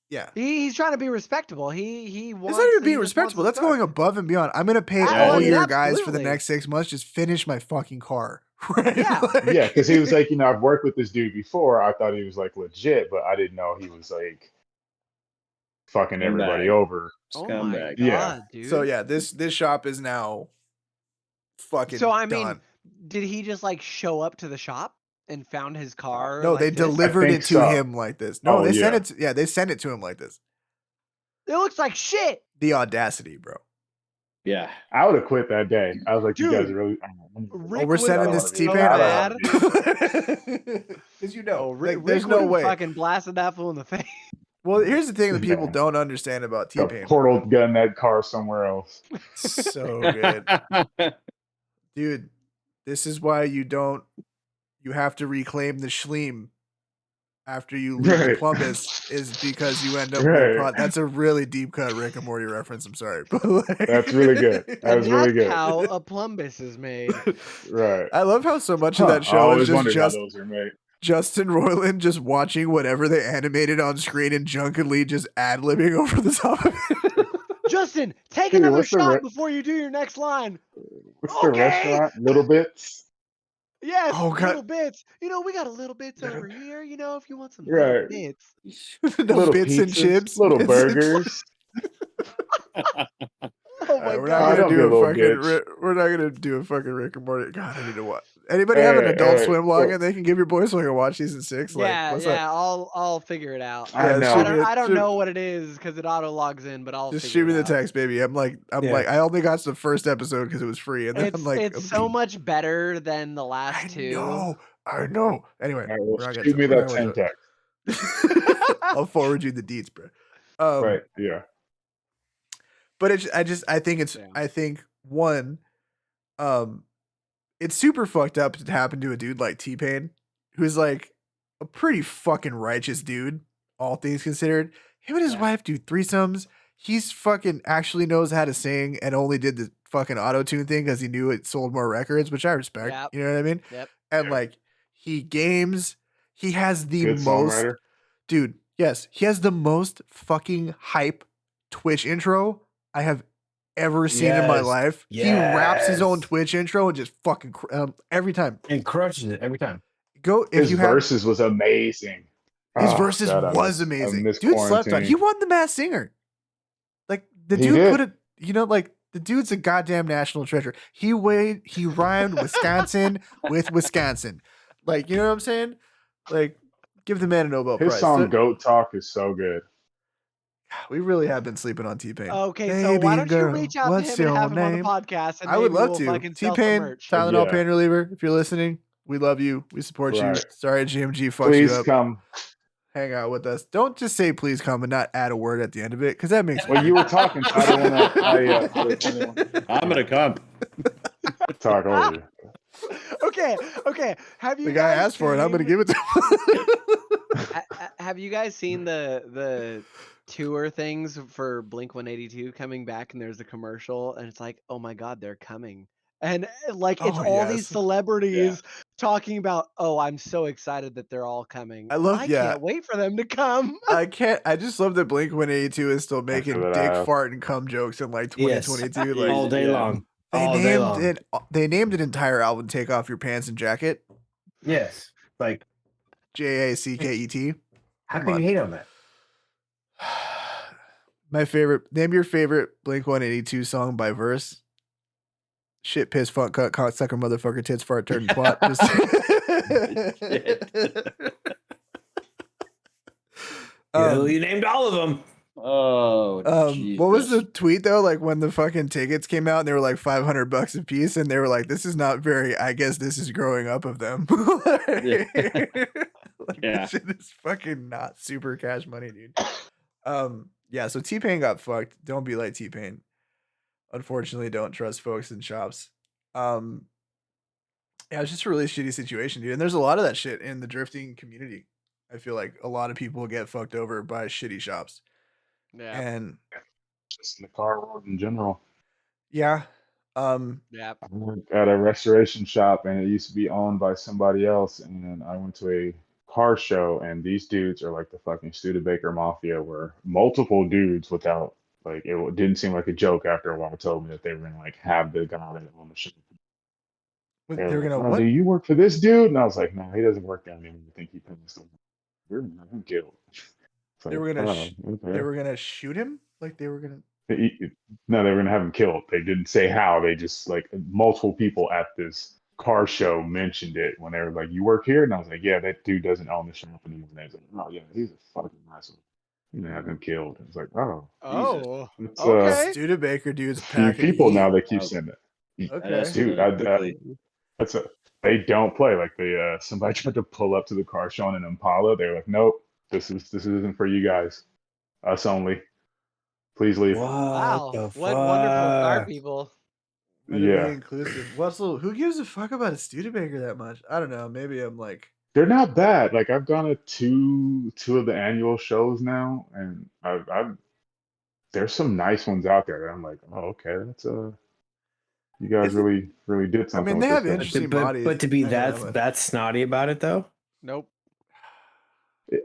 Yeah. He's trying to be respectable. He wants. It's not even he being just wants respectable. his That's car. going above and beyond. I'm gonna pay Yeah, all I mean, your guys for the absolutely. next 6 months. Just finish my fucking car. Right? Yeah. Like- Yeah, because he was like, I've worked with this dude before. I thought he was like legit, but I didn't know he was like fucking everybody over. Oh my god, Yeah. dude. So yeah, this shop is now fucking. So I mean, done. did he just like show up to the shop and found his car? No, like they this? delivered think it to so. him like this. No, Oh, they sent yeah. it. Yeah, they sent it to him like this. It looks like shit. The audacity, bro. Yeah. I would have quit that day. I was like, you guys Dude. are really. Rick we're would sending be this so T-Pain. mad. Because you know, Rick there's would no have way. fucking blasted that fool in the face. Well, here's the thing that people Yeah. don't understand about Got T-Pain. portal gun that car somewhere else. So good. Dude, this is why you have to reclaim the schleem after you lose to Right. Plumbus is because you end up Right. that's a really deep cut Rick and Morty reference. I'm sorry. But like, That's really good. That And was really that's good. how a plumbus is made. Right. I love how so much of Huh, that I show always is just wondered how those are made. Justin Roiland just watching whatever they animated on screen and Junkin just ad-libbing over the top of it. Justin, take Dude, another what's the shot re- before you do your next line. What's the Okay. restaurant? Little Bits? Yes, Oh, God. little bits. We got a little bits over here. If you want some Right. little bits. No Little bits and pizzas, chips. little bits and- burgers. Oh my we're god. not don't gonna be a do a little fucking. bitch. We're not gonna do a fucking Rick and Morty. God, I need to watch. Anybody have an Adult Hey, Swim login? so- They can give your boys so I can watch season 6. Like, Yeah, what's yeah. up? I'll figure it out. I Yeah, know. shoot me a- I don't shoot- know what it is because it auto logs in, but I'll Just figure shoot me it the out. text, baby. I'm like, Yeah. I only got to the first episode because it was free, and then It's I'm like, it's so much better than the last I two. I know. Anyway, All right, well, we're not gonna shoot me we're that not 10 gonna- text. I'll forward you the deets, bro. Right. Yeah. But I think one, it's super fucked up to happen to a dude like T-Pain, who's like a pretty fucking righteous dude, all things considered. Him and his wife do threesomes. He's fucking actually knows how to sing and only did the fucking auto-tune thing because he knew it sold more records, which I respect. Yep. You know what I mean? Yep. And like he games, he has the Good most songwriter. dude, yes, he has the most fucking hype Twitch intro I have ever seen in my Yes, life. He raps his own yes. Twitch intro and just fucking every time. And crushes it every time. Go if His you have verses was amazing. his Oh, verses God, I was miss- I amazing. miss Dude slept on. quarantine. He won the Masked Singer. Like the He dude did. put it. Like the dude's a goddamn national treasure. He rhymed Wisconsin with Wisconsin. Like you know what I'm saying? Like give the man a Nobel His Prize. song "Goat Talk" is so good. We really have been sleeping on T-Pain. Okay, so why don't you reach out to what's him and your have him on the name? podcast? And I would maybe love we'll to. fucking sell some T-Pain, merch. Tylenol Yeah. pain reliever. If you're listening, we love you. We support you. Right. Sorry, GMG fucks Please you up. come. Hang out with us. Don't just say please come and not add a word at the end of it because that makes Well, you were talking, so I don't want to. I'm gonna come. Talk over you. Okay. Have you the guy guys asked for it. I'm gonna seen- give it to him. Have you guys seen the tour things for Blink 182 coming back? And there's a commercial, and it's like, oh my god, they're coming, and like it's Oh, all these yes. celebrities talking about, oh, I'm so excited that they're all coming. I can't wait for them to come. I can't. I just love that Blink 182 is still making that dick, I- fart, and cum jokes in like Yes. 2022. Like All day Yeah. long. they All day long. named an entire album "Take Off Your Pants and Jacket." Yes. Like, JACKET. how Come can on. you hate on that? My favorite. Name your favorite Blink 182 song by verse. Shit, piss, fuck, cut, cock, sucker, motherfucker, tits, fart, turd, and twat. You named all of them. Oh, what was the tweet though? Like when the fucking tickets came out and they were like $500 a piece, and they were like, "This is not very. I guess this is growing up of them." Like, this shit is fucking not super cash money, dude. Yeah. So T-Pain got fucked. Don't be like T-Pain. Unfortunately, don't trust folks in shops. Yeah, it's just a really shitty situation, dude. And there's a lot of that shit in the drifting community. I feel like a lot of people get fucked over by shitty shops. Yeah. And just in the car world in general. Yeah. Yeah. I worked at a restoration shop and it used to be owned by somebody else. And then I went to a car show and these dudes are like the fucking Studebaker Mafia, where multiple dudes without, like, it didn't seem like a joke after a while, told me that they were going to like have the guy that owned the shop. They were like, gonna oh, what? do you work for this dude? And I was like, no, he doesn't work there anymore. I think he pays them. We're going to killed. They were gonna they were gonna shoot him? Like they were gonna No, they were gonna have him killed. They didn't say how. They just, like, multiple people at this car show mentioned it when they were like, "You work here?" And I was like, "Yeah, that dude doesn't own the shop anymore." And they was like, "Oh yeah, he's a fucking asshole." You have him killed. It's like, oh, Jesus. it's Okay. Studebaker dude's few packing people heat. now. They keep saying that. Okay, dude, that's a. They don't play. Like somebody tried to pull up to the car show in an Impala. They're like, "Nope, this isn't for you guys. Us only. Please leave." Wow. What wonderful car people. Way to be inclusive. Russell, who gives a fuck about a Studebaker that much? I don't know. Maybe I'm like, they're not bad. Like I've gone to two of the annual shows now, and I've there's some nice ones out there that I'm like, oh, okay, that's you guys really did something. I mean, they have interesting bodies, but to be that snotty about it though. Nope. You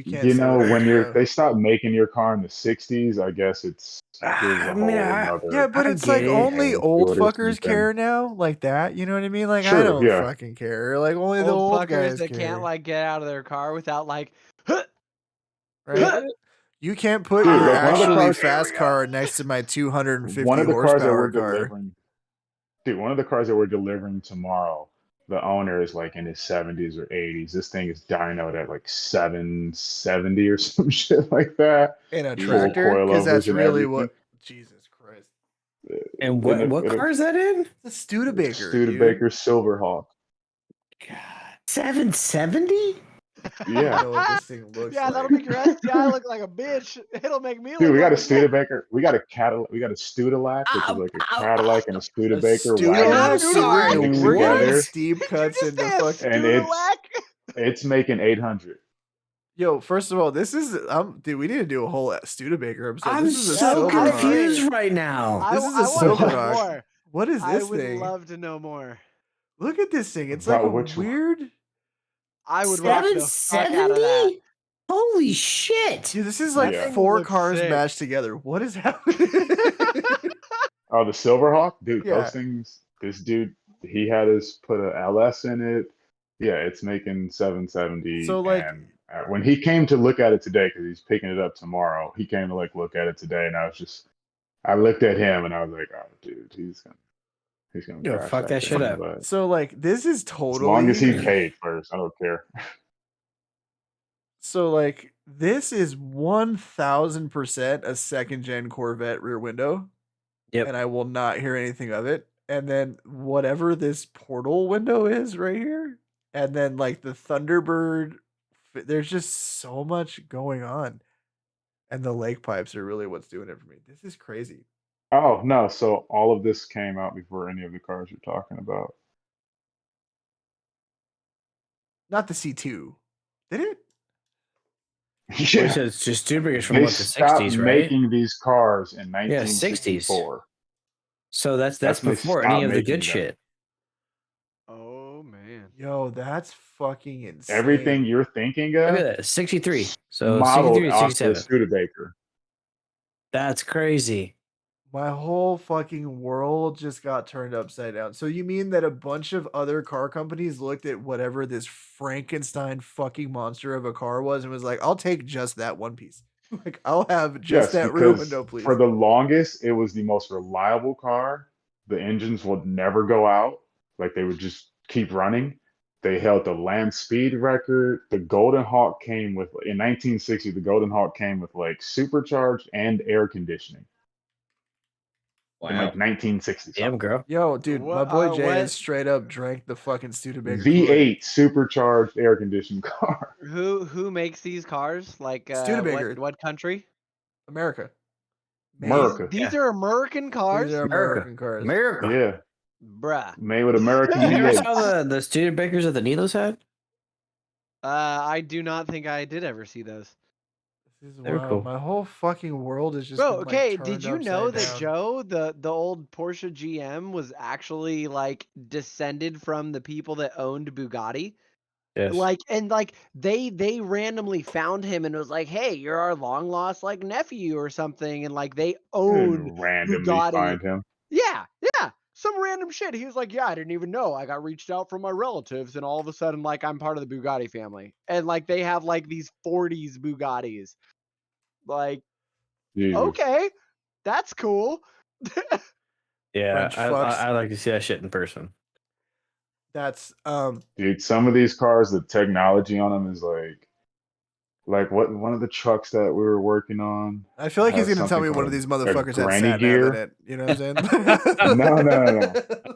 can't when they stop making your car in the '60s, I guess it's yeah, but it's like only old fuckers care now, like that. You know what I mean? Like I don't fucking care. Like only the old fuckers guys that care. can't like get out of their car without like, right? You can't put your actually fast car next to my 250 horsepower car. Dude, one of the cars that we're delivering tomorrow, the owner is like in his 70s or 80s. This thing is dynoed at like 770 or some shit like that. In a tractor? Because that's really what. Jesus Christ. And what car is that in? The Studebaker. Studebaker Silverhawk. God, 770? Yeah. I know what this thing looks like. That'll make your STI look like a bitch. It'll make me look Dude, we got like a Studebaker. We got a Cadillac. We got a Studilac, which is like a Cadillac and a Studebaker. We're steep cuts into fucking. And it's making 800. Yo, first of all, this is dude. We need to do a whole Studebaker episode. I'm this is so confused right now. This is a Silverhawk. What is this thing? I would love to know more. Look at this thing. It's like a weird. I would rock the fuck out of that. Holy shit! Dude, this is like 4 cars matched together. What is happening? Oh, the Silverhawk, dude. Those things. This dude, he had us put a LS in it. Yeah, it's making 770. So like, and when he came to look at it today, because he's picking it up tomorrow, he came to like look at it today, and I looked at him and I was like, oh, dude, he's gonna fuck that shit up. So like, this is totally. As long as he paid first, I don't care. So like, this is 1000% a second gen Corvette rear window. Yep. And I will not hear anything of it. And then whatever this portal window is right here, and then like the Thunderbird, there's just so much going on. And the lake pipes are really what's doing it for me. This is crazy. Oh no! So all of this came out before any of the cars you're talking about. Not the C2, did it? Yeah, it's just Studebaker's from the 60s, right? Making these cars in 1964. So that's before any of the good shit. Oh man, yo, that's fucking insane. Everything you're thinking of. Look at that, 63. So modeled 63 to 67. Studebaker. That's crazy. My whole fucking world just got turned upside down. So you mean that a bunch of other car companies looked at whatever this Frankenstein fucking monster of a car was and was like, I'll take just that one piece. Like, I'll have just that rear window, please. For the longest, it was the most reliable car. The engines would never go out. Like, they would just keep running. They held the land speed record. The Golden Hawk came with in 1960. The Golden Hawk came with like supercharged and air conditioning. In like 1960 Damn, something. girl. Yo, dude, my What- boy Jay what- has straight up drank the fucking Studebaker V8 supercharged air conditioned car. Who makes these cars? Like Studebaker. what country? America. America. These are American cars? These are American cars. America. Yeah. Bruh. Made with American You ever V8. saw the Studebakers that the Nilos had? I do not think I did ever see those. This is They're wild. cool. My whole fucking world is just Bro, been, like, okay, turned did you know upside that down. Joe, the old Porsche GM, was actually like descended from the people that owned Bugatti? Yes. Like, and like they randomly found him and was like, hey, you're our long lost like nephew or something, and like they own Didn't randomly Bugatti. find him. Yeah, some random shit. He was like, yeah, I didn't even know. I got reached out from my relatives, and all of a sudden, like, I'm part of the Bugatti family, and like they have like these 40s Bugattis. Like, Jesus. okay, that's cool. Yeah, French I fucks. like to see that shit in person. That's Dude, some of these cars, the technology on them is like what one of the trucks that we were working on. I feel like he's has gonna tell something me one of called these a motherfuckers had granny sat nav in gear. it. You know what I'm saying? No.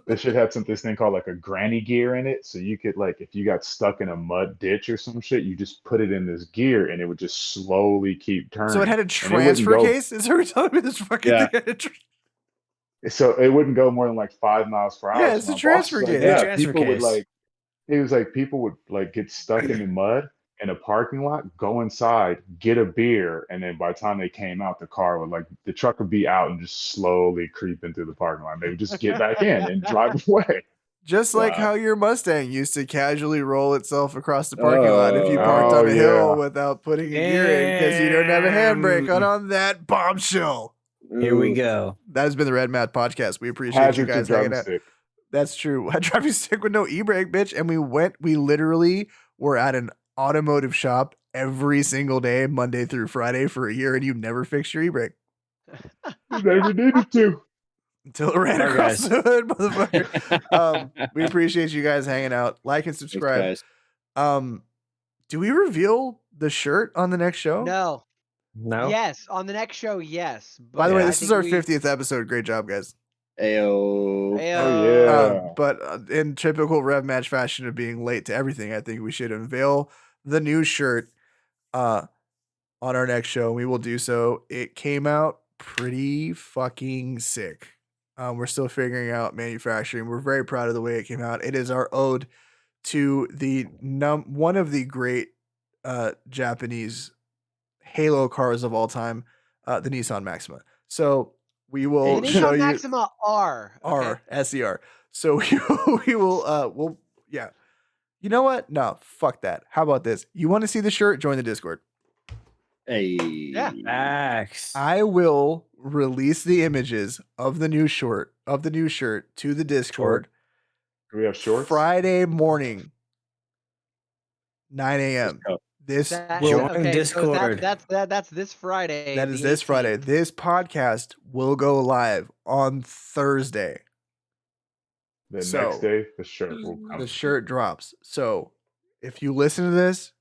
This shit had this thing called like a granny gear in it. So you could like if you got stuck in a mud ditch or some shit, you just put it in this gear and it would just slowly keep turning. So it had a And it wouldn't transfer go- case? Is there telling me this fucking Yeah. thing had a So it wouldn't go more than like 5 miles per hour. Yeah, So it's a my boss transfer was like, case. Yeah, Transfer people would case. like. He was like, people would like get stuck in the mud in a parking lot, go inside, get a beer, and then by the time they came out, the car would like the truck would be out and just slowly creep into the parking lot. They would just get back in and drive away. Just like Wow. how your Mustang used to casually roll itself across the parking lot if you parked Oh, on a hill yeah. without putting a gear in because you don't have a handbrake on that bombshell. Here we Ooh. go. That has been the Red Matt Podcast. We appreciate you Hazard to guys hanging driving out. stick. That's true. I drive you stick with no e-brake, bitch. And we literally were at an automotive shop every single day, Monday through Friday for a year, and you never fixed your e-brake. You never needed to. Until it ran Bye, across guys. the hood, motherfucker. We appreciate you guys hanging out. Like and Thanks, subscribe. guys. Do we reveal the shirt on the next show? No. No. Yes, on the next show, yes. By the way, I this is think our we- 50th episode. Great job, guys. Ayo. Ayo. Yeah. But in typical Rev Match fashion of being late to everything, I think we should unveil the new shirt on our next show. We will do so. It came out pretty fucking sick. We're still figuring out manufacturing. We're very proud of the way it came out. It is our ode to the one of the great Japanese Halo cars of all time, the Nissan Maxima. So we will The show Nissan you Maxima R. R SER. So we will we'll yeah. You know what? No, fuck that. How about this? You want to see the shirt? Join the Discord. Hey. Yeah. Facts. I will release the images of the new shirt to the Discord Do we have shorts? Friday morning, 9 a.m. go. This That- will Join okay, so Discord. that's this Friday. that is the this Friday. 18th. This podcast will go live on Thursday. The So, next day, the shirt will come. The shirt drops. So if you listen to this,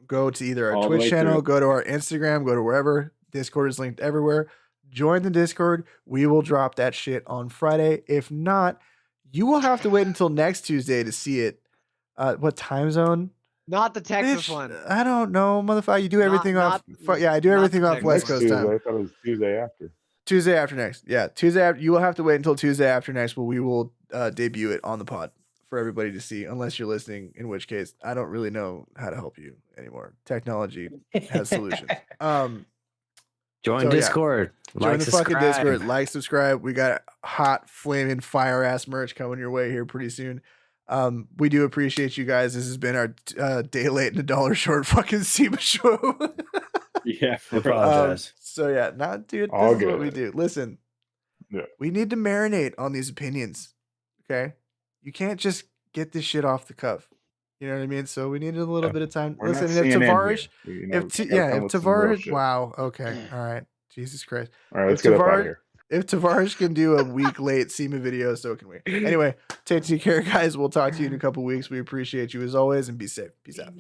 go to either our All the Twitch way channel, through. go to our Instagram, go to wherever. Discord is linked everywhere. Join the Discord. We will drop that shit on Friday. If not, you will have to wait until next Tuesday to see it. What time zone? Not the Texas Bitch, one. I don't know, motherfucker. You do everything Not- yeah, I do not everything the off Texas West Next Coast Tuesday. time. I thought it was Tuesday after. Tuesday after next. Yeah, Tuesday after. You will have to wait until Tuesday after next, but we will debut it on the pod for everybody to see, unless you're listening, in which case I don't really know how to help you anymore. Technology has solutions. Join So, yeah. Discord. Join Like, the fucking subscribe. Discord. Like, subscribe. We got hot, flaming, fire ass merch coming your way here pretty soon. We do appreciate you guys. This has been our day late and a dollar short fucking SEMA show. Yeah. I For real. apologize. So yeah, not dude. All This is what we good. do. Listen, Yeah. we need to marinate on these opinions. Okay, you can't just get this shit off the cuff. You know what I mean? So we need a little Yeah. bit of time. We're not Listen, if CNN Tavares, here. You know, if we gotta come if with some real Tavares, shit. wow, okay, all right, Jesus Christ. All right, let's if get up out Tavares- of here. If Tavares can do a week late SEMA video, so can we. Anyway, take care, guys. We'll talk to you in a couple weeks. We appreciate you as always, and be safe. Peace out.